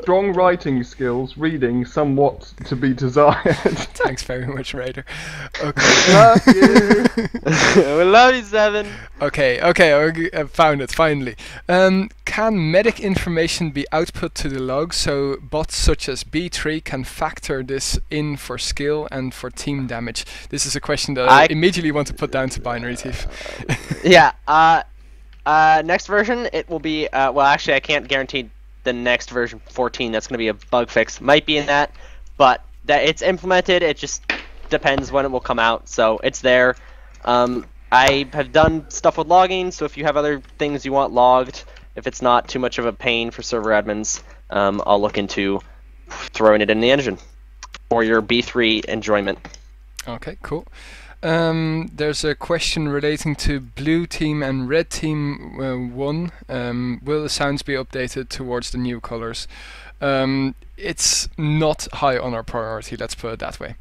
S7: Strong writing skills, reading somewhat to be desired.
S1: Thanks very much, Raider. Okay.
S7: Love you.
S2: We love you, 7.
S1: Okay, I found it finally. Can medic information be output to the log so bots such as B3 can factor this in for skill and for team damage? This is a question that I immediately want to put down to Binary Thief.
S2: Yeah. Next version, it will be. Well, actually, I can't guarantee the next version 14. That's going to be a bug fix. Might be in that, but that it's implemented. It just depends when it will come out. So it's there. I have done stuff with logging. So if you have other things you want logged, if it's not too much of a pain for server admins, I'll look into throwing it in the engine for your B3 enjoyment.
S1: Okay, cool. There's a question relating to blue team and red team 1. Will the sounds be updated towards the new colors? It's not high on our priority, let's put it that way.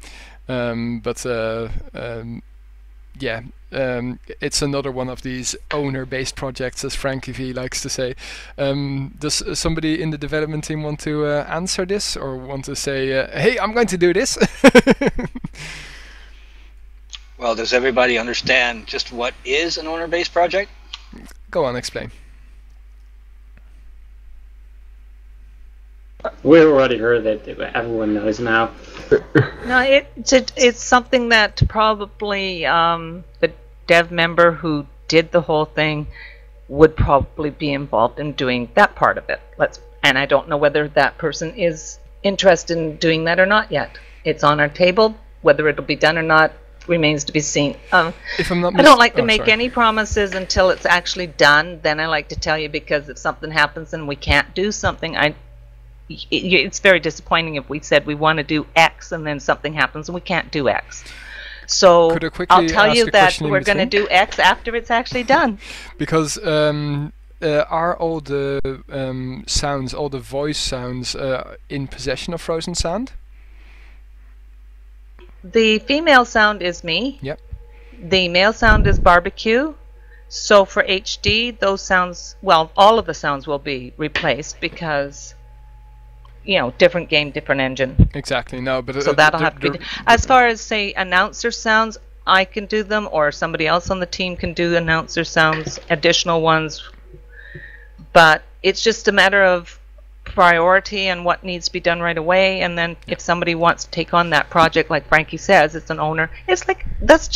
S1: Yeah, it's another one of these owner-based projects, as Frankie V likes to say. Does somebody in the development team want to answer this, or want to say, hey, I'm going to do this?
S5: Well, does everybody understand just what is an owner-based project?
S1: Go on, explain.
S4: We already heard that everyone knows now.
S6: No, it's something that probably the dev member who did the whole thing would probably be involved in doing that part of it. And I don't know whether that person is interested in doing that or not yet. It's on our table. Whether it'll be done or not remains to be seen.
S1: If I'm not
S6: I don't like to make any promises until it's actually done. Then I like to tell you, because if something happens and we can't do something, it's very disappointing if we said we want to do X and then something happens and we can't do X. So I'll tell you that we're going to do X after it's actually done.
S1: Because are all the sounds, all the voice sounds in possession of Frozen Sound?
S6: The female sound is me.
S1: Yep.
S6: The male sound is Barbecue. So for HD, those sounds, well, all of the sounds will be replaced because, you know, different game, different engine.
S1: Exactly. No, but
S6: so that'll have to be. As far as say announcer sounds, I can do them, or somebody else on the team can do announcer sounds, additional ones. But it's just a matter of priority and what needs to be done right away. And then if somebody wants to take on that project, like Frankie says, it's an owner. It's like that's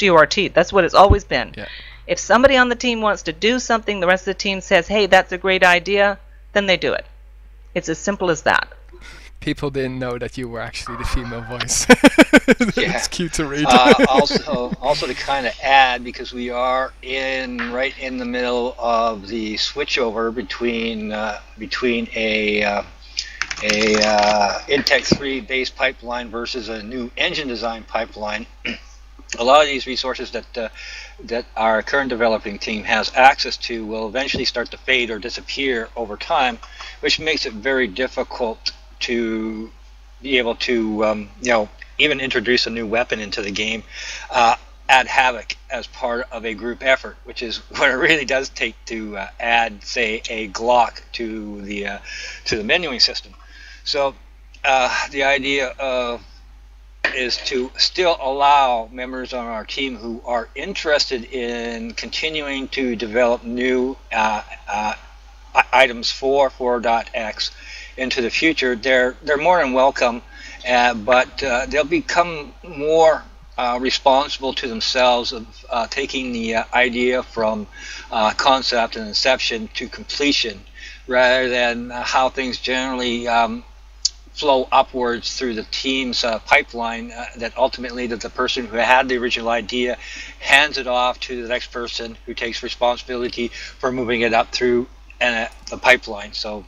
S6: URT. That's what it's always been.
S1: Yeah.
S6: If somebody on the team wants to do something, the rest of the team says, "Hey, that's a great idea," then they do it. It's as simple as that.
S1: people didn't know that you were actually the female voice.
S5: Yeah.
S1: It's cute to read.
S5: Also to kind of add, because we are right in the middle of the switchover between a Intech 3 based pipeline versus a new engine design pipeline. A lot of these resources that our current developing team has access to will eventually start to fade or disappear over time, which makes it very difficult to be able to even introduce a new weapon into the game, add havoc as part of a group effort, which is what it really does take to add, say, a Glock to the menuing system. So the idea is to still allow members on our team who are interested in continuing to develop new items for 4.x into the future. They're more than welcome, but they'll become more responsible to themselves of taking the idea from concept and inception to completion, rather than how things generally flow upwards through the team's pipeline, that ultimately the person who had the original idea hands it off to the next person who takes responsibility for moving it up through the pipeline. So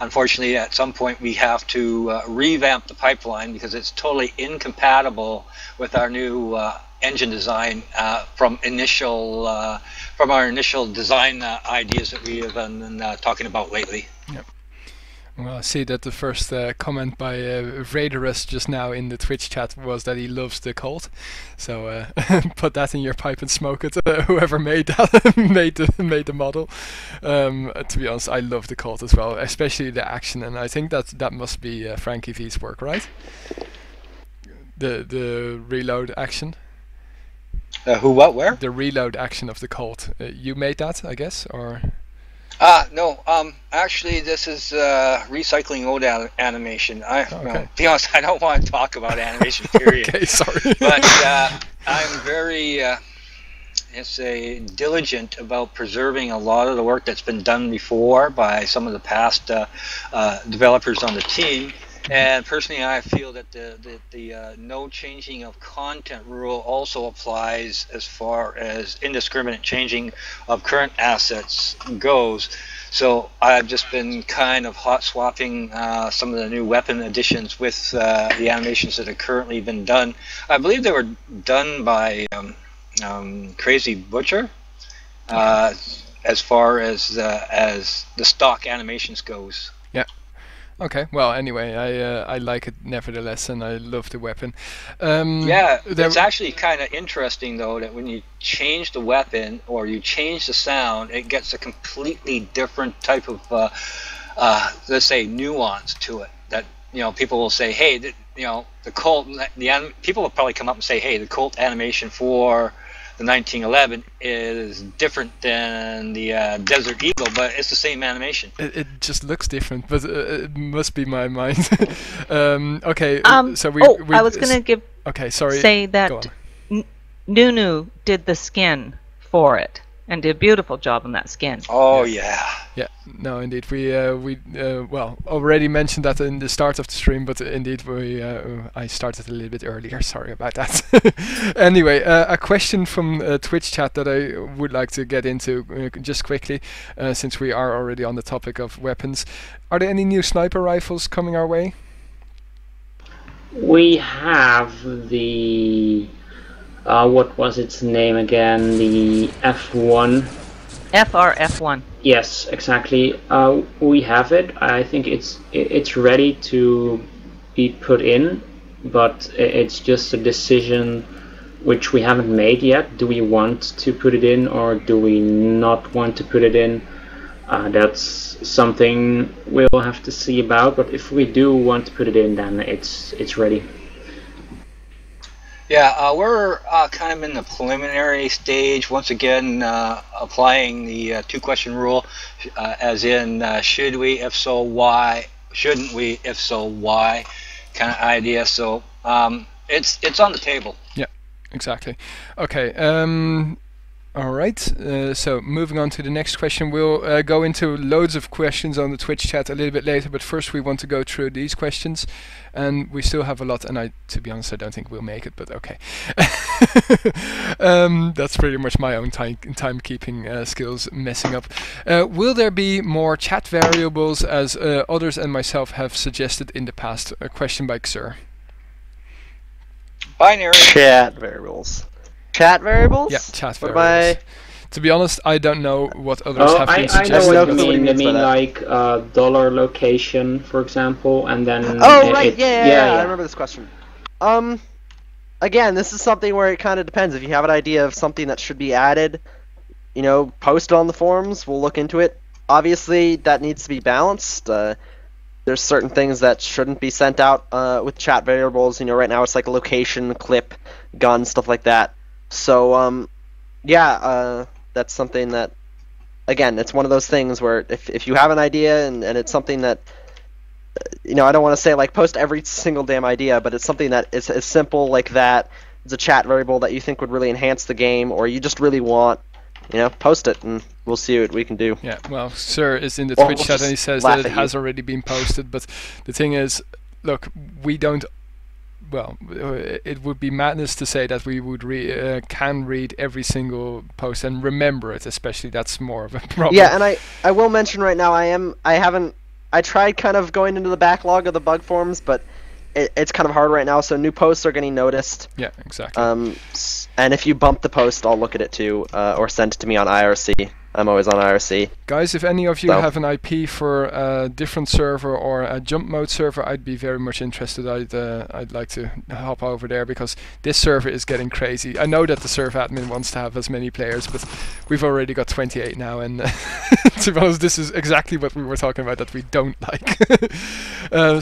S5: unfortunately, at some point we have to revamp the pipeline because it's totally incompatible with our new engine design from our initial design ideas that we have been talking about lately.
S1: Yep. Well, I see that the first comment by Raiderus just now in the Twitch chat was that he loves the Colt. So put that in your pipe and smoke it. Whoever made that made the model. To be honest, I love the Colt as well, especially the action, and I think that must be Frankie V's work, right? The reload action.
S5: Who? What? Where?
S1: The reload action of the Colt. You made that, I guess, or?
S5: No. Actually, this is recycling old animation. To be honest, I don't want to talk about animation. Period.
S1: Okay, sorry.
S5: But I'm very, diligent about preserving a lot of the work that's been done before by some of the past developers on the team. And personally, I feel that the no changing of content rule also applies as far as indiscriminate changing of current assets goes. So I've just been kind of hot swapping some of the new weapon additions with the animations that have currently been done. I believe they were done by Crazy Butcher, as far as the stock animations goes.
S1: Yeah. Okay. Well, anyway, I like it nevertheless, and I love the weapon.
S5: It's actually kind of interesting though that when you change the weapon or you change the sound, it gets a completely different type of, let's say, nuance to it. That people will say, hey, the Colt. People will probably come up and say, hey, the Colt animation for the 1911 is different than the Desert Eagle, but it's the same animation.
S1: It just looks different, but it must be my mind. Okay, so
S6: I was going to say that Nunu did the skin for it and did a beautiful job on that skin.
S5: Oh yeah.
S1: Yeah, no, indeed. We already mentioned that in the start of the stream, but indeed I started a little bit earlier. Sorry about that. Anyway, a question from Twitch chat that I would like to get into just quickly, since we are already on the topic of weapons. Are there any new sniper rifles coming our way?
S4: We have the what was its name again? The F1.
S6: FR-F1.
S4: Yes, exactly. We have it. I think it's ready to be put in, but it's just a decision which we haven't made yet. Do we want to put it in or do we not want to put it in? That's something we'll have to see about. But if we do want to put it in, then it's ready.
S5: Yeah, we're kind of in the preliminary stage. Once again, applying the two-question rule, as in should we, if so, why? Shouldn't we, if so, why? Kind of idea. So it's on the table.
S1: Yeah, exactly. Okay. All right, so moving on to the next question. We'll go into loads of questions on the Twitch chat a little bit later, but first we want to go through these questions, and we still have a lot, and to be honest, I don't think we'll make it, but okay. That's pretty much my own timekeeping skills messing up. Will there be more chat variables, as others and myself have suggested in the past? A question by Xur.
S10: Binary.
S2: Chat variables. Chat variables?
S1: Yeah, chat variables. To be honest, I don't know what others have been suggesting.
S4: I know what you mean. They mean like dollar location, for example, and then...
S2: Oh, right, yeah, I remember this question. Again, this is something where it kind of depends. If you have an idea of something that should be added, you know, post it on the forums, we'll look into it. Obviously, that needs to be balanced. There's certain things that shouldn't be sent out with chat variables. You know, right now it's like location, clip, gun, stuff like that. So, that's something that, again, it's one of those things where if you have an idea and it's something that, you know, I don't want to say like post every single damn idea, but it's something that is as simple like that. It's a chat variable that you think would really enhance the game, or you just really want, you know, post it and we'll see what we can do.
S1: Yeah, well, Sir is in the Twitch chat and he says that it has already been posted, but the thing is, look, we don't. Well, it would be madness to say that we would can read every single post and remember it. Especially, that's more of a problem.
S2: Yeah, and I will mention right now, I tried kind of going into the backlog of the bug forums, but it's kind of hard right now. So new posts are getting noticed.
S1: Yeah, exactly.
S2: And if you bump the post, I'll look at it too, or send it to me on IRC. I'm always on IRC.
S1: Guys, if any of you have an IP for a different server or a jump mode server, I'd be very much interested. I'd like to hop over there because this server is getting crazy. I know that the server admin wants to have as many players, but we've already got 28 now, and to be honest, this is exactly what we were talking about that we don't like.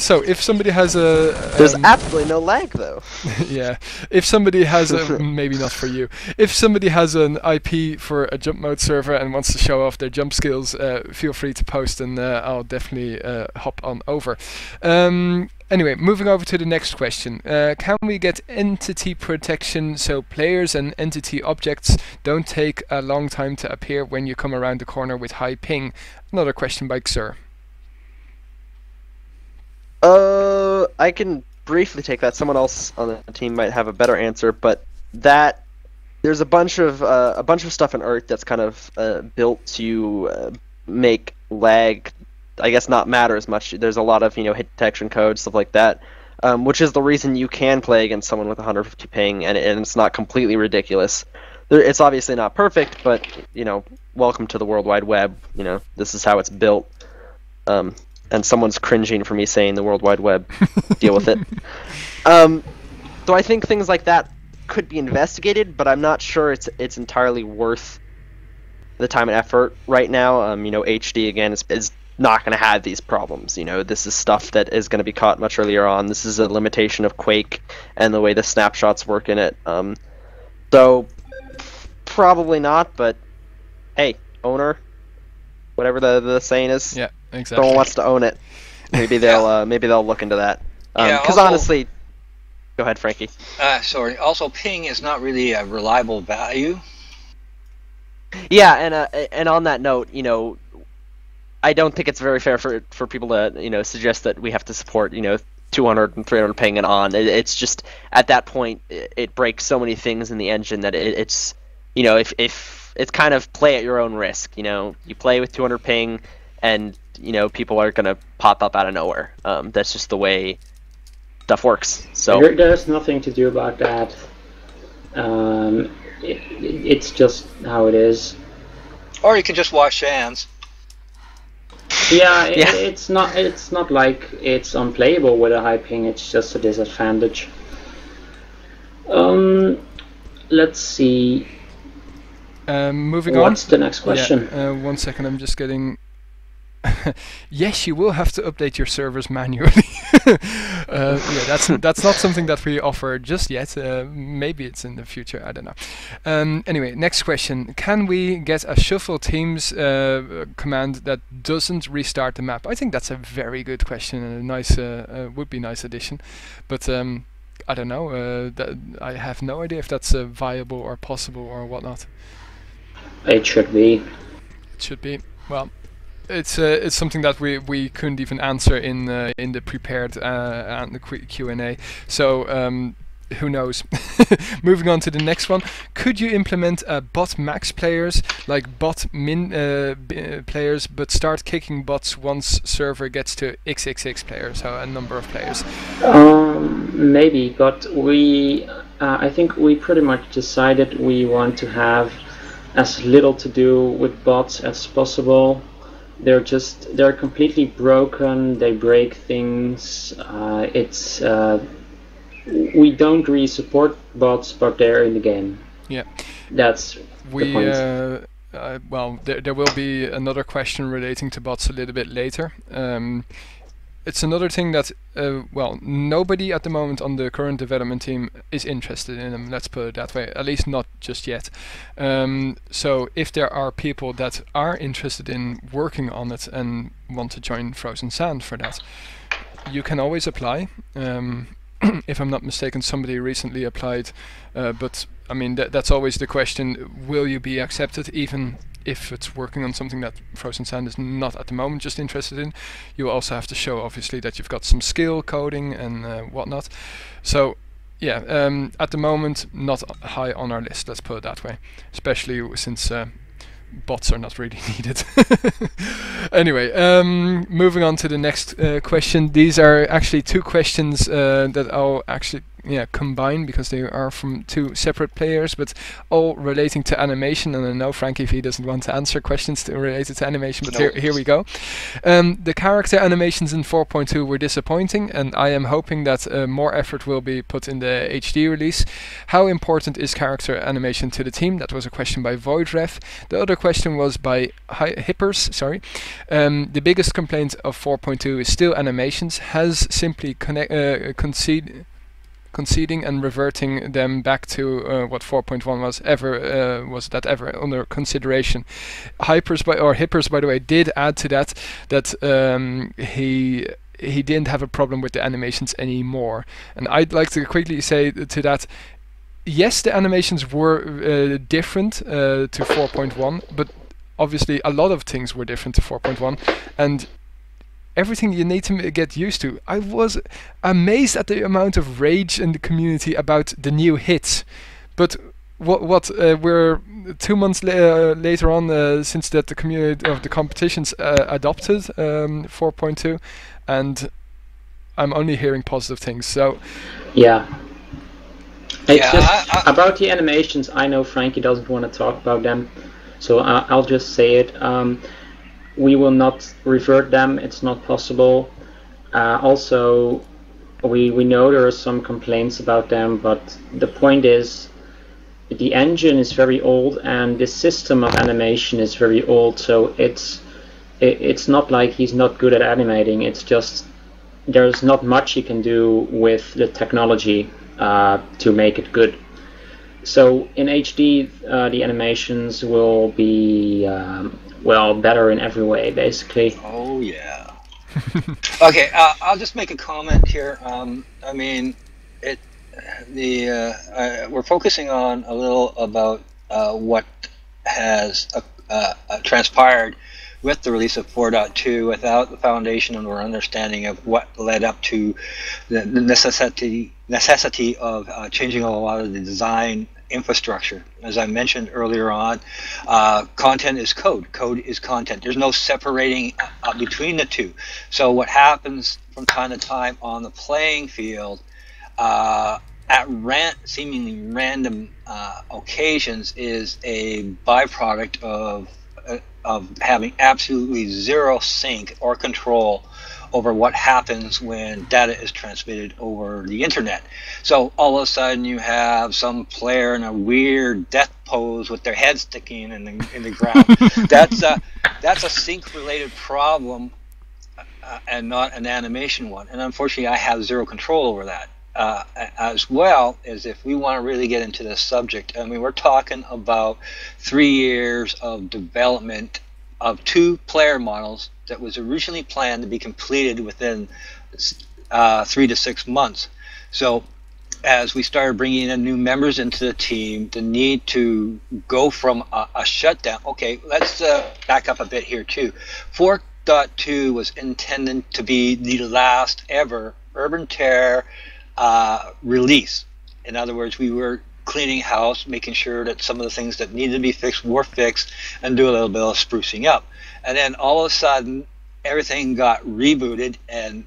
S1: So if somebody has a...
S2: There's absolutely no lag, though.
S1: Yeah. If somebody has a... maybe not for you. If somebody has an IP for a jump mode server and wants to show off their jump skills, feel free to post and I'll definitely hop on over. Anyway, moving over to the next question. Can we get entity protection so players and entity objects don't take a long time to appear when you come around the corner with high ping? Another question by Xur.
S2: I can briefly take that. Someone else on the team might have a better answer, but that there's a bunch of stuff in Earth that's kind of built to make lag, I guess, not matter as much. There's a lot of, you know, hit detection code, stuff like that, which is the reason you can play against someone with 150 ping, and it's not completely ridiculous. It's obviously not perfect, but, you know, welcome to the World Wide Web. You know, this is how it's built. And someone's cringing for me saying the World Wide Web. Deal with it. So I think things like that could be investigated, but I'm not sure it's entirely worth the time and effort right now. You know, HD again is not going to have these problems. You know, this is stuff that is going to be caught much earlier on. This is a limitation of Quake and the way the snapshots work in it. So probably not, but hey, owner, whatever the saying is.
S1: Yeah, exactly.
S2: Someone wants to own it. Maybe they'll look into that. Because honestly, go ahead, Frankie.
S5: Sorry. Also, ping is not really a reliable value.
S2: Yeah, and on that note, you know, I don't think it's very fair for people to, you know, suggest that we have to support, you know, 200 and 300 ping and on. It's just at that point it breaks so many things in the engine that it's, you know, if it's kind of play at your own risk. You know, you play with 200 ping, and you know people are gonna pop up out of nowhere. That's just the way stuff works. So
S4: there's nothing to do about that. It's just how it is.
S5: Or you can just wash hands.
S4: Yeah, it's not like it's unplayable with a high ping. It's just a disadvantage. Let's see.
S1: Moving on.
S4: What's the next question?
S1: Yeah, 1 second, I'm just getting... Yes, you will have to update your servers manually. Yeah, that's not something that we offer just yet. Maybe it's in the future, I don't know. Anyway, next question. Can we get a shuffle teams command that doesn't restart the map? I think that's a very good question and a nice, would be nice addition. But I don't know. I have no idea if that's viable or possible or whatnot.
S4: It should be.
S1: It should be. Well, it's something that we couldn't even answer in the prepared and the Q&A. So who knows? Moving on to the next one. Could you implement bot max players like bot min players, but start kicking bots once server gets to XXX players, so a number of players?
S4: Maybe, but I think we pretty much decided we want to have as little to do with bots as possible. They're completely broken. They break things. We don't really support bots, but they're in the game.
S1: Yeah,
S4: that's the point.
S1: Well, there will be another question relating to bots a little bit later. It's another thing that, well, nobody at the moment on the current development team is interested in them, let's put it that way, at least not just yet. So if there are people that are interested in working on it and want to join Frozen Sand for that, you can always apply. If I'm not mistaken, somebody recently applied, but I mean, that's always the question, will you be accepted even if it's working on something that Frozen Sand is not at the moment just interested in? You also have to show, obviously, that you've got some skill coding and whatnot. So, yeah, at the moment, not high on our list, let's put it that way, especially since bots are not really needed. Anyway, moving on to the next question. These are actually two questions that I'll actually combine, because they are from two separate players, but all relating to animation. And I know Frankie V doesn't want to answer questions related to animation, but here we go. The character animations in 4.2 were disappointing, and I am hoping that more effort will be put in the HD release. How important is character animation to the team? That was a question by Voidref. The other question was by Hippers. Sorry. The biggest complaint of 4.2 is still animations. Has simply conceding and reverting them back to what 4.1 was ever under consideration. Hippers, by the way, did add to that he didn't have a problem with the animations anymore. And I'd like to quickly say to that, yes, the animations were different to 4.1, but obviously a lot of things were different to 4.1, and everything you need to get used to. I was amazed at the amount of rage in the community about the new hits, but we're 2 months later on since that the community of the competitions adopted 4.2, and I'm only hearing positive things. So
S4: yeah, it's just about the animations. I know Frankie doesn't want to talk about them, so I'll just say it. We will not revert them, it's not possible. Also, we know there are some complaints about them, but the point is, the engine is very old and the system of animation is very old, so it's not like he's not good at animating, it's just there's not much he can do with the technology to make it good. So in HD, the animations will be well, better in every way, basically.
S5: Oh yeah. Okay, I'll just make a comment here. I mean, we're focusing on a little about what has transpired with the release of 4.2 without the foundation and our understanding of what led up to the necessity of changing a lot of the design infrastructure. As I mentioned earlier on, content is code. Code is content. There's no separating between the two. So what happens from time to time on the playing field at seemingly random occasions is a byproduct of having absolutely zero sync or control over what happens when data is transmitted over the internet. So all of a sudden you have some player in a weird death pose with their head sticking in the ground. That's a sync related problem and not an animation one. And unfortunately I have zero control over that. As well as if we want to really get into this subject, I mean, we're talking about 3 years of development of 2 player models that was originally planned to be completed within 3 to 6 months. So as we started bringing in new members into the team, the need to go from a shutdown. Okay, let's back up a bit here too. 4.2 was intended to be the last ever Urban Terror release. In other words, we were cleaning house, making sure that some of the things that needed to be fixed were fixed, and do a little bit of sprucing up. And then all of a sudden, everything got rebooted, and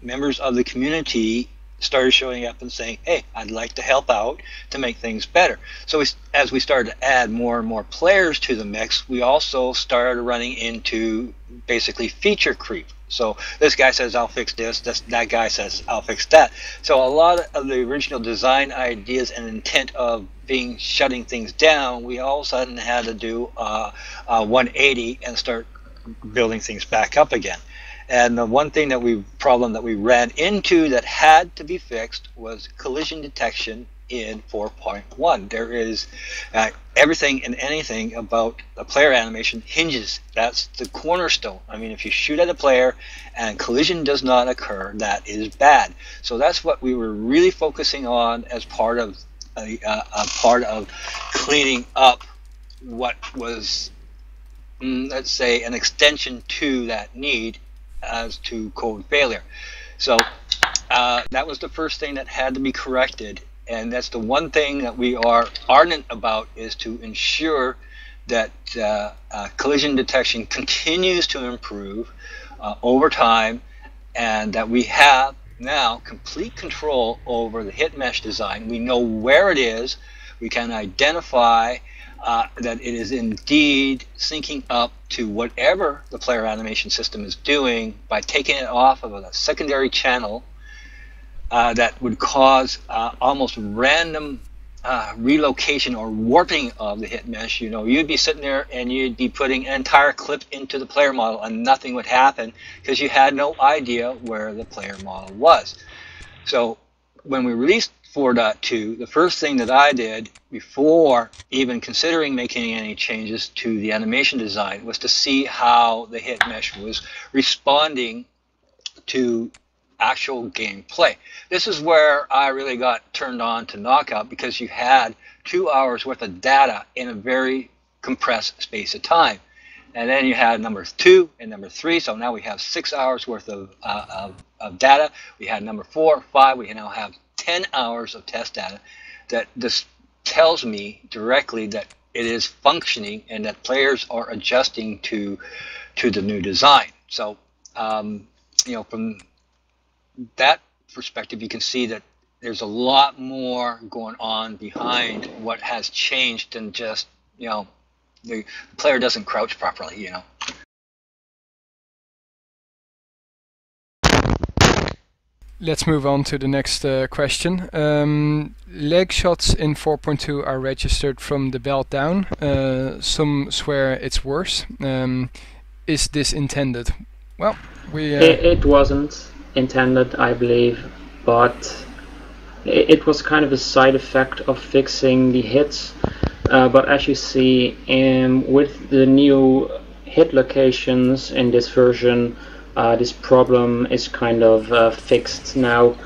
S5: members of the community started showing up and saying, hey, I'd like to help out to make things better. So as we started to add more and more players to the mix, we also started running into basically feature creep. So this guy says, I'll fix this, that guy says, I'll fix that. So a lot of the original design ideas and intent of shutting things down, we all of a sudden had to do a 180 and start building things back up again. And the one thing problem that we ran into that had to be fixed was collision detection in 4.1. There is everything and anything about a player animation hinges. That's the cornerstone. I mean, if you shoot at a player and collision does not occur, that is bad. So that's what we were really focusing on as part of cleaning up what was, let's say, an extension to that need as to code failure. So that was the first thing that had to be corrected, and that's the one thing that we are ardent about, is to ensure that collision detection continues to improve over time, and that we have now complete control over the hit mesh design. We know where it is. We can identify that it is indeed syncing up to whatever the player animation system is doing by taking it off of a secondary channel that would cause almost random relocation or warping of the hit mesh. You know, you'd be sitting there and you'd be putting an entire clip into the player model and nothing would happen because you had no idea where the player model was. So when we released 4.2, the first thing that I did before even considering making any changes to the animation design was to see how the hit mesh was responding to actual gameplay. This is where I really got turned on to Knockout, because you had 2 hours worth of data in a very compressed space of time. And then you had number 2 and number 3, so now we have 6 hours worth of data. We had number 4, 5, we now have 10 hours of test data. That this tells me directly that it is functioning and that players are adjusting to the new design. So you know, from that perspective, you can see that there's a lot more going on behind what has changed than just, you know, the player doesn't crouch properly, you know.
S1: Let's move on to the next question. Leg shots in 4.2 are registered from the belt down. Some swear it's worse. Is this intended? Well,
S4: it wasn't intended, I believe, but it was kind of a side effect of fixing the hits. But as you see, with the new hit locations in this version, this problem is kind of fixed now.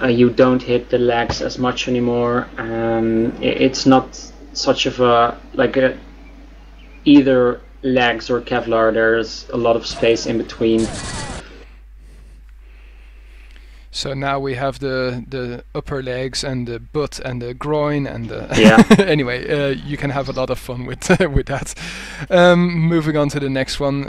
S4: You don't hit the legs as much anymore. It's not such of a either legs or Kevlar. There's a lot of space in between.
S1: So now we have the upper legs and the butt and the groin and the
S4: yeah.
S1: Anyway, you can have a lot of fun with with that. Moving on to the next one.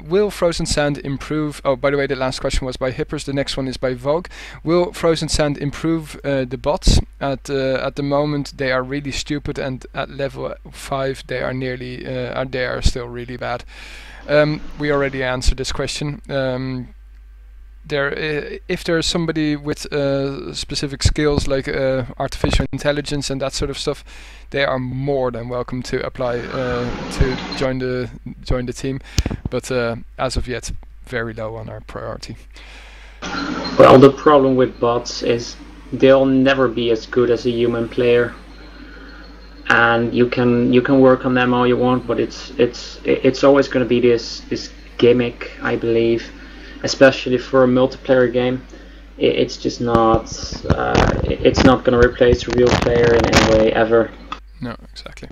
S1: Will Frozen Sand improve? Oh, by the way, the last question was by Hippers. The next one is by Vogue. Will Frozen Sand improve the bots? At the moment, they are really stupid, and at level 5, they are nearly they are still really bad. We already answered this question. If there's somebody with specific skills like artificial intelligence and that sort of stuff, they are more than welcome to apply to join the team. But as of yet, very low on our priority.
S4: Well, the problem with bots is they'll never be as good as a human player, and you can work on them all you want, but it's always going to be this gimmick, I believe. Especially for a multiplayer game, it's just not. It's not going to replace a real player in any way ever.
S1: No, exactly.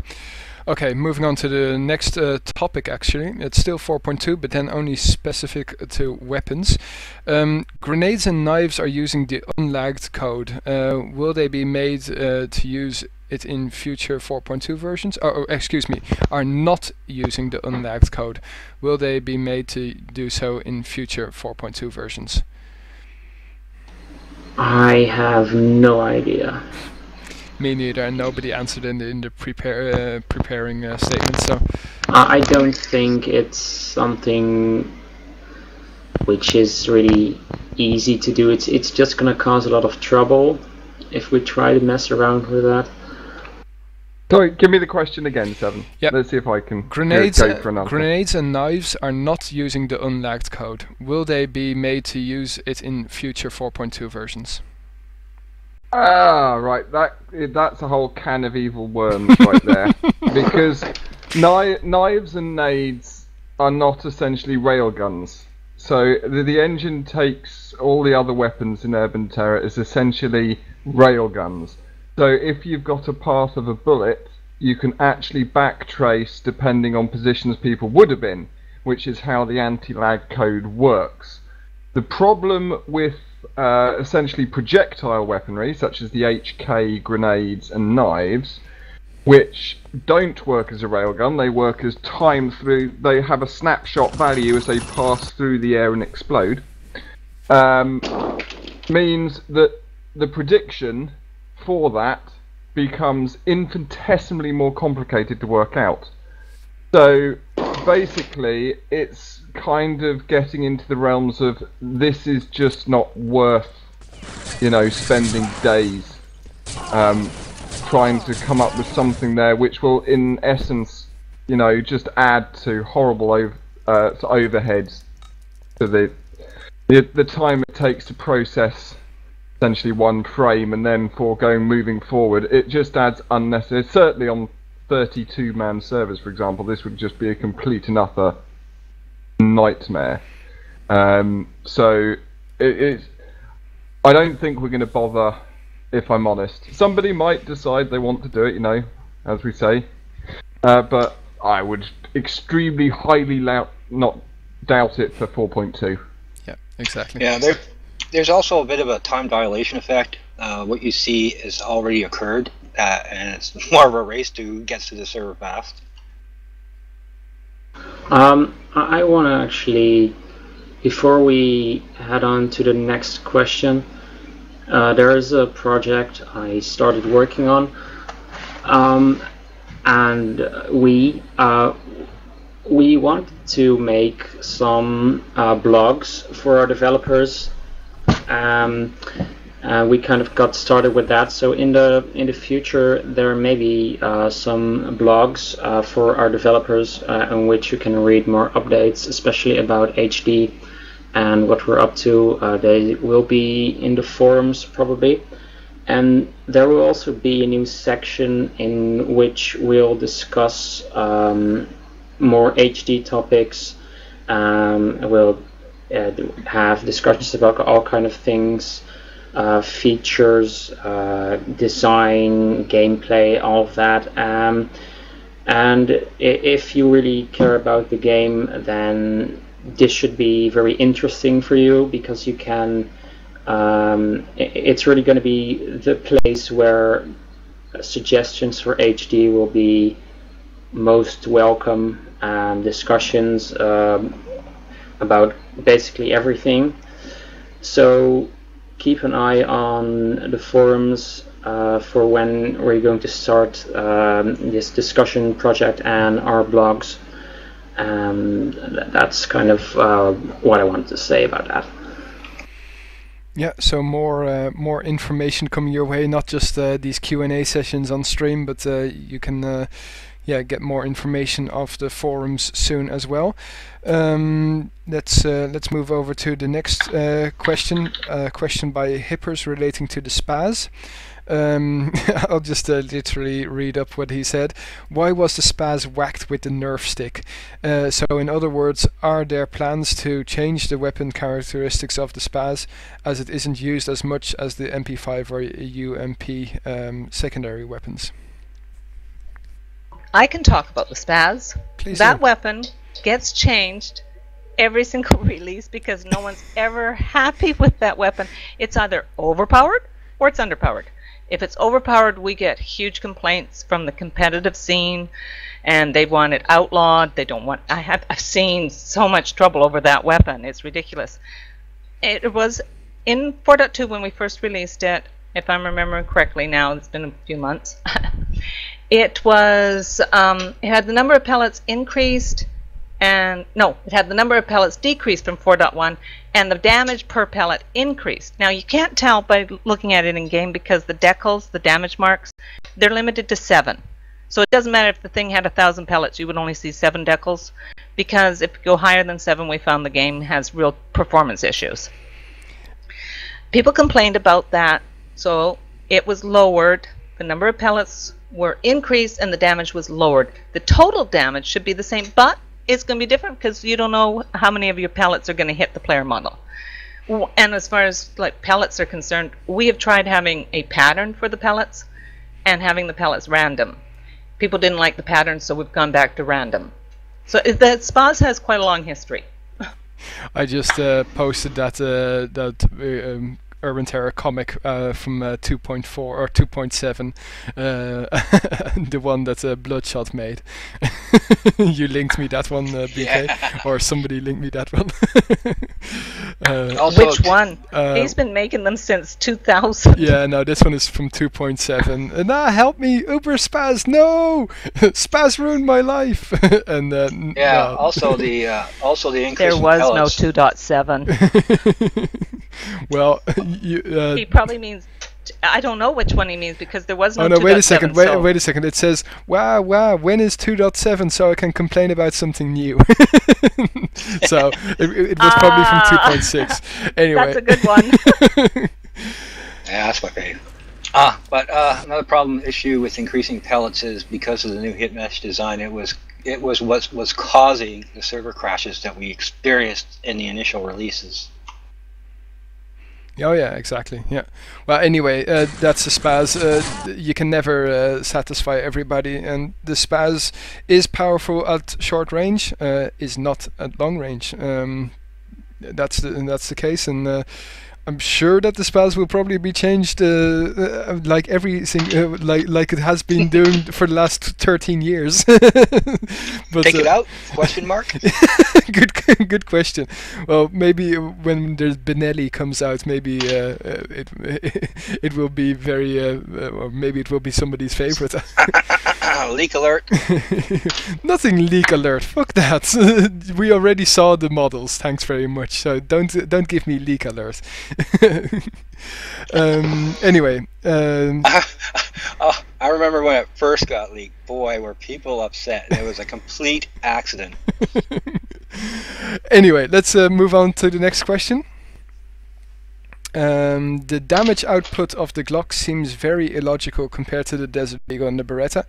S1: Okay, moving on to the next topic. Actually, it's still 4.2, but then only specific to weapons. Grenades and knives are using the unlagged code. Will they be made to use it in future 4.2 versions? Oh, excuse me, are not using the unlagged code. Will they be made to do so in future 4.2 versions?
S4: I have no idea.
S1: Me neither, and nobody answered in the preparing statement. So
S4: I don't think it's something which is really easy to do. It's just going to cause a lot of trouble if we try to mess around with that.
S7: Sorry, give me the question again, Seven.
S1: Yep.
S7: Let's see if I can
S1: Grenades,
S7: go for an answer.
S1: Grenades and knives are not using the unlagged code. Will they be made to use it in future 4.2 versions?
S7: Ah, right. That's a whole can of evil worms right there. Because knives and nades are not essentially railguns. So the engine takes all the other weapons in Urban Terror as essentially railguns. So if you've got a path of a bullet, you can actually backtrace depending on positions people would have been, which is how the anti-lag code works. The problem with essentially projectile weaponry, such as the HK grenades and knives, which don't work as a railgun, they work as time through, they have a snapshot value as they pass through the air and explode, means that the prediction for that becomes infinitesimally more complicated to work out. So basically it's kind of getting into the realms of this is just not worth, spending days trying to come up with something there which will in essence just add to horrible overheads to the time it takes to process essentially one frame, and then moving forward, it just adds unnecessary. Certainly on 32-man servers, for example, this would just be a complete and utter nightmare. So it's. I don't think we're going to bother, if I'm honest. Somebody might decide they want to do it, as we say, but I would extremely highly not doubt it for 4.2.
S1: Yeah, exactly.
S5: Yeah, there's also a bit of a time dilation effect. What you see has already occurred, and it's more of a race to who gets to the server fast.
S4: I want to actually, before we head on to the next question, there is a project I started working on, and we want to make some blogs for our developers. We kind of got started with that. So in the future, there may be some blogs for our developers in which you can read more updates, especially about HD and what we're up to. They will be in the forums probably, and there will also be a new section in which we'll discuss more HD topics. We'll have discussions about all kind of things, features, design, gameplay, all of that. And if you really care about the game, then this should be very interesting for you, because you can. It's really going to be the place where suggestions for HD will be most welcome, and discussions about basically everything. So keep an eye on the forums for when we're going to start this discussion project and our blogs. That's kind of what I wanted to say about that.
S1: Yeah, so more information coming your way, not just these Q&A sessions on stream, but you can yeah, get more information off the forums soon as well. Let's move over to the next question. Question by Hippers relating to the SPAS. I'll just literally read up what he said. Why was the SPAS whacked with the Nerf stick? So in other words, are there plans to change the weapon characteristics of the SPAS as it isn't used as much as the MP5 or UMP secondary weapons?
S6: I can talk about the SPAS.
S1: Please
S6: that
S1: do.
S6: weapon gets changed every single release because no one's ever happy with that weapon. It's either overpowered or it's underpowered. If it's overpowered, we get huge complaints from the competitive scene, and they want it outlawed. They don't want. I've seen so much trouble over that weapon. It's ridiculous. It was in 4.2 when we first released it. If I'm remembering correctly, now it's been a few months. It was. It had the number of pellets increased, and no, it had the number of pellets decreased from 4.1. and the damage per pellet increased. Now you can't tell by looking at it in game because the decals, the damage marks, they're limited to 7. So it doesn't matter if the thing had 1,000 pellets, you would only see 7 decals, because if you go higher than 7, we found the game has real performance issues. People complained about that, so it was lowered. The number of pellets were increased and the damage was lowered. The total damage should be the same, but it's going to be different because you don't know how many of your pellets are going to hit the player model. And as far as like pellets are concerned, we have tried having a pattern for the pellets and having the pellets random. People didn't like the pattern, so we've gone back to random. So the SPAS has quite a long history.
S1: I just posted that Urban Terror comic from 2.4 or 2.7, the one that Bloodshot made. You linked me that one, BK,
S5: Yeah.
S1: or somebody linked me that one.
S6: Which one? He's been making them since 2000.
S1: Yeah, no, this one is from 2.7. Help me, Uber Spaz, no! Spaz ruined my life! And
S5: Yeah.
S1: no.
S5: Also the increase
S6: There
S5: in
S6: was no
S5: pellets.
S6: 2.7.
S1: Well,
S6: He probably means, I don't know which one he means because there was no 2.7.
S1: Oh no, wait a second,
S6: so-
S1: wait a second. It says, wow, when is 2.7 so I can complain about something new? So, it was probably from 2.6. Anyway.
S6: That's a good one.
S5: Yeah, that's my favorite. But another problem issue with increasing pellets is because of the new hit mesh design. It was what was causing the server crashes that we experienced in the initial releases.
S1: Oh yeah, exactly. Yeah. Well, anyway, that's the SPAS. You can never satisfy everybody, and the SPAS is powerful at short range, is not at long range. That's the case, and I'm sure that the SPAS will probably be changed like everything, like it has been doing for the last 13 years. But,
S5: Take it out? Question mark.
S1: Good question. Well, maybe when there's Benelli comes out, maybe it will be very, or maybe it will be somebody's favorite.
S5: Leak alert.
S1: Nothing leak alert. Fuck that. We already saw the models. Thanks very much. So don't give me leak alert. Anyway.
S5: I remember when it first got leaked. Boy, were people upset. It was a complete accident.
S1: Anyway, let's move on to the next question. The damage output of the Glock seems very illogical compared to the Desert Eagle and the Beretta.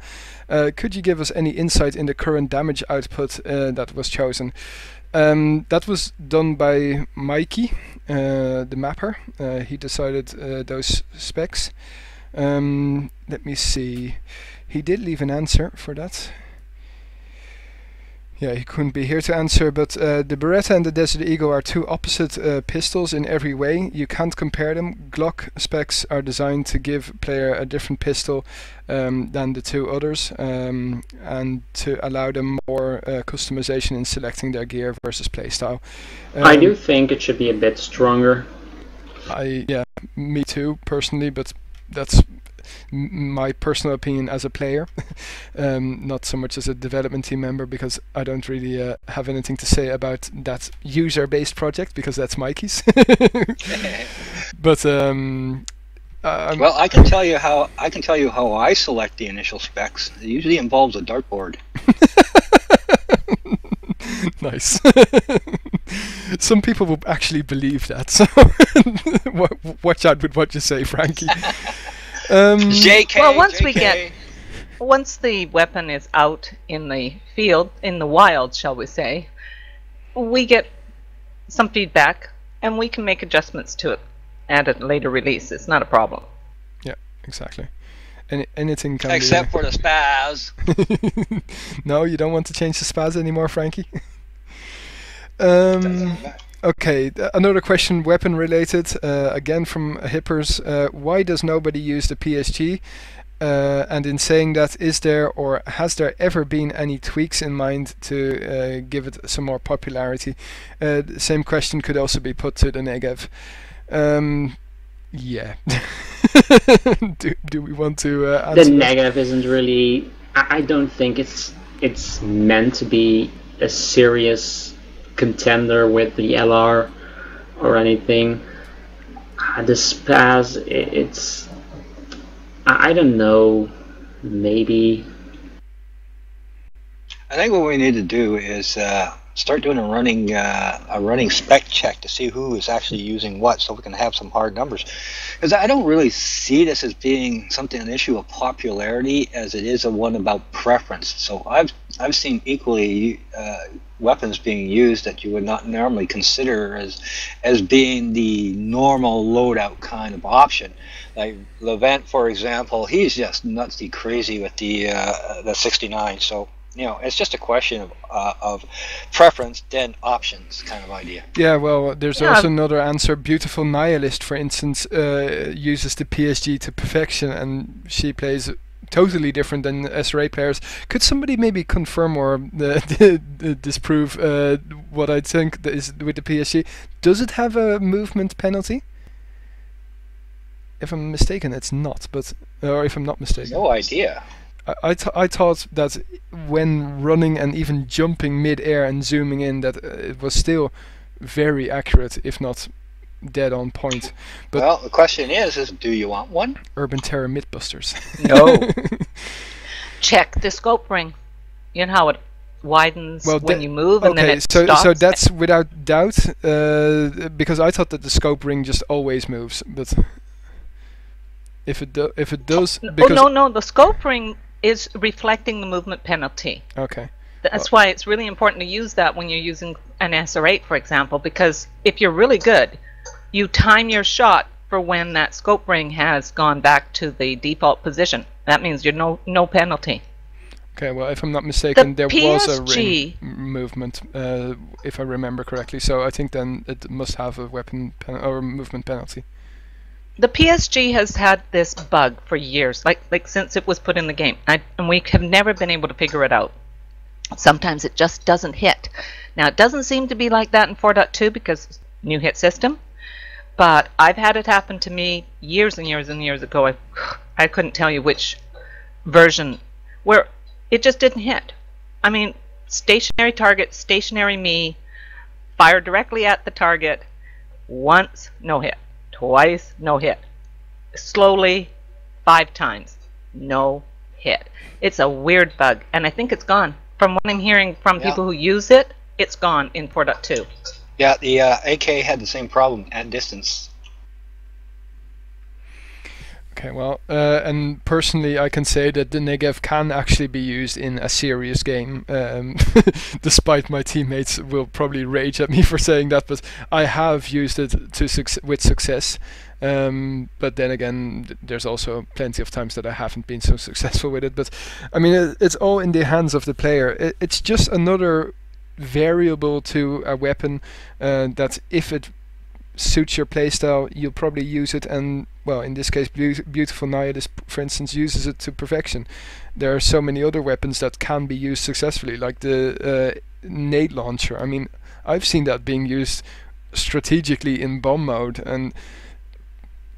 S1: Could you give us any insight in the current damage output that was chosen? That was done by Mikey, the mapper. He decided those specs. Let me see. He did leave an answer for that. Yeah, he couldn't be here to answer, but the Beretta and the Desert Eagle are two opposite pistols in every way. You can't compare them. Glock specs are designed to give player a different pistol than the two others, and to allow them more customization in selecting their gear versus playstyle.
S4: I do think it should be a bit stronger.
S1: Yeah, me too, personally, but that's my personal opinion as a player, not so much as a development team member, because I don't really have anything to say about that user-based project, because that's Mikey's. But
S5: Well, I can tell you how I select the initial specs. It usually involves a dartboard.
S1: Nice. Some people will actually believe that, so watch out with what you say, Frankie.
S5: JK.
S6: Well,
S5: JK.
S6: once the weapon is out in the field, in the wild, shall we say, we get some feedback, and we can make adjustments to it at a later release. It's not a problem.
S1: Yeah, exactly. Anything can
S5: Except for the spaz.
S1: No, you don't want to change the spaz anymore, Frankie? Okay, another question, weapon related, again from Hippers. Why does nobody use the PSG? And in saying that, is there or has there ever been any tweaks in mind to give it some more popularity? The same question could also be put to the Negev. Yeah. do we want to answer
S4: The
S1: that?
S4: Negev isn't really... I don't think it's meant to be a serious contender with the LR or anything. The Spaz, it's... I don't know, maybe...
S5: I think what we need to do is start doing a running spec check to see who is actually using what, so we can have some hard numbers. Because I don't really see this as being an issue of popularity as it is a one about preference. So I've seen equally weapons being used that you would not normally consider as being the normal loadout kind of option. Like Levent, for example, he's just nutsy crazy with the 69. So, you know, it's just a question of preference, then options kind of idea.
S1: Yeah, well, there's also another answer. Beautiful Nihilist, for instance, uses the PSG to perfection, and she plays totally different than SRA players. Could somebody maybe confirm or disprove what I think is with the PSG? Does it have a movement penalty? If I'm mistaken, it's not, but or if I'm not mistaken.
S5: No idea.
S1: I thought that when running and even jumping mid-air and zooming in, that it was still very accurate, if not dead on point. But
S5: well, the question is do you want one?
S1: Urban Terror Mythbusters.
S6: No. Check the scope ring. You know how it widens when you move, and then it stops?
S1: So that's without doubt, because I thought that the scope ring just always moves, but if it does, because
S6: no, the scope ring is reflecting the movement penalty.
S1: Okay.
S6: That's why it's really important to use that when you're using an SR8, for example, because if you're really good, you time your shot for when that scope ring has gone back to the default position. That means you're no penalty.
S1: Okay, well, if I'm not mistaken, there was a
S6: PSG
S1: ring movement, if I remember correctly. So I think then it must have a weapon or movement penalty.
S6: The PSG has had this bug for years, like since it was put in the game, and we have never been able to figure it out. Sometimes it just doesn't hit. Now, it doesn't seem to be like that in 4.2 because it's a new hit system, but I've had it happen to me years and years and years ago. I couldn't tell you which version, where it just didn't hit. I mean, stationary target, stationary me, fire directly at the target, once, no hit. Twice, no hit. Slowly, 5 times, no hit. It's a weird bug, and I think it's gone. From what I'm hearing from people who use it, it's gone in 4.2.
S5: Yeah, the AK had the same problem at distance.
S1: Okay, well, and personally I can say that the Negev can actually be used in a serious game, despite my teammates will probably rage at me for saying that, but I have used it with success. But then again, there's also plenty of times that I haven't been so successful with it. But I mean, it's all in the hands of the player. It's just another variable to a weapon that if it suits your playstyle, you'll probably use it. And well, in this case, Beautiful Nihilist, for instance, uses it to perfection. There are so many other weapons that can be used successfully, like the nade launcher. I mean, I've seen that being used strategically in bomb mode, and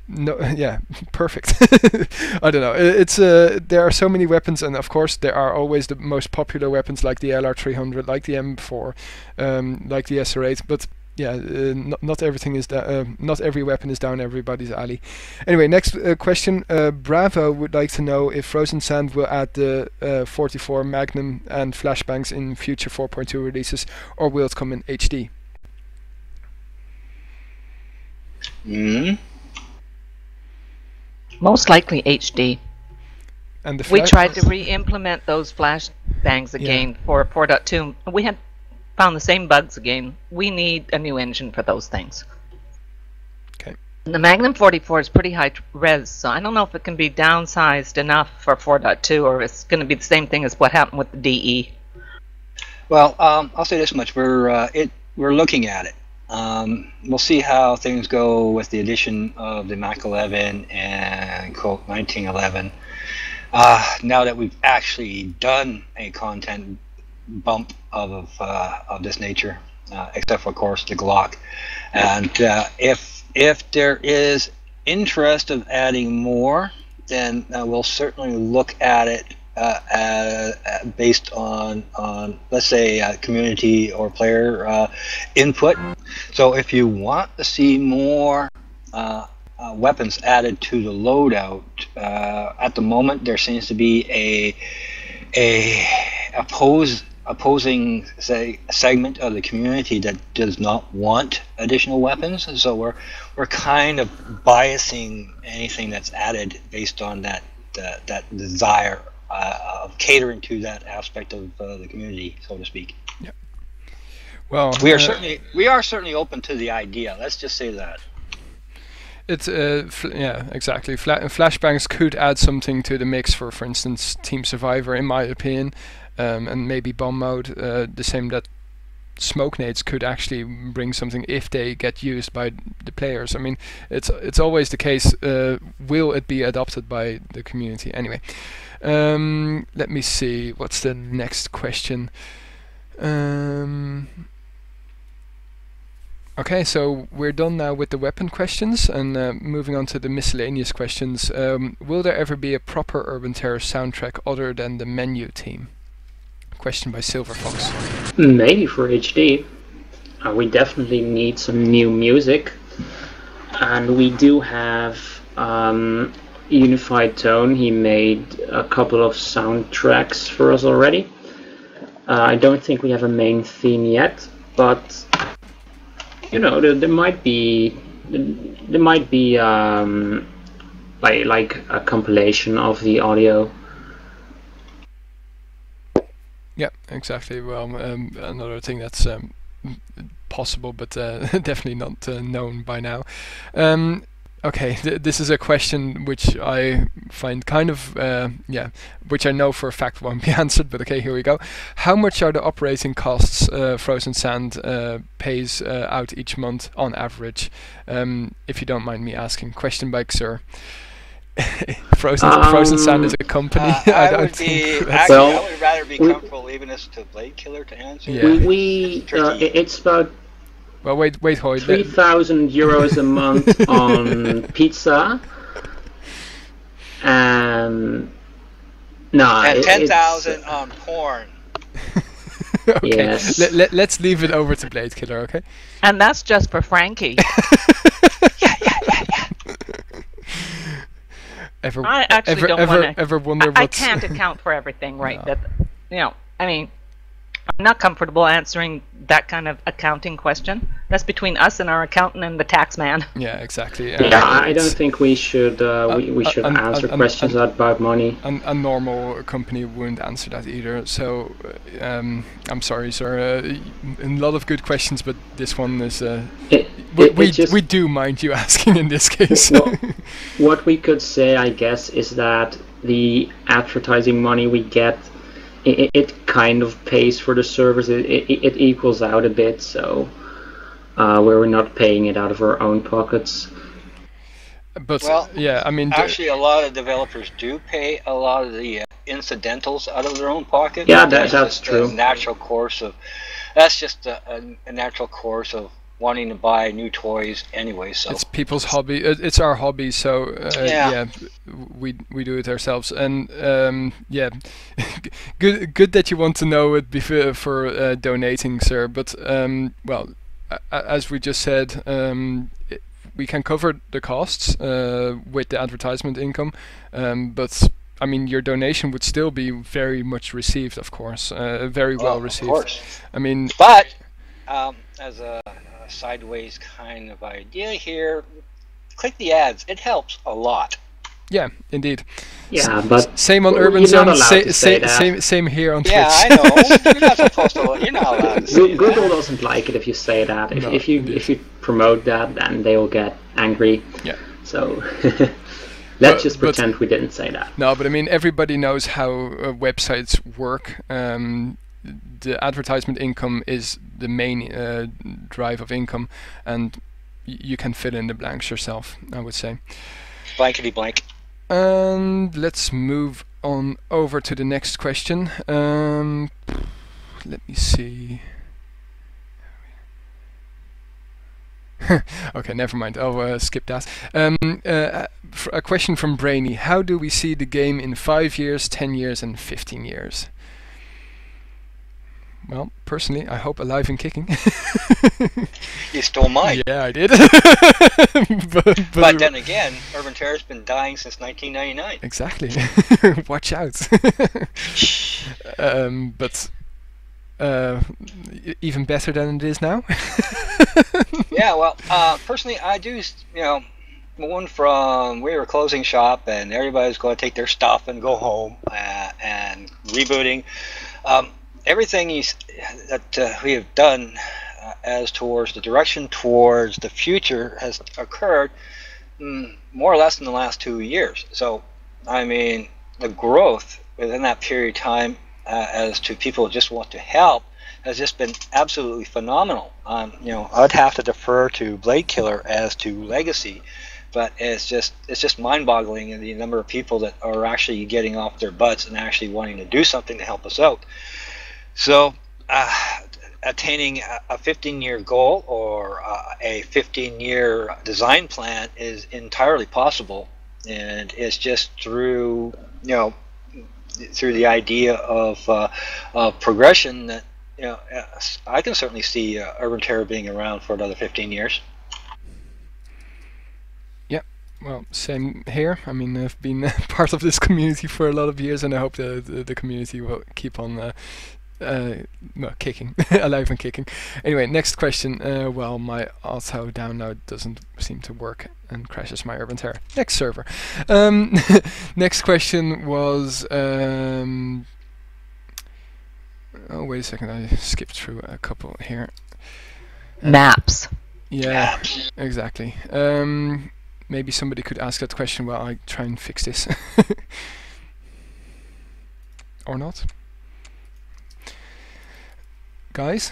S1: no, yeah, perfect. I don't know. It's there are so many weapons, and of course there are always the most popular weapons like the LR300, like the M4, like the SR8. But not everything is not every weapon is down everybody's alley. Anyway, next question. Bravo would like to know if Frozen Sand will add the 44 Magnum and flashbangs in future 4.2 releases, or will it come in HD?
S6: Most likely HD.
S1: And the
S6: we tried to re-implement those flashbangs again for 4.2. We had found the same bugs again. We need a new engine for those things.
S1: Okay.
S6: The Magnum 44 is pretty high res, so I don't know if it can be downsized enough for 4.2, or it's going to be the same thing as what happened with the DE.
S5: Well, I'll say this much: we're looking at it. We'll see how things go with the addition of the Mac 11 and Colt 1911. Now that we've actually done a content bump of this nature, except for, of course, the Glock, and if there is interest of adding more, then we'll certainly look at it based on let's say community or player input. So if you want to see more weapons added to the loadout, at the moment there seems to be a opposing segment of the community that does not want additional weapons, and so we're kind of biasing anything that's added based on that desire of catering to that aspect of the community, so to speak.
S1: Yeah. Well,
S5: we are certainly open to the idea. Let's just say that.
S1: It's yeah, exactly. Flashbangs could add something to the mix for instance, Team Survivor, in my opinion, and maybe bomb mode. The same that smoke nades could actually bring something if they get used by the players. I mean, it's always the case. Will it be adopted by the community? Anyway, let me see. What's the next question? Okay, so we're done now with the weapon questions, and moving on to the miscellaneous questions. Will there ever be a proper Urban Terror soundtrack other than the menu theme? Question by Silver Fox.
S4: Maybe for HD. We definitely need some new music, and we do have Unified Tone. He made a couple of soundtracks for us already. I don't think we have a main theme yet, but you know, there might be like a compilation of the audio.
S1: Yeah, exactly. Well, another thing that's possible, but definitely not known by now. Okay, this is a question which I find kind of, which I know for a fact won't be answered, but okay, here we go. How much are the operating costs Frozen Sand pays out each month on average? If you don't mind me asking. Question by Xur. Frozen Sand is a company. I
S5: would rather be comfortable leaving this to Blade Killer to answer.
S4: Yeah. It's about.
S1: Well, wait, Hoy.
S4: 3,000 euros a month on pizza, and
S5: 10,000 on porn.
S1: Okay.
S4: Yes.
S1: Let's leave it over to Blade Killer, okay?
S6: And that's just for Frankie.
S4: yeah.
S6: I actually don't want to.
S1: Ever wonder?
S6: I can't account for everything, right? No. That I mean, I'm not comfortable answering that kind of accounting question. That's between us and our accountant and the tax man.
S1: Yeah, exactly.
S4: Yeah, I don't think we should we should answer questions about money.
S1: A normal company wouldn't answer that either. So I'm sorry, sir. A lot of good questions, but this one is. We do mind you asking in this case.
S4: Well, what we could say, I guess, is that the advertising money we get, it kind of pays for the servers. It equals out a bit, so where we're not paying it out of our own pockets.
S1: But yeah, I mean,
S5: actually, a lot of developers do pay a lot of the incidentals out of their own pocket.
S4: Yeah, that's true.
S5: That's just a natural course of wanting to buy new toys anyway. So
S1: it's people's hobby. It's our hobby. So yeah, we do it ourselves. And yeah, good that you want to know it before for donating, sir. But well, as we just said, we can cover the costs with the advertisement income, but I mean, your donation would still be very much received, of course, very well received.
S5: Of course.
S1: I mean,
S5: but as a sideways kind of idea here, click the ads. It helps a lot.
S1: Yeah, indeed.
S4: Yeah, but
S1: same on Urban Zone. Same here on Twitch.
S5: Yeah, I know. You're not supposed to. You're not allowed to say
S4: Google doesn't like it if you say that. If you promote that, then they will get angry.
S1: Yeah.
S4: So let's just pretend we didn't say that.
S1: No, but I mean, everybody knows how websites work. The advertisement income is the main drive of income, and you can fill in the blanks yourself, I would say.
S5: Blankety blank.
S1: And let's move on over to the next question. Let me see. Okay, never mind. I'll skip that. A question from Brainy. How do we see the game in 5 years, 10 years, and 15 years? Well, personally, I hope alive and kicking.
S5: You stole mine.
S1: Yeah, I did.
S5: but then again, Urban Terror's been dying since 1999.
S1: Exactly. Watch out. But even better than it is now.
S5: Yeah, well, personally, I do, moving from we were closing shop and everybody's going to take their stuff and go home and rebooting. Everything that we have done as towards the direction towards the future has occurred more or less in the last 2 years. So, I mean, the growth within that period of time as to people just want to help has just been absolutely phenomenal. I'd have to defer to Blade Killer as to legacy, but it's just mind-boggling in the number of people that are actually getting off their butts and actually wanting to do something to help us out. So, attaining a 15-year goal or a 15-year design plan is entirely possible, and it's just through the idea of progression that I can certainly see Urban Terror being around for another 15 years. Yeah,
S1: well, same here. I mean, I've been part of this community for a lot of years, and I hope the community will keep on kicking, alive and kicking. Anyway, next question. Well, my auto download doesn't seem to work and crashes my Urban Terror. Next server. Next question was. Oh, wait a second. I skipped through a couple here.
S6: Maps.
S1: Yeah, exactly. Maybe somebody could ask that question while I try and fix this. Or not. Guys?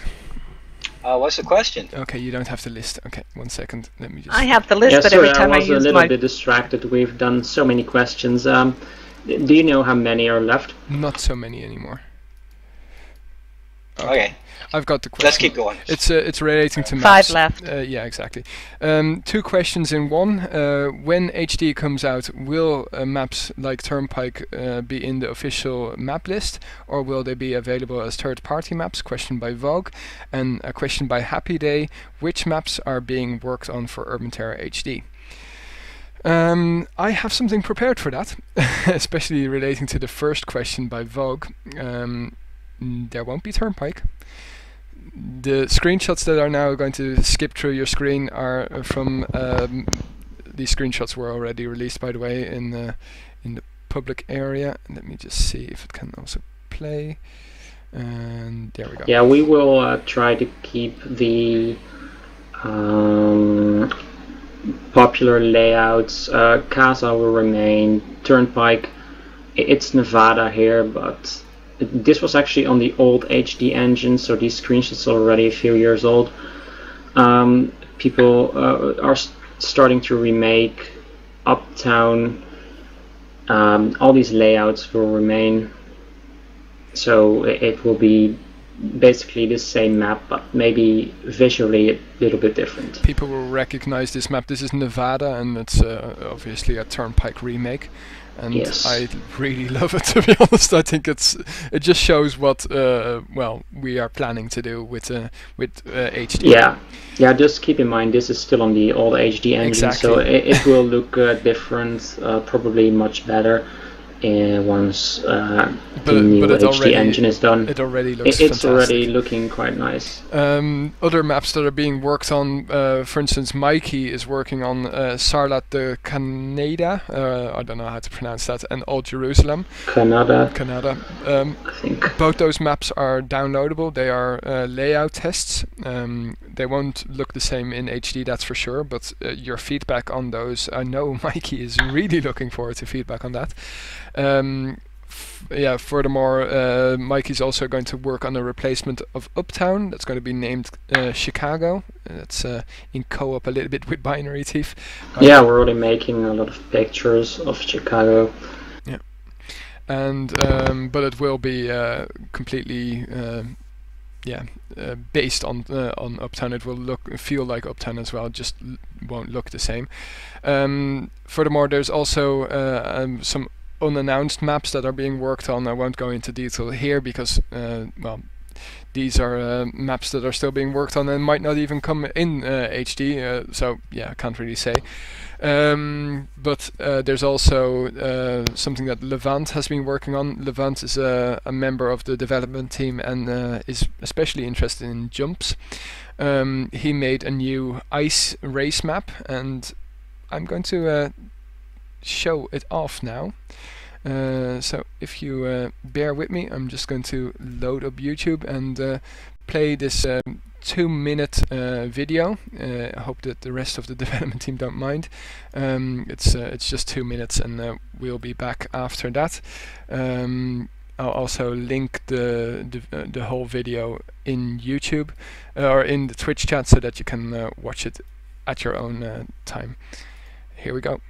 S5: What's the question?
S1: Okay, you don't have the list. Okay, 1 second. Let me just...
S6: I have the list, but every time I use
S4: I was a little bit distracted. We've done so many questions. Do you know how many are left?
S1: Not so many anymore.
S5: Okay.
S1: I've got the question.
S5: Let's keep going.
S1: It's relating to maps.
S6: 5 left.
S1: Yeah, exactly. 2 questions in one. When HD comes out, will maps like Turnpike be in the official map list, or will they be available as third-party maps? Question by Vogue. And a question by Happy Day. Which maps are being worked on for Urban Terror HD? I have something prepared for that, especially relating to the first question by Vogue. There won't be Turnpike. The screenshots that are now going to skip through your screen are from these screenshots were already released, by the way, in the public area. Let me just see if it can also play. And there we go.
S4: Yeah, we will try to keep the popular layouts. Casa will remain. Turnpike, it's Nevada here, but this was actually on the old HD engine, so these screenshots are already a few years old. People are starting to remake Uptown. All these layouts will remain, so it will be basically the same map, but maybe visually a little bit different.
S1: People will recognize this map. This is Nevada, and it's obviously a Turnpike remake. And
S4: yes.
S1: I really love it, to be honest. I think it just shows what well, we are planning to do with HD.
S4: Yeah. Just keep in mind this is still on the old HD engine,
S1: exactly.
S4: So it will look different, probably much better once the new HD engine is done.
S1: It already looks
S4: It's
S1: fantastic.
S4: already looking quite nice.
S1: Other maps that are being worked on, for instance, Mikey is working on Sarlat de Canada, I don't know how to pronounce that, and Old Jerusalem.
S4: Canada.
S1: I think. Both those maps are downloadable. They are layout tests. They won't look the same in HD, that's for sure, but your feedback on those, I know Mikey is really looking forward to feedback on that. Furthermore, Mikey's also going to work on a replacement of Uptown that's going to be named Chicago. That's in co-op a little bit with Binary Thief.
S4: Yeah, we're already making a lot of pictures of Chicago.
S1: Yeah, and but it will be completely based on Uptown. It will feel like Uptown as well, just won't look the same. Furthermore, there's also some unannounced maps that are being worked on. I won't go into detail here because these are maps that are still being worked on and might not even come in HD, so yeah, I can't really say. But there's also something that Levant has been working on. Levant is a member of the development team and is especially interested in jumps. He made a new ice race map, and I'm going to show it off now. So if you bear with me, I'm just going to load up YouTube and play this 2-minute video. I hope that the rest of the development team don't mind. It's just 2 minutes, and we'll be back after that. I'll also link the whole video in YouTube or in the Twitch chat so that you can watch it at your own time. Here we go.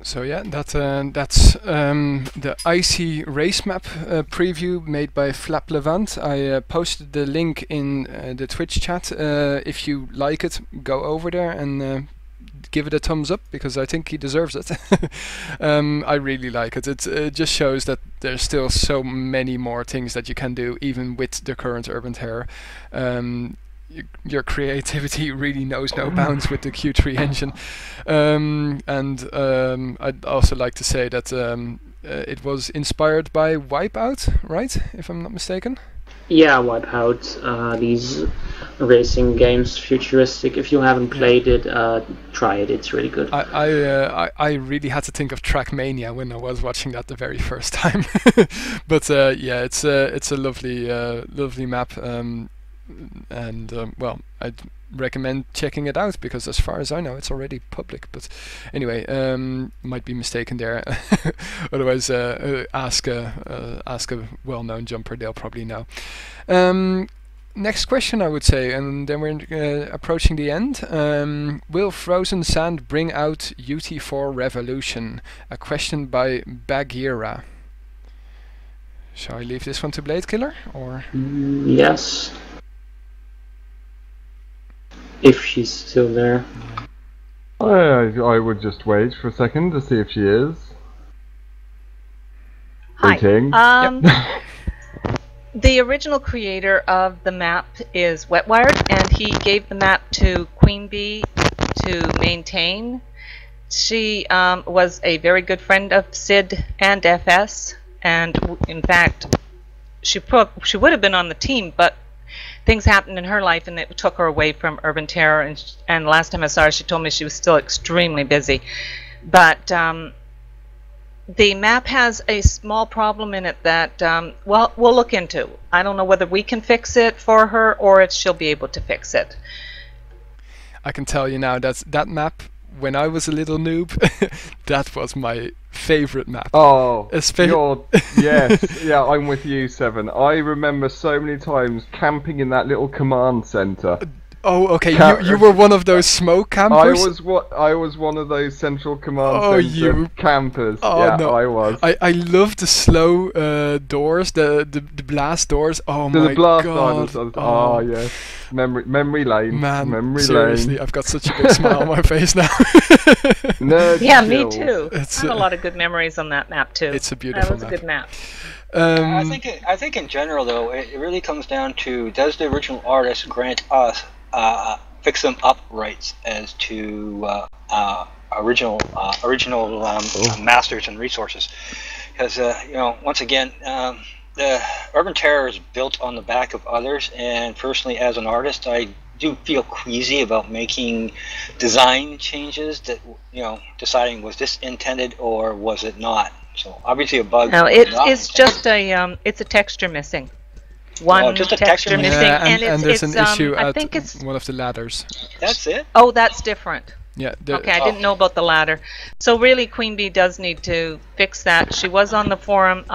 S1: So yeah, that's the icy race map preview made by Flap Levant. I posted the link in the Twitch chat. If you like it, go over there and give it a thumbs up because I think he deserves it. I really like it. It just shows that there's still so many more things that you can do even with the current Urban Terror. Your creativity really knows no bounds with the Q3 engine. I'd also like to say that it was inspired by Wipeout, right? If I'm not mistaken.
S4: Yeah, Wipeout. These racing games, futuristic. If you haven't played it, try it. It's really good.
S1: I really had to think of Trackmania when I was watching that the very first time. But yeah, it's a lovely map. Well, I'd recommend checking it out because as far as I know it's already public, but anyway, might be mistaken there. Otherwise ask a well-known jumper, they'll probably know. Next question, I would say, and then we're approaching the end. Will Frozen Sand bring out UT4 Revolution? A question by Bagheera. Shall I leave this one to Blade Killer, or?
S4: Yes. If she's still there.
S7: I would just wait for a second to see if she is.
S6: Hi.
S7: Waiting.
S6: The original creator of the map is Wetwired, and he gave the map to Queen Bee to maintain. She was a very good friend of Sid and FS, and in fact, she would have been on the team, but things happened in her life and it took her away from Urban Terror, and last time I saw her she told me she was still extremely busy. But the map has a small problem in it that well, we'll look into. I don't know whether we can fix it for her or if she'll be able to fix it.
S1: I can tell you now that map, when I was a little noob, that was my favorite map.
S7: Oh, yes, yeah, I'm with you, Seven. I remember so many times camping in that little command center.
S1: Oh, okay. You were one of those smoke campers.
S7: I was one of those central command center campers.
S1: Oh,
S7: yeah,
S1: no.
S7: I was.
S1: I love the slow doors, the blast doors. Oh my god.
S7: Oh yes. Memory lane.
S1: Man,
S7: memory
S1: seriously,
S7: lane.
S1: I've got such a big smile on my face now.
S6: Yeah, me too. I have a lot of good memories on that map too.
S1: It's a beautiful
S6: map. That was a good map.
S5: I think in general though, it really comes down to, does the original artist grant us fix them up rights as to original masters and resources? Because once again, the Urban Terror is built on the back of others, and personally, as an artist, I do feel queasy about making design changes that, deciding was this intended or was it not. So obviously a bug.
S6: No, it's just it's a texture missing.
S5: Just a texture
S6: missing,
S1: and there's an issue
S6: I
S1: at
S6: think it's
S1: one of the ladders.
S5: That's it?
S6: Oh, that's different.
S1: Yeah.
S6: Okay, I didn't know about the ladder. So really, Queen Bee does need to fix that. She was on the forum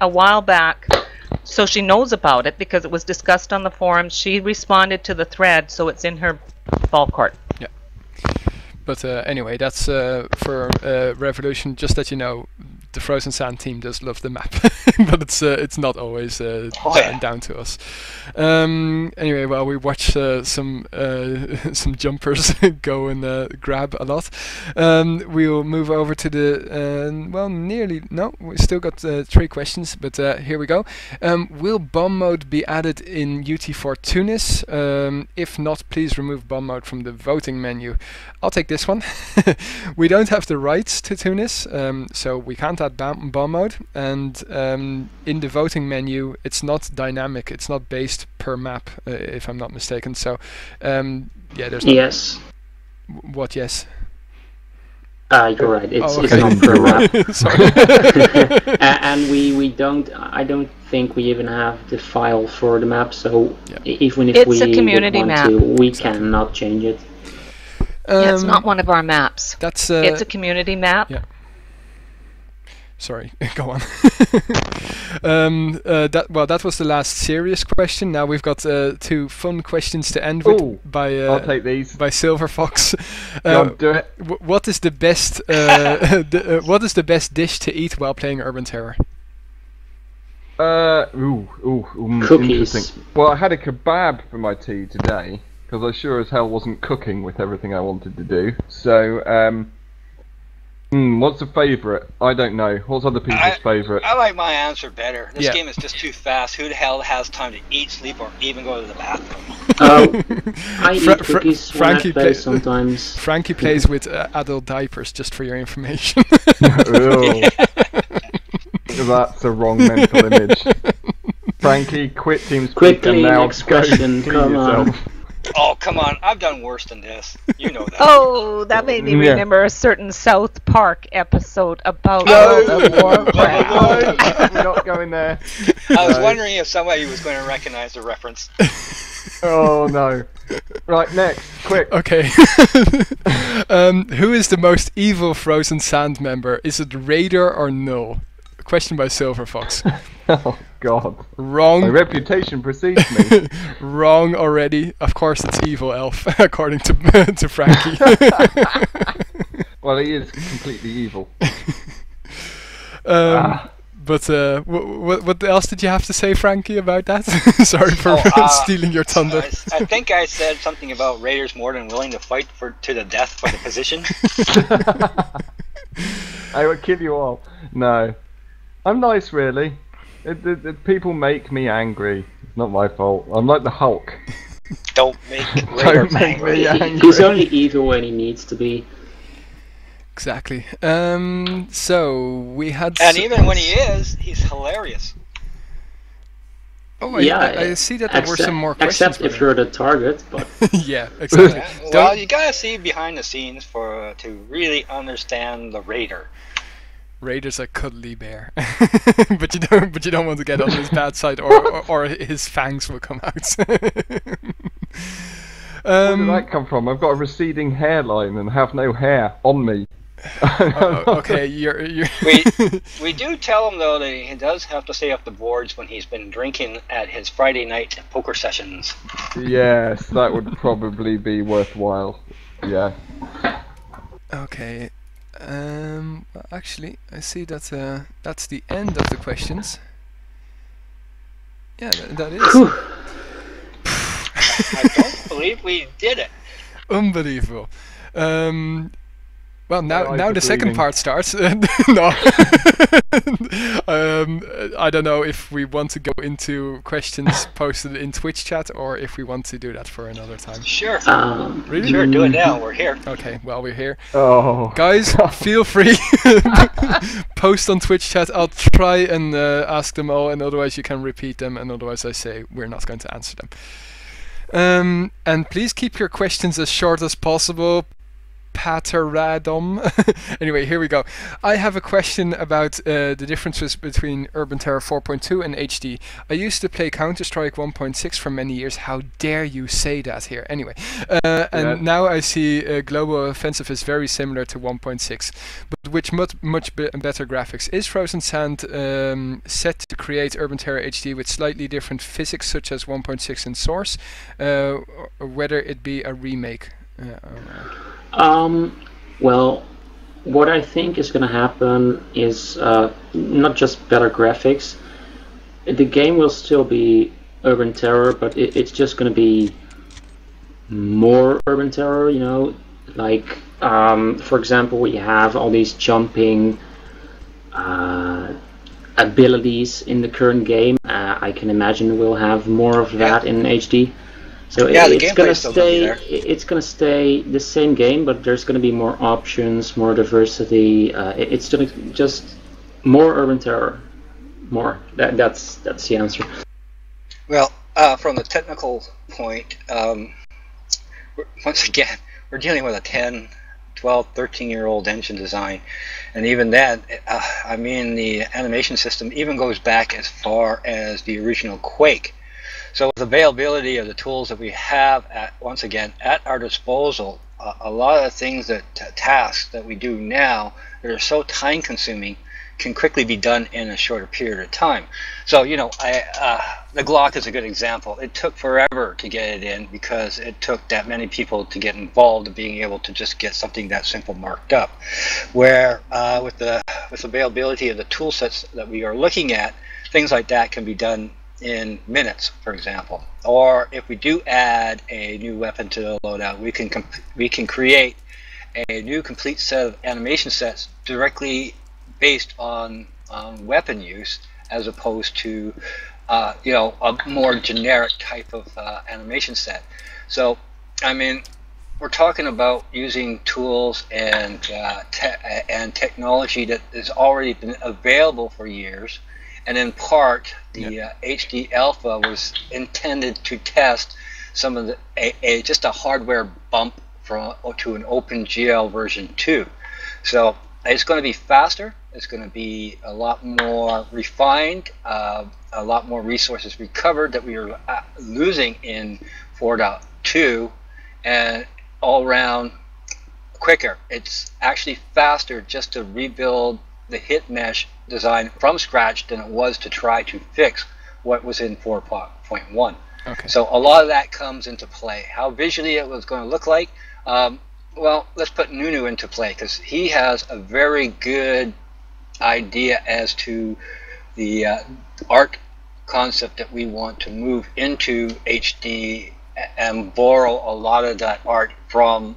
S6: a while back, so she knows about it because it was discussed on the forum. She responded to the thread, so it's in her ball court.
S1: Yeah. But anyway, that's for Revolution. Just that you know, the Frozen Sand team does love the map, but it's not always down to us. Anyway, well, we watch some jumpers go and grab a lot. We'll move over to the we still got 3 questions, but here we go. Will bomb mode be added in UT4 Tunis? If not, please remove bomb mode from the voting menu. I'll take this one. We don't have the rights to Tunis, so we can't add bomb mode, and in the voting menu it's not dynamic, it's not based per map, if I'm not mistaken. So yeah, there's
S4: yes.
S1: What yes?
S4: You're right. It's
S1: okay.
S4: not per map. And we don't. I don't think we even have the file for the map. So even if
S6: it's a community map,
S4: we cannot change it.
S6: Yeah, it's not one of our maps.
S1: That's
S6: it's a community map.
S1: Yeah. Sorry, go on. That was the last serious question. Now we've got 2 fun questions to end with.
S7: I'll take these.
S1: By Silver Fox.
S7: Do it.
S1: What is the best? What is the best dish to eat while playing Urban Terror?
S4: Cookies.
S7: Interesting. Well, I had a kebab for my tea today. because I sure as hell wasn't cooking with everything I wanted to do. So, what's the favourite? I don't know. What's other people's favourite?
S5: I like my answer better. This
S1: Yeah.
S5: game is just too fast. Who the hell has time to eat, sleep, or even go to the bathroom?
S4: I eat cookies when I play sometimes.
S1: Frankie plays with adult diapers, just for your information.
S7: That's the wrong mental image. Frankie, quit TeamSpeak
S4: Quickly,
S7: and now
S4: next question.
S7: go
S4: Come
S7: yourself.
S4: on.
S5: Oh, come on. I've done worse than this. You know that.
S6: Oh, that made me
S7: Yeah.
S6: remember a certain South Park episode about
S7: No.
S6: World of Warcraft.
S7: We're not going there.
S5: I was
S7: No.
S5: wondering if somebody was going to recognize the reference.
S7: Oh no. Right, next, quick.
S1: Okay. Who is the most evil Frozen Sand member? Is it Raider or Null? Question by Silver Fox.
S7: Oh god.
S1: Wrong.
S7: My reputation precedes me.
S1: Wrong already. Of course, it's evil elf, according to to Frankie.
S7: Well, he is completely evil.
S1: But what else did you have to say, Frankie, about that? Sorry for stealing your thunder.
S5: I think I said something about Raiders more than willing to fight to the death for the position.
S7: I would kill you all. No. I'm nice, really. People make me angry. It's not my fault. I'm like the Hulk.
S5: Don't make
S7: Don't
S5: Raiders
S7: make me angry.
S4: He's only evil when he needs to be.
S1: Exactly. So we had.
S5: And even when he is, he's hilarious.
S1: Oh,
S4: Yeah,
S1: I see that there were some more questions.
S4: Except if you're the target, but
S1: Yeah, exactly.
S5: Well, you gotta see behind the scenes to really understand the Raider.
S1: Raider's a cuddly bear, but you don't want to get on his bad side, or his fangs will come out.
S7: Where did that come from? I've got a receding hairline and have no hair on me.
S1: Okay, you're.
S5: We do tell him though that he does have to stay off the boards when he's been drinking at his Friday night poker sessions.
S7: Yes, that would probably be worthwhile. Yeah.
S1: Okay. Actually, I see that that's the end of the questions. Yeah, that is.
S5: I don't believe we did it.
S1: Unbelievable. Well, now the second
S7: breathing.
S1: part starts. No. I don't know if we want to go into questions posted in Twitch chat or if we want to do that for another time.
S5: Sure.
S1: Really?
S5: Sure, do it now. We're here.
S1: Okay, well, we're here.
S7: Oh.
S1: Guys, feel free. Post on Twitch chat. I'll try and ask them all, and otherwise you can repeat them, and otherwise I say we're not going to answer them. And please keep your questions as short as possible. Pateradom. Anyway, here we go. I have a question about the differences between Urban Terror 4.2 and HD. I used to play Counter-Strike 1.6 for many years. How dare you say that here? Anyway, and now I see Global Offensive is very similar to 1.6, but with much better graphics. Is Frozen Sand set to create Urban Terror HD with slightly different physics, such as 1.6 in Source, or whether it be a remake?
S4: Well, what I think is going to happen is not just better graphics. The game will still be Urban Terror, but it's just going to be more Urban Terror, you know. Like, for example, we have all these jumping abilities in the current game. I can imagine we'll have more of that in HD. So it's gonna stay the same game, but there's gonna be more options, more diversity. It's gonna just more Urban Terror, more. That's the answer.
S5: Well, from the technical point, once again, we're dealing with a 10, 12, 13-year-old engine design, and even that, I mean, the animation system even goes back as far as the original Quake. So with availability of the tools that we have, once again, at our disposal, a lot of the things tasks that we do now that are so time-consuming can quickly be done in a shorter period of time. So, you know, the Glock is a good example. It took forever to get it in because it took that many people to get involved in being able to just get something that simple marked up. Where with availability of the tool sets that we are looking at, things like that can be done in minutes, for example. Or if we do add a new weapon to the loadout, we can create a new complete set of animation sets directly based on weapon use, as opposed to a more generic type of animation set. So, I mean, we're talking about using tools and technology that has already been available for years, and in part, the HD Alpha was intended to test some of the just a hardware bump to an OpenGL version 2. So it's going to be faster. It's going to be a lot more refined, a lot more resources recovered that we were losing in 4.2, and all around quicker. It's actually faster just to rebuild the hit mesh design from scratch than it was to try to fix what was in 4.1.
S1: Okay.
S5: So a lot of that comes into play. How visually it was going to look like, well, let's put Nunu into play, because he has a very good idea as to the art concept that we want to move into HD and borrow a lot of that art from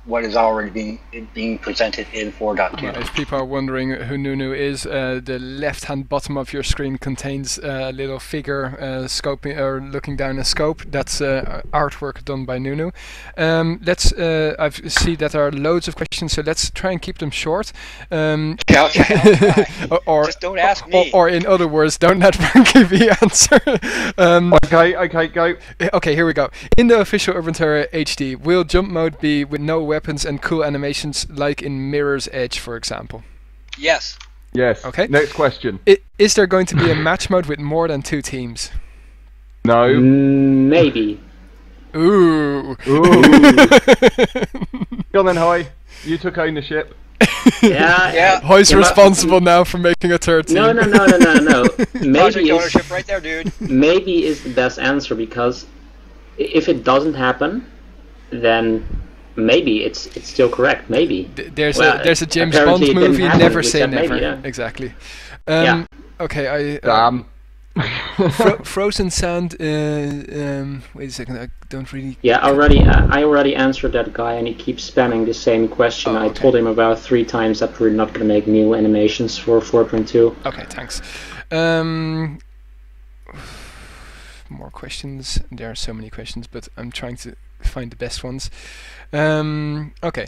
S5: what is already being presented in 4.2.
S1: Well, if people are wondering who Nunu is, the left-hand bottom of your screen contains a little figure scoping or looking down a scope. That's artwork done by Nunu. I see that there are loads of questions, so let's try and keep them short.
S5: Okay. Or just don't ask me.
S1: Or in other words, don't let Frankie V answer.
S7: Okay, go.
S1: Okay, here we go. In the official Urban Terror HD, will jump mode be with no weapons and cool animations like in Mirror's Edge, for example?
S5: Yes.
S7: Yes.
S1: Okay.
S7: Next question.
S1: Is there going to be a match mode with more than 2 teams?
S7: No.
S4: Maybe.
S1: Ooh.
S7: Go on then, Hoy. You took ownership.
S4: Yeah.
S1: Hoy's responsible now for making a third team.
S4: No. Maybe
S5: ownership right there, dude.
S4: Maybe is the best answer, because if it doesn't happen, then maybe it's still correct. Maybe
S1: there's a James Bond movie, Never Say Never.
S4: Maybe, yeah.
S1: Exactly.
S4: Yeah.
S1: Okay, Frozen Sound. Wait a second, I don't really.
S4: Yeah, I already answered that guy, and he keeps spamming the same question.
S1: Oh, okay.
S4: I told him about 3 times that we're not going to make new animations for 4.2.
S1: Okay, thanks. More questions. There are so many questions, but I'm trying to find the best ones. Okay.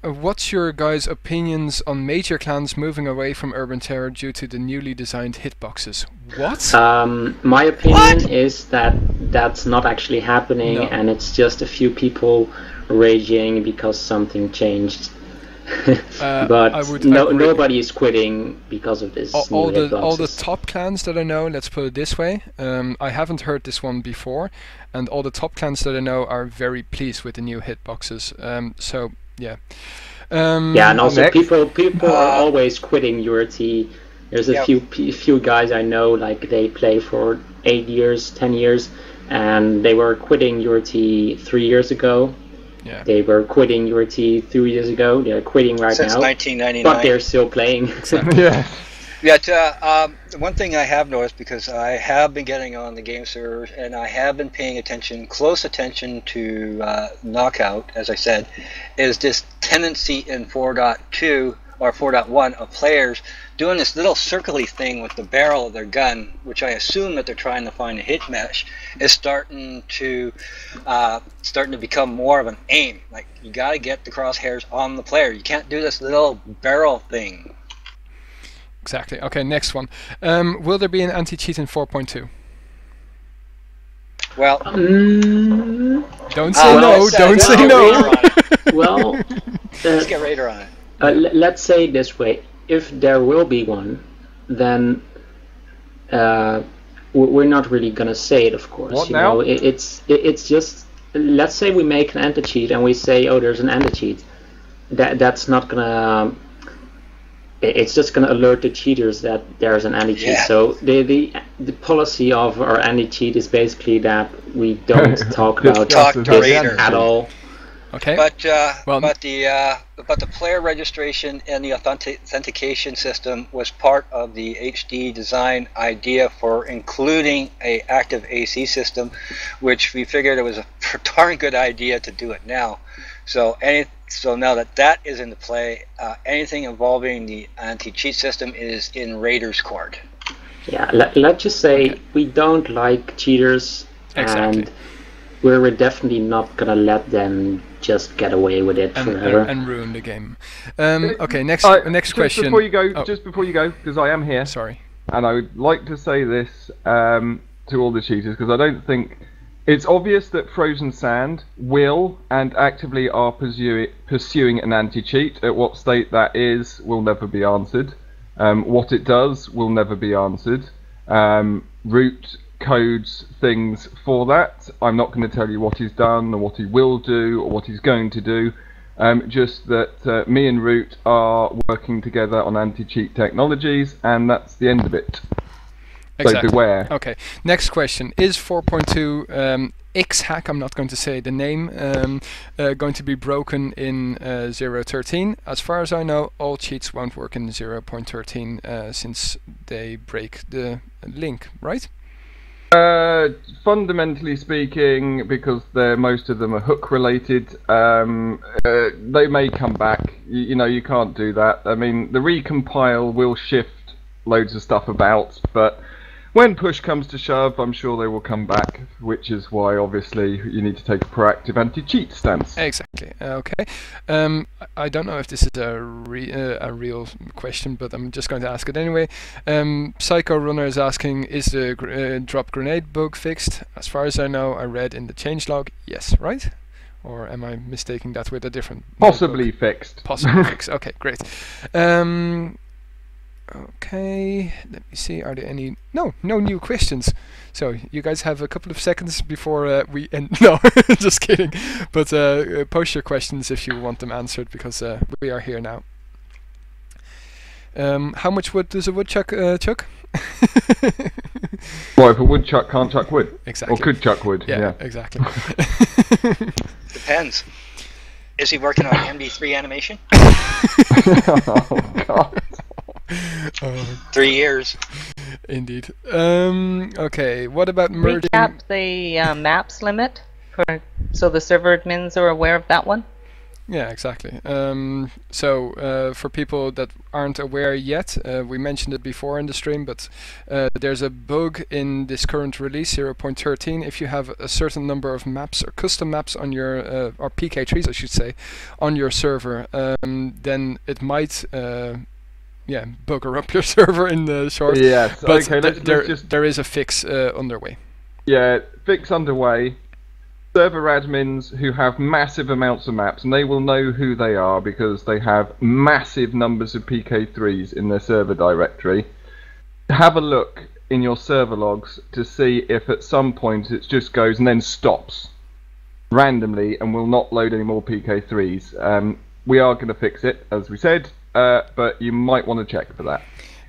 S1: What's your guys' opinions on major clans moving away from Urban Terror due to the newly designed hitboxes? What?
S4: My opinion is that that's not actually happening, and it's just a few people raging because something changed. But nobody is quitting because of this.
S1: All the top clans that I know, let's put it this way, I haven't heard this one before, and all the top clans that I know are very pleased with the new hitboxes. So yeah.
S4: And also people are always quitting URT. There's a few guys I know, like they play for 8 years, 10 years, and they were quitting URT 3 years ago.
S1: Yeah.
S4: They were quitting URT 3 years ago. They're quitting right
S5: Since
S4: now.
S5: 1999.
S4: But they're still playing.
S1: Exactly.
S5: Yeah. One thing I have noticed, because I have been getting on the game servers and I have been paying close attention to Knockout, as I said, is this tendency in 4.2 or 4.1 of players doing this little circly thing with the barrel of their gun, which I assume that they're trying to find a hit mesh, is starting to become more of an aim. Like, you got to get the crosshairs on the player. You can't do this little barrel thing.
S1: Exactly. Okay, next one. Will there be an anti-cheat in 4.2?
S5: Well,
S1: don't say no. Don't say no.
S4: Well,
S5: let's get Raider on it.
S4: Let's say it this way: if there will be one, then we're not really gonna say it, of course.
S7: What now?
S4: It's just, let's say we make an anti-cheat and we say, oh, there's an anti-cheat. That's not gonna. It's just going to alert the cheaters that there's an anti-cheat. Yeah. So the policy of our anti-cheat is basically that we don't talk about
S5: Raider
S4: at all.
S1: Okay.
S5: But the player registration and the authentication system was part of the HD design idea for including a active AC system, which we figured it was a darn good idea to do it now. So now that is into play, anything involving the anti-cheat system is in Raider's court.
S4: Yeah, let's just say we don't like cheaters,
S1: Exactly.
S4: and we're definitely not gonna let them just get away with it forever
S1: and ruin the game. Okay, next question.
S7: Just before you go, because I am here.
S1: Sorry.
S7: And I would like to say this to all the cheaters, because I don't think it's obvious that Frozen Sand will and actively are pursuing an anti-cheat. At what state that is will never be answered. What it does will never be answered. Root codes things for that. I'm not going to tell you what he's done or what he will do or what he's going to do. Just that me and Root are working together on anti-cheat technologies, and that's the end of it.
S1: Exactly.
S7: So beware.
S1: Okay. Next question: is 4.2 X-Hack, I'm not going to say the name, going to be broken in 0.13? As far as I know, all cheats won't work in 0.13 since they break the link, right?
S7: Fundamentally speaking, because most of them are hook related, they may come back. You know, you can't do that. I mean, the recompile will shift loads of stuff about, but when push comes to shove, I'm sure they will come back, which is why obviously you need to take a proactive anti-cheat stance.
S1: Exactly. Okay. I don't know if this is a real question, but I'm just going to ask it anyway. Psycho Runner is asking, is the drop grenade bug fixed? As far as I know, I read in the changelog, yes, right? Or am I mistaking that with a different
S7: Possibly
S1: bug?
S7: Fixed.
S1: Possibly fixed. Okay, great. Okay, let me see, are there any... No new questions. So, you guys have a couple of seconds before we end... No, just kidding. But post your questions if you want them answered, because we are here now. How much wood does a woodchuck chuck?
S7: Well, if a woodchuck can't chuck wood.
S1: Exactly.
S7: Or could chuck wood, yeah.
S1: Exactly.
S5: Depends. Is he working on MD3 animation?
S7: Oh, God.
S5: 3 years.
S1: Indeed. Okay, what about merging...
S6: Recap the maps limit, so the server admins are aware of that one?
S1: Yeah, exactly. So for people that aren't aware yet, we mentioned it before in the stream, but there's a bug in this current release, 0.13. If you have a certain number of maps or custom maps on your, or PK trees, I should say, on your server, then it might... bugger up your server in the short.
S7: Yes,
S1: but
S7: okay,
S1: there is a fix underway.
S7: Yeah, fix underway. Server admins who have massive amounts of maps, and they will know who they are because they have massive numbers of PK3s in their server directory. Have a look in your server logs to see if at some point it just goes and then stops randomly and will not load any more PK3s. We are going to fix it, as we said. But you might want to check for that.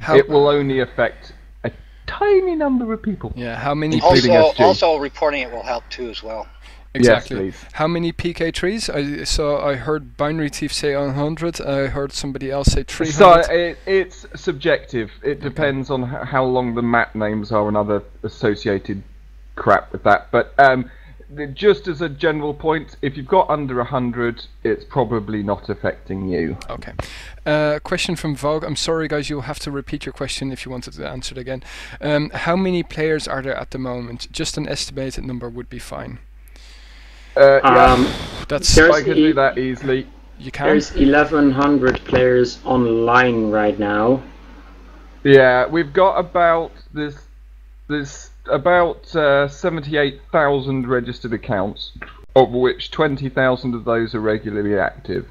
S7: It will only affect a tiny number of people.
S1: Yeah, how many?
S5: Also, reporting it will help too as well.
S1: Exactly.
S7: Yes, please.
S1: How many PK trees? I heard Binary Thief say 100. I heard somebody else say 300.
S7: So it's subjective. It depends on how long the map names are and other associated crap with that. But just as a general point, if you've got under 100, it's probably not affecting you.
S1: Okay. Question from Vogue. I'm sorry, guys, you'll have to repeat your question if you wanted to answer it again. How many players are there at the moment? Just an estimated number would be fine.
S7: Yeah,
S1: that's
S7: I can do that easily.
S1: You can?
S4: There's 1,100 players online right now.
S7: Yeah, we've got about about 78,000 registered accounts, of which 20,000 of those are regularly active.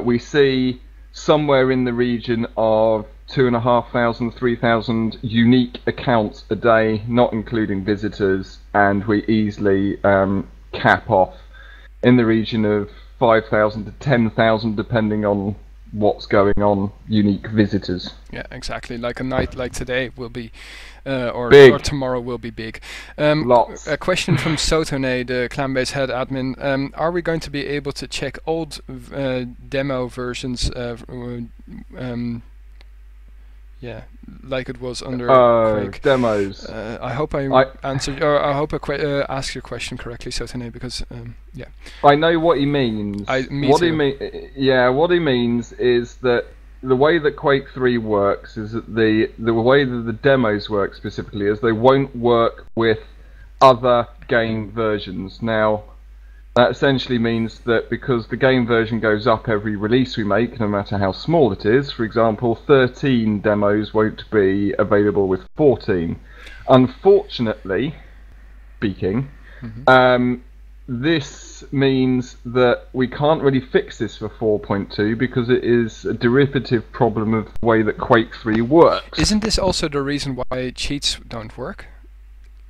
S7: We see somewhere in the region of 2,500, 3,000 unique accounts a day, not including visitors, and we easily cap off in the region of 5,000 to 10,000, depending on what's going on, unique visitors.
S1: Yeah, exactly. Like a night like today will be, or tomorrow will be big.
S7: Lots.
S1: A question from Sotone, the clan-based head admin. Are we going to be able to check old demo versions yeah, like it was under Quake.
S7: Demos.
S1: I hope I answered, or I hope I asked your question correctly, Sotone, because yeah.
S7: I know what he means. What he means is that the way that Quake 3 works is that the way that the demos work specifically is they won't work with other game versions. Now, that essentially means that because the game version goes up every release we make, no matter how small it is, for example, 13 demos won't be available with 14. Unfortunately, speaking, this means that we can't really fix this for 4.2 because it is a derivative problem of the way that Quake 3 works.
S1: Isn't this also the reason why cheats don't work?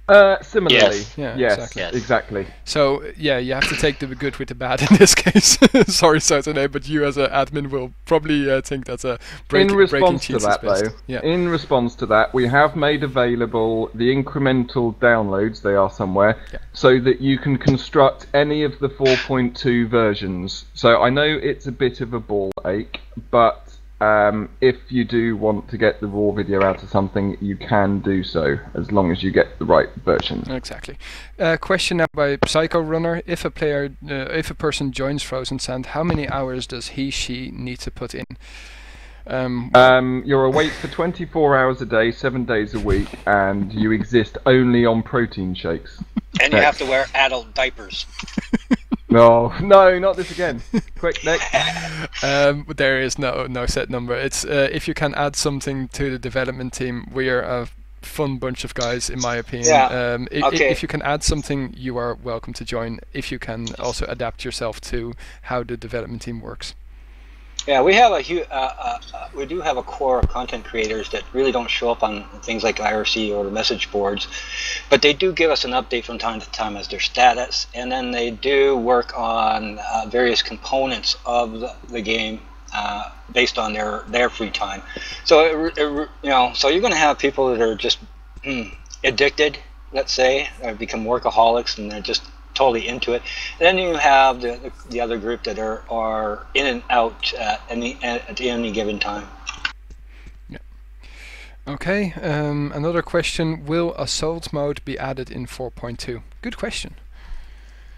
S7: Similarly,
S3: yes.
S1: Yeah,
S7: yes, exactly.
S1: So yeah, you have to take the good with the bad in this case. Sorry, Saturday, but you as an admin will probably think that's a breaking cheats is best. Yeah.
S7: In response to that, we have made available the incremental downloads. They are somewhere, so that you can construct any of the 4.2 versions. So I know it's a bit of a ball ache, but if you do want to get the raw video out of something, you can do so, as long as you get the right version.
S1: Exactly. Question now by Psycho Runner: if a person joins Frozen Sand, how many hours does he/she need to put in?
S7: You're awake for 24 hours a day, 7 days a week, and you exist only on protein shakes.
S5: And you have to wear adult diapers.
S7: No, not this again. Quick, next.
S1: There is no set number. It's if you can add something to the development team, we are a fun bunch of guys, in my opinion.
S5: Yeah.
S1: If you can add something, you are welcome to join. If you can also adapt yourself to how the development team works.
S5: Yeah, we have we do have a core of content creators that really don't show up on things like IRC or the message boards, but they do give us an update from time to time as their status, and then they do work on various components of the game based on their free time. So so you're going to have people that are just addicted, let's say, or become workaholics, and they're just totally into it. Then you have the other group that are in and out at any given time.
S1: Yeah. Okay. Another question: will assault mode be added in 4.2? Good question.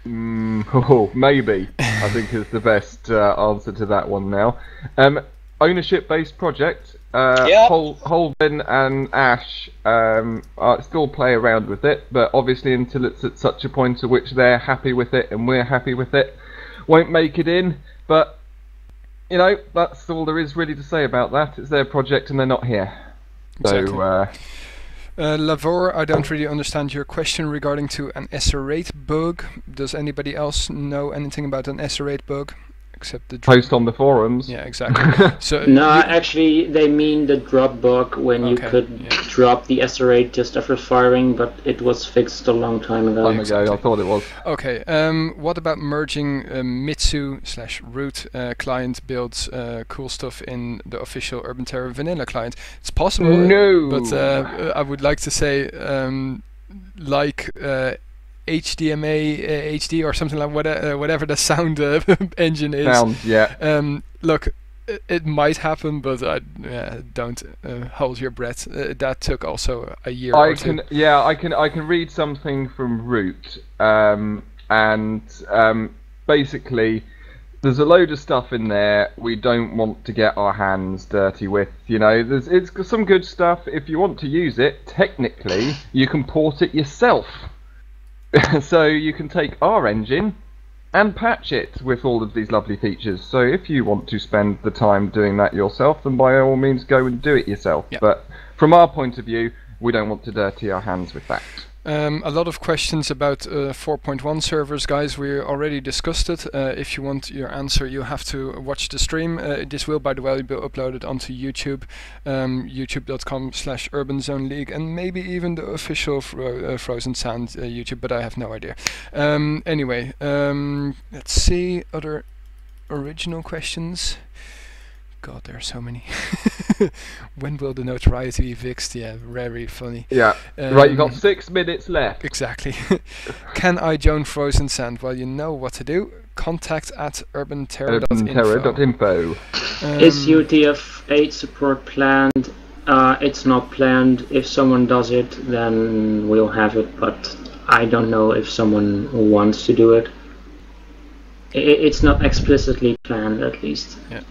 S7: Maybe. I think is the best answer to that one now. Ownership-based project. Holden and Ash still play around with it, but obviously until it's at such a point at which they're happy with it and we're happy with it, won't make it in. But that's all there is really to say about that. It's their project and they're not here.
S1: Exactly.
S7: So
S1: Lavor, I don't really understand your question regarding to an SR8 bug. Does anybody else know anything about an SR8 bug? Except the
S7: post on the forums.
S1: Yeah, exactly. So
S4: no, actually, they mean the drop bug when you could drop the SR8 just after firing, but it was fixed a long time ago.
S7: I thought it was.
S1: Okay. What about merging Mitsu/root client builds cool stuff in the official Urban Terror vanilla client? It's possible.
S7: No.
S1: But I would like to say, like. HDMA HD or something like whatever the sound engine is.
S7: Sound, yeah.
S1: Look, it might happen, but don't hold your breath. That took also a year or two.
S7: Yeah, I can read something from Root, and basically, there's a load of stuff in there we don't want to get our hands dirty with. It's some good stuff. If you want to use it, technically, you can port it yourself. So you can take our engine and patch it with all of these lovely features. So if you want to spend the time doing that yourself, then by all means go and do it yourself. Yep. But from our point of view, we don't want to dirty our hands with that.
S1: A lot of questions about 4.1 servers, guys. We already discussed it. If you want your answer, you have to watch the stream. This will, by the way, be uploaded onto YouTube, youtube.com/UrbanZoneLeague, and maybe even the official Frozen Sand YouTube, but I have no idea. Anyway, let's see other original questions. God, there are so many. When will the notoriety be fixed? Yeah, very funny.
S7: Yeah. Right, you got 6 minutes left.
S1: Exactly. Can I join Frozen Sand? Well, you know what to do. Contact at urbanterror.info.
S4: Is UTF-8 support planned? It's not planned. If someone does it, then we'll have it, but I don't know if someone wants to do it. It's not explicitly planned, at least.
S1: Yeah.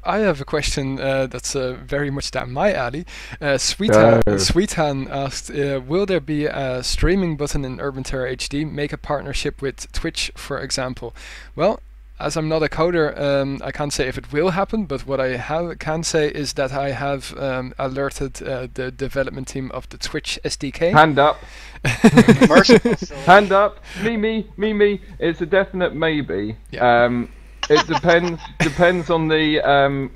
S1: I have a question that's very much down my alley. Sweetan asked, will there be a streaming button in Urban Terror HD? Make a partnership with Twitch, for example. Well, as I'm not a coder, I can't say if it will happen, but what I can say is that I have alerted the development team of the Twitch SDK.
S7: Hand up. Hand up. Me. It's a definite maybe. Yeah. It depends on the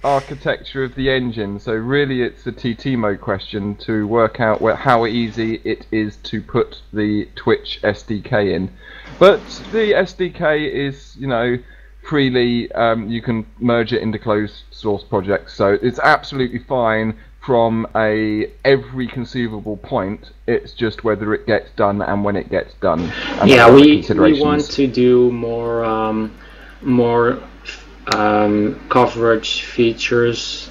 S7: architecture of the engine. So really, it's a TT mode question to work out how easy it is to put the Twitch SDK in. But the SDK is, freely you can merge it into closed source projects. So it's absolutely fine from every conceivable point. It's just whether it gets done and when it gets done.
S4: Yeah, we want to do more coverage features,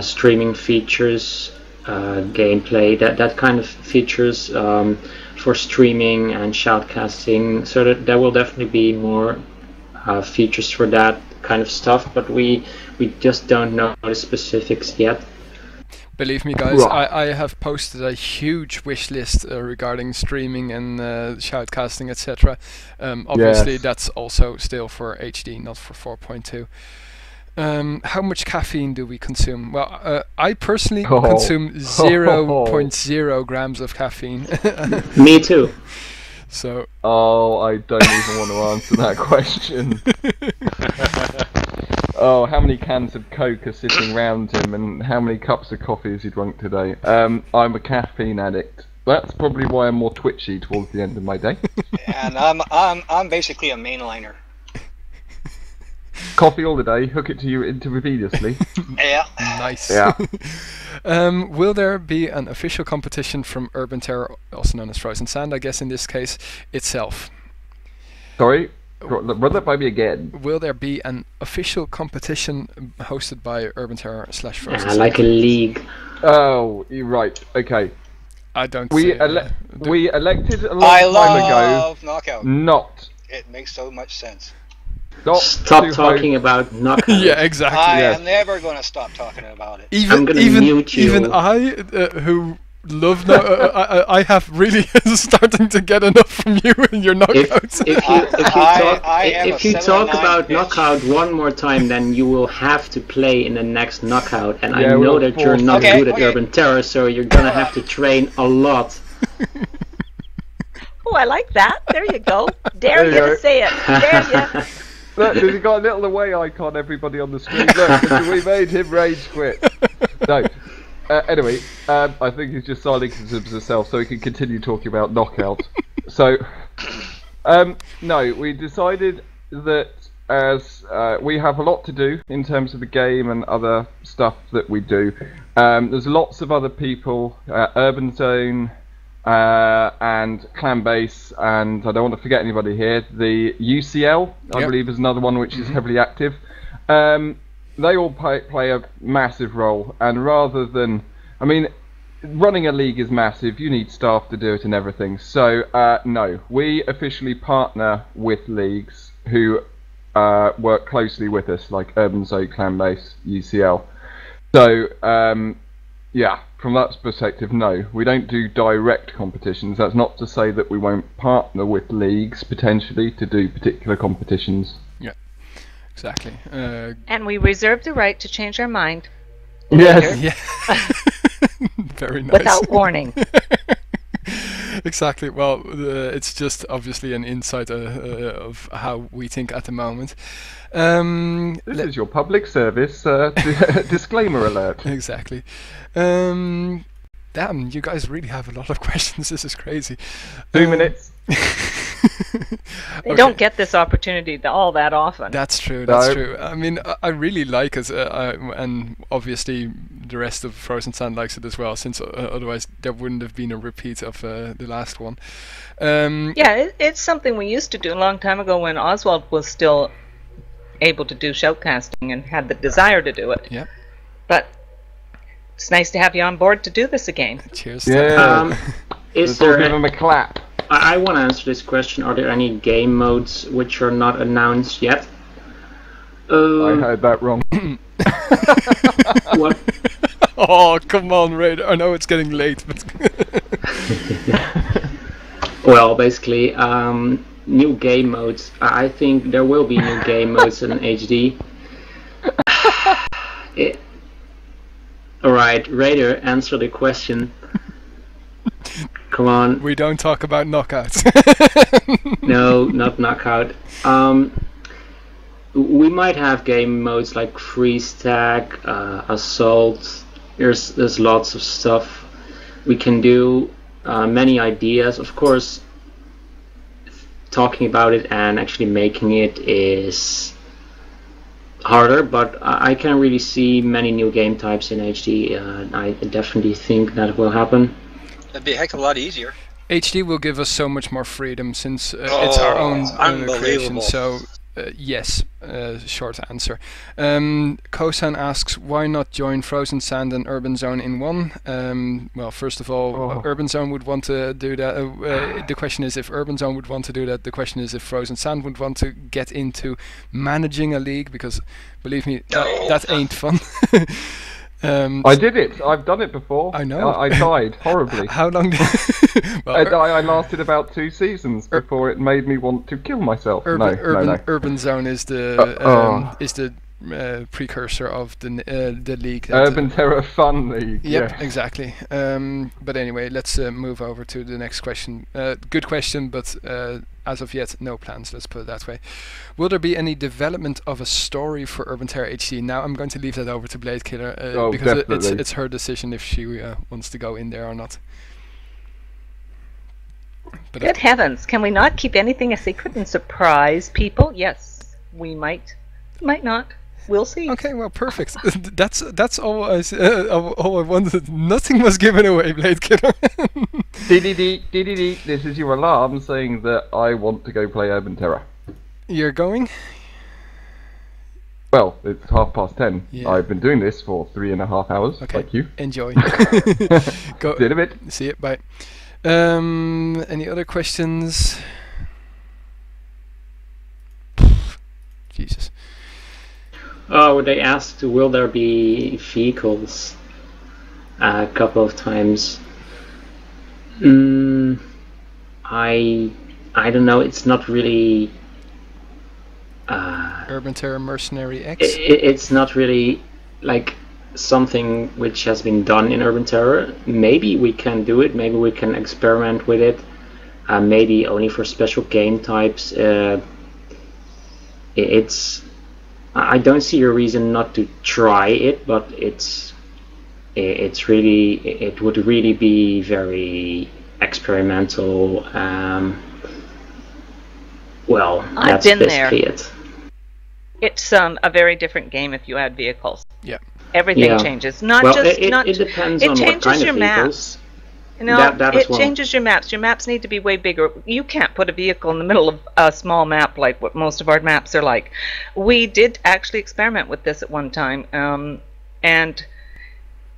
S4: streaming features, gameplay, that kind of features for streaming and shoutcasting. So that there will definitely be more features for that kind of stuff, but we just don't know the specifics yet.
S1: Believe me, guys, I have posted a huge wish list regarding streaming and shoutcasting, etc. Obviously, that's also still for HD, not for 4.2. How much caffeine do we consume? Well, I personally consume 0.0 grams of caffeine.
S4: Me too.
S1: So.
S7: Oh, I don't even want to answer that question. Oh, how many cans of Coke are sitting around him, and how many cups of coffee has he drunk today? I'm a caffeine addict. That's probably why I'm more twitchy towards the end of my day.
S10: And I'm basically a mainliner.
S7: Coffee all the day, hook it to you intravenously.
S10: Yeah.
S1: Nice.
S7: Yeah.
S1: Will there be an official competition from Urban Terror, also known as Frozen Sand, I guess in this case, itself?
S7: Sorry? Run that by me again.
S1: Will there be an official competition hosted by Urban Terror / Frozen Sand?
S4: Like a league.
S7: Oh, you're right. Okay.
S1: I don't.
S7: We elected a long time ago.
S10: Knockout.
S7: Not.
S10: It makes so much sense.
S4: Stop talking about knockout.
S1: Yeah, exactly.
S10: I am never going to stop talking about it.
S1: Even I, who love I have really starting to get enough from you and your knockouts.
S4: If you talk about knockout one more time, then you will have to play in the next knockout. And I know that you're not good at Urban Terror, so you're gonna have to train a lot.
S6: Oh, I like that. There you go. Dare you to say it. Dare you.
S7: Look, he's got a little away icon, everybody on the screen. Look, we made him rage quit. No. Anyway, I think he's just silencing himself so he can continue talking about knockout. So, no, we decided that as we have a lot to do in terms of the game and other stuff that we do, there's lots of other people, Urban Zone, and Clanbase, and I don't want to forget anybody here, the UCL, I believe is another one which is heavily active. They all play a massive role, and rather than, running a league is massive, you need staff to do it and everything, so no, we officially partner with leagues who work closely with us, like Urban Zone, Clanbase, UCL. So, yeah, from that perspective, no, we don't do direct competitions. That's not to say that we won't partner with leagues, potentially, to do particular competitions.
S1: Yeah, exactly.
S6: And we reserve the right to change our mind.
S7: Yes.
S1: Yeah. Very nice.
S6: Without warning.
S1: Exactly. Well, it's just obviously an insight of how we think at the moment.
S7: This is your public service disclaimer alert.
S1: Exactly. Damn, you guys really have a lot of questions. This is crazy.
S7: 2 minutes.
S6: They don't get this opportunity all that often.
S1: That's true. That's true. I mean, I really like it, and obviously the rest of Frozen Sand likes it as well. Since otherwise there wouldn't have been a repeat of the last one.
S6: Yeah, it's something we used to do a long time ago when Oswald was still able to do shoutcasting and had the desire to do it.
S1: Yeah.
S6: But it's nice to have you on board to do this again.
S1: Cheers.
S7: Yeah.
S4: Is there
S7: give him a clap?
S4: I want to answer this question. Are there any game modes which are not announced yet?
S7: I heard that wrong.
S4: What?
S1: Oh, come on, Raider. I know it's getting late, but...
S4: Well, basically, new game modes. I think there will be new game modes in HD. Alright, Raider, answer the question. Come on.
S1: We don't talk about knockouts.
S4: No, not knockout. We might have game modes like freeze tag, assault. There's lots of stuff we can do. Many ideas. Of course, talking about it and actually making it is harder, but I can really see many new game types in HD. I definitely think that will happen.
S10: That'd be a heck of a lot easier.
S1: HD will give us so much more freedom since it's our own creation. So yes, short answer. Kosan asks, why not join Frozen Sand and Urban Zone in one? Well, first of all, Urban Zone would want to do that. The question is if Urban Zone would want to do that. The question is if Frozen Sand would want to get into managing a league, because believe me, that ain't fun.
S7: I did it. I've done it before.
S1: I know.
S7: I died horribly.
S1: How long did
S7: I lasted about 2 seasons before it made me want to kill myself.
S1: Urban Zone is the precursor of the league.
S7: Urban Terror Fun League.
S1: Yep,
S7: yes.
S1: Exactly. But anyway, let's move over to the next question. Good question, but as of yet, no plans. Let's put it that way. Will there be any development of a story for Urban Terror HD? Now I'm going to leave that over to Blade Killer because it's her decision if she wants to go in there or not. But
S6: good heavens! Can we not keep anything a secret and surprise people? Yes, we might. Might not. We'll see.
S1: Okay, well, perfect. That's all all I wanted. Nothing was given away, Blade Killer.
S7: This is your alarm saying that I want to go play Urban Terror.
S1: You're going?
S7: Well, it's 10:30.
S1: Yeah.
S7: I've been doing this for 3.5 hours.
S1: Okay.
S7: Like you.
S1: Enjoy. Go.
S7: See you in a bit.
S1: See you. Bye. Any other questions? Jesus.
S4: Oh, they asked, will there be vehicles a couple of times. I don't know. It's not really.
S1: Urban Terror Mercenary X.
S4: It's not really like something which has been done in Urban Terror. Maybe we can do it. Maybe we can experiment with it. Maybe only for special game types. I don't see a reason not to try it, but it would really be very experimental. Well, that's basically it.
S6: It's a very different game if you add vehicles.
S1: Yeah.
S6: Everything changes. It
S4: depends on what kind of vehicles.
S6: You know, it changes your maps. Your maps need to be way bigger. You can't put a vehicle in the middle of a small map like what most of our maps are like. We did actually experiment with this at one time, and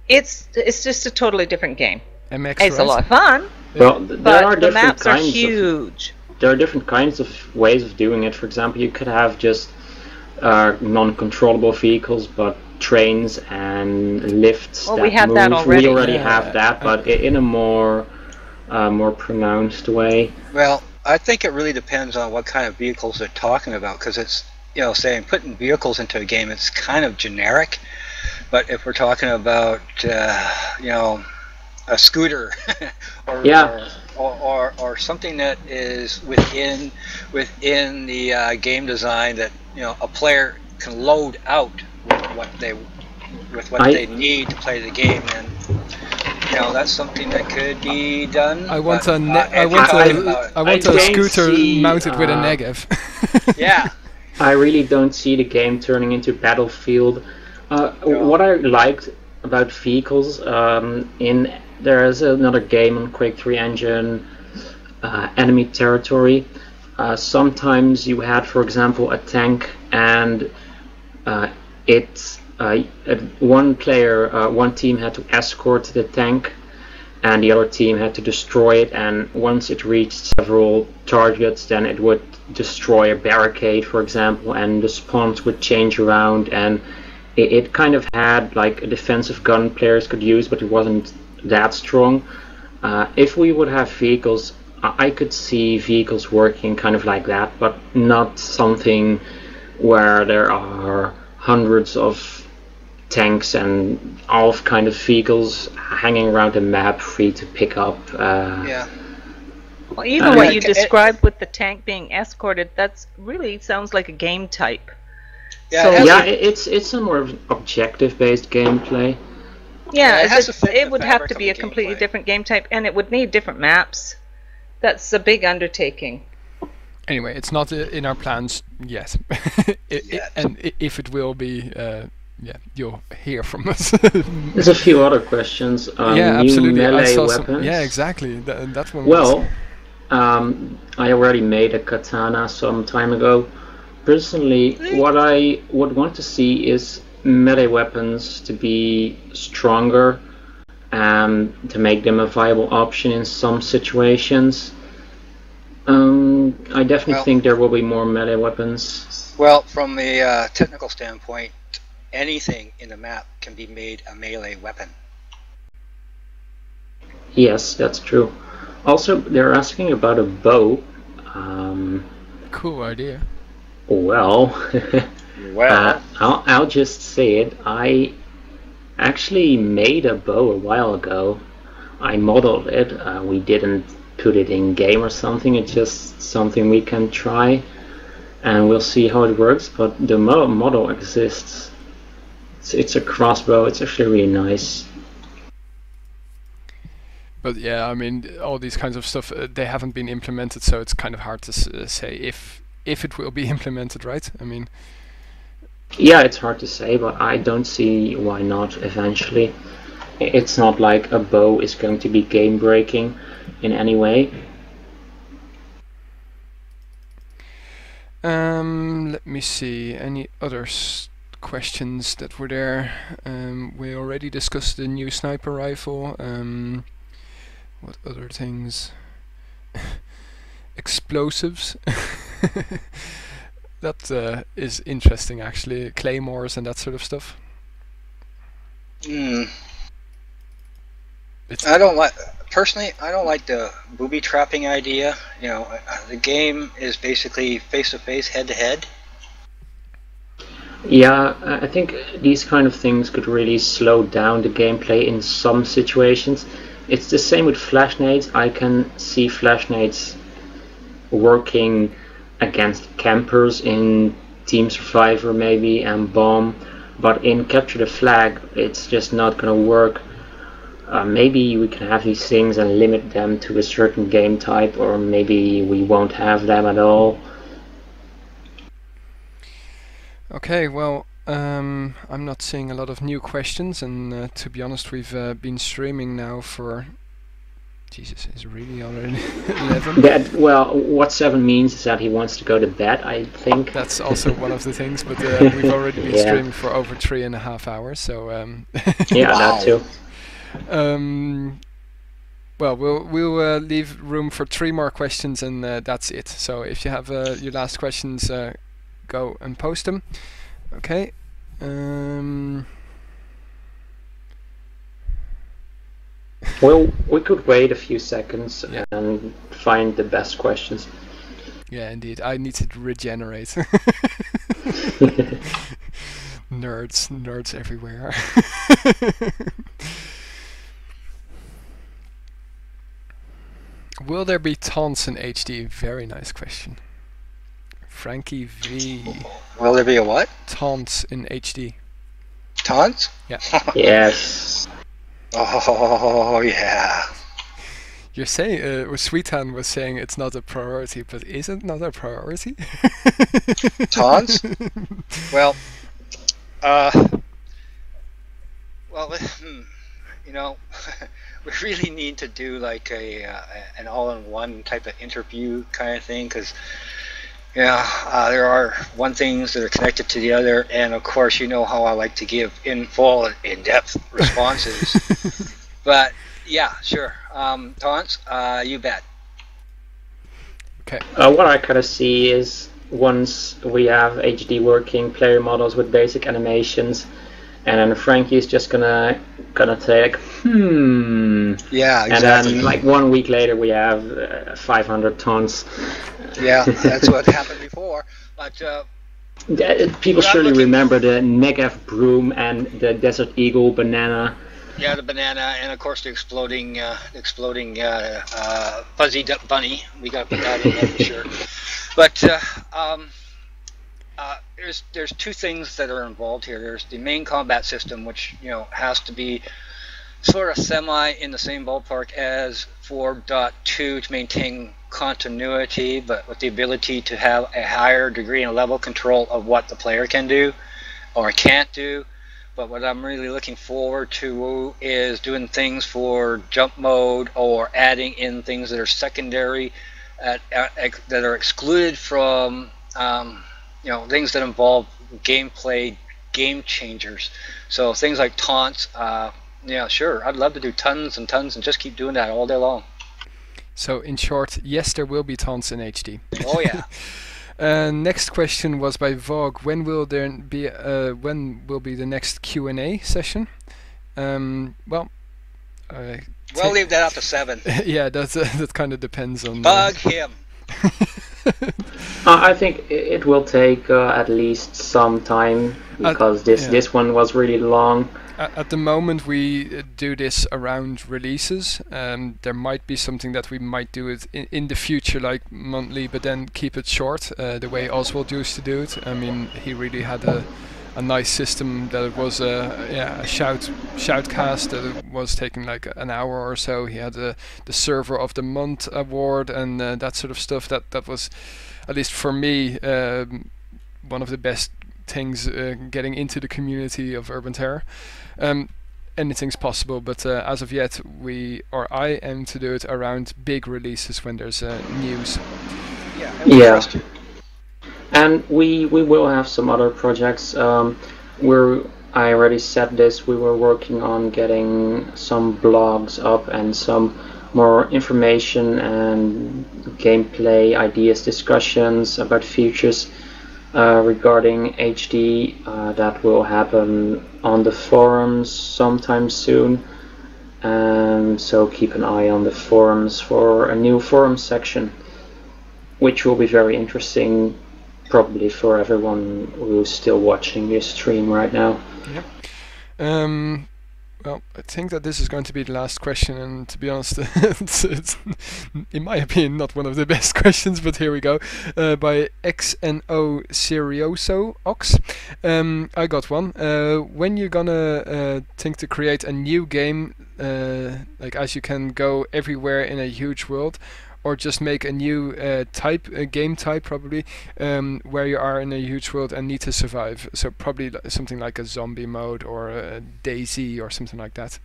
S6: it's just a totally different game. It's a lot of fun,
S4: but
S6: the maps are huge.
S4: There are different kinds of ways of doing it. For example, you could have just non-controllable vehicles, but trains and lifts that
S6: we have
S4: move.
S6: that already.
S4: We already have that, but in a more pronounced way.
S10: Well, I think it really depends on what kind of vehicles they're talking about, because it's, saying putting vehicles into a game, it's kind of generic. But if we're talking about, a scooter or something that is within the game design that a player can load out with what they need to play the game, and that's something that could be done.
S1: I want
S10: but,
S1: I want a scooter mounted with a negative.
S10: Yeah.
S4: I really don't see the game turning into Battlefield. What I liked about vehicles, there is another game on Quake 3 engine, Enemy Territory. Sometimes you had, for example, a tank, and one team had to escort the tank, and the other team had to destroy it. And once it reached several targets, then it would destroy a barricade, for example, and the spawns would change around. And it kind of had like a defensive gun players could use, but it wasn't that strong. If we would have vehicles, I could see vehicles working kind of like that, but not something where there are hundreds of tanks and all kind of vehicles hanging around the map free to pick up.
S10: Yeah.
S6: Well, even what you described with the tank being escorted, that's really sounds like a game type.
S10: Yeah,
S6: so,
S4: it's a more objective-based gameplay.
S6: Yeah, it would have to be a completely different game type, and it would need different maps. That's a big undertaking.
S1: Anyway, it's not in our plans yet. And if it will be, you'll hear from us.
S4: There's a few other questions.
S1: Yeah, absolutely.
S4: Melee weapons.
S1: Yeah, exactly. That one.
S4: Well, I already made a katana some time ago. Personally, what I would want to see is melee weapons to be stronger and to make them a viable option in some situations. I definitely think there will be more melee weapons.
S10: Well, from the technical standpoint, anything in the map can be made a melee weapon.
S4: Yes, that's true. Also, they're asking about a bow.
S1: Cool idea.
S4: Well, I'll just say it. I actually made a bow a while ago. I modeled it. We didn't put it in game or something. It's just something we can try, and we'll see how it works. But the model exists. It's a crossbow. It's actually really nice.
S1: But yeah, I mean, all these kinds of stuff, they haven't been implemented, so it's kind of hard to say if it will be implemented, right? I mean...
S4: Yeah, it's hard to say, but I don't see why not eventually. It's not like a bow is going to be game-breaking in any way.
S1: Let me see, any other questions that were there? We already discussed the new sniper rifle. What other things? Explosives. That is interesting, actually. Claymores and that sort of stuff.
S10: I don't like the booby trapping idea. You know, the game is basically face-to-face, head-to-head.
S4: Yeah, I think these kind of things could really slow down the gameplay in some situations. It's the same with flash-nades. I can see flash-nades working against campers in Team Survivor maybe and Bomb, but in Capture the Flag it's just not going to work. Maybe we can have these things and limit them to a certain game type, or maybe we won't have them at all.
S1: Okay, well, I'm not seeing a lot of new questions, and to be honest, we've been streaming now for... Jesus, is really already 11?
S4: Well, what 7 means is that he wants to go to bed, I think.
S1: That's also one of the things, but we've already been streaming for over 3.5 hours, so...
S4: yeah, that too.
S1: Well, we'll leave room for 3 more questions, and that's it. So if you have your last questions, go and post them. Okay.
S4: Well, we could wait a few seconds and find the best questions.
S1: Yeah, indeed. I need to regenerate. Nerds everywhere. Will there be taunts in HD? Very nice question. Frankie V.
S10: Will there be a what?
S1: Taunts in HD.
S10: Taunts?
S1: Yeah.
S4: Yes.
S10: Oh yeah.
S1: You're saying, Sweetan was saying it's not a priority, but is it not a priority?
S10: Taunts? Well, you know, we really need to do like an all-in-one type of interview kind of thing, because there are one things that are connected to the other, and of course you know how I like to give full and in-depth responses. But yeah, sure. Taunts, you bet.
S1: Okay.
S4: What I kind of see is once we have HD working player models with basic animations, and then Frankie's just gonna take
S10: Yeah, exactly.
S4: And then like 1 week later we have 500 tons.
S10: Yeah, that's what happened before. But
S4: people surely remember the Negev broom and the Desert Eagle banana.
S10: Yeah, the banana, and of course the exploding fuzzy bunny. We got to put that in there for sure. But there's two things that are involved here. There's the main combat system, which has to be sort of semi in the same ballpark as 4.2 to maintain continuity, but with the ability to have a higher degree and level control of what the player can do or can't do. But what I'm really looking forward to is doing things for jump mode, or adding in things that are secondary, that are excluded from things that involve gameplay, game changers. So things like taunts. Yeah, sure. I'd love to do tons and tons and just keep doing that all day long.
S1: So in short, yes, there will be taunts in HD.
S10: Oh yeah.
S1: Next question was by Vogue. When will there be? When will be the next Q&A session?
S10: We'll leave that up to 7.
S1: Yeah, that kind of depends on.
S10: Bug him.
S4: I think it will take at least some time, because this one was really long.
S1: At the moment, we do this around releases. There might be something that we might do it in the future, like monthly, but then keep it short, the way Oswald used to do it. I mean, he really had a nice system that it was a shoutcast that it was taking like an hour or so. He had the Server of the Month award and that sort of stuff. That was, at least for me, one of the best things getting into the community of Urban Terror. Anything's possible, but as of yet, I aim to do it around big releases when there's news.
S4: Yeah. And we will have some other projects. I already said this. We were working on getting some blogs up and some more information and gameplay ideas, discussions about futures regarding HD. That will happen on the forums sometime soon, and so keep an eye on the forums for a new forum section, which will be very interesting, probably for everyone who's still watching this stream right now.
S1: Yep. Well, I think that this is going to be the last question, and to be honest, it's in my opinion not one of the best questions, but here we go. By XNO Serioso Ox. I got one. When you're gonna think to create a new game, like as you can go everywhere in a huge world, or just make a new game type probably, where you are in a huge world and need to survive. So probably something like a zombie mode or a DayZ or something like that.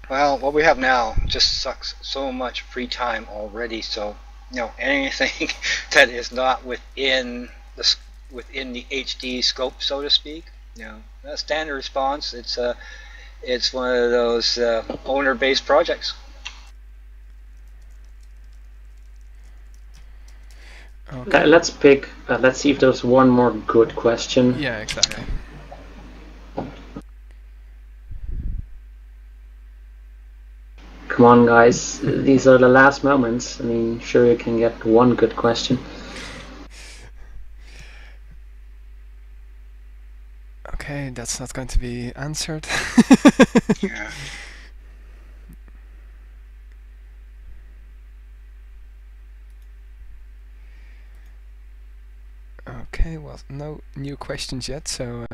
S10: Well, what we have now just sucks so much free time already. So anything that is not within the HD scope, so to speak, a standard response. It's one of those owner-based projects.
S4: Okay, let's see if there's one more good question.
S1: Yeah, exactly.
S4: Come on, guys. These are the last moments. I mean, sure, you can get one good question.
S1: Okay, that's not going to be answered.
S10: Yeah.
S1: Okay, well, no new questions yet, so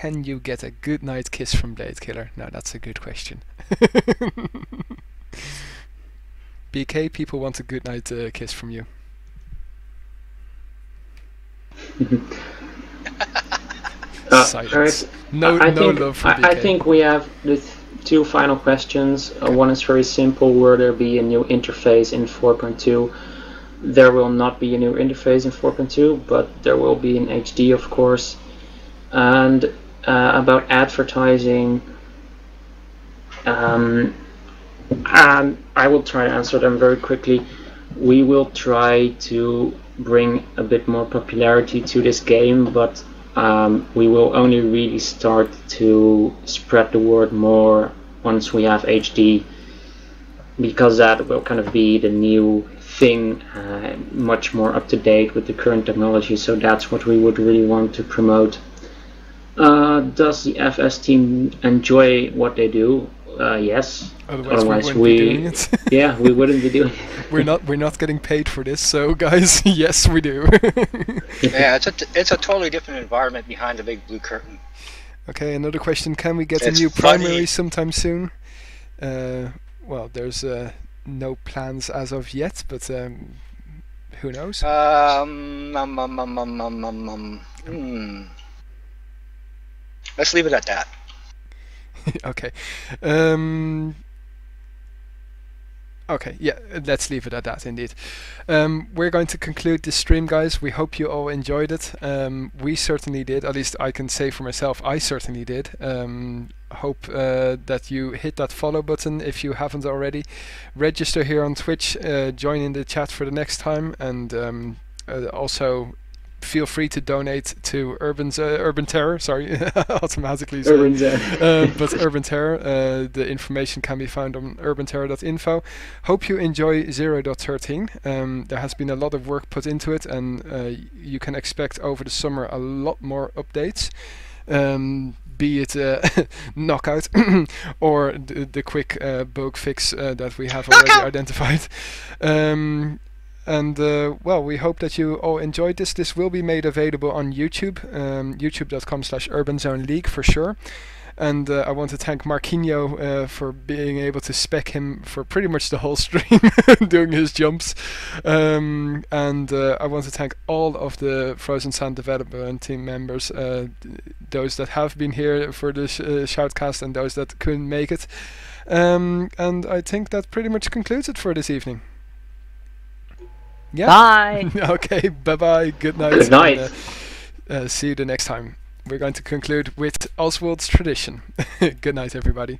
S1: can you get a good night kiss from Blade Killer? Now that's a good question. BK, people want a good night kiss from you. Silence. No love for BK.
S4: I think we have the two final questions. One is very simple. Will there be a new interface in 4.2? There will not be a new interface in 4.2, but there will be in HD, of course. And about advertising, I will try to answer them very quickly. We will try to bring a bit more popularity to this game, but we will only really start to spread the word more once we have HD, because that will kind of be the new thing, much more up to date with the current technology. So that's what we would really want to promote. Does the FS team enjoy what they do? Yes.
S1: Otherwise we wouldn't be doing it.
S4: Yeah, we wouldn't be doing it.
S1: We're not getting paid for this, so guys, yes, we do.
S10: Yeah, it's a totally different environment behind the big blue curtain.
S1: Okay, another question: can we get a new primary sometime soon? Well, there's no plans as of yet, but who knows?
S10: Let's leave it at that.
S1: Okay. Okay, yeah, let's leave it at that, indeed. We're going to conclude this stream, guys. We hope you all enjoyed it. We certainly did, at least I can say for myself, I certainly did. Hope that you hit that follow button if you haven't already. Register here on Twitch, join in the chat for the next time, and also feel free to donate to Urban Terror. Sorry, automatically.
S4: Urban Terror.
S1: But Urban Terror. The information can be found on urbanterror.info. Hope you enjoy 0.13. There has been a lot of work put into it, and you can expect over the summer a lot more updates. Be it knockout or the quick bug fix that we have already identified. And well, we hope that you all enjoyed this. This will be made available on YouTube, youtube.com/urbanzoneleague for sure. And I want to thank Marquinho for being able to spec him for pretty much the whole stream, doing his jumps. And I want to thank all of the Frozen Sand development team members, those that have been here for the shoutcast and those that couldn't make it. And I think that pretty much concludes it for this evening. Yeah.
S6: Bye.
S1: Okay, bye-bye. Good night.
S4: Good night.
S1: And, see you the next time. We're going to conclude with Oswald's tradition. Good night, everybody.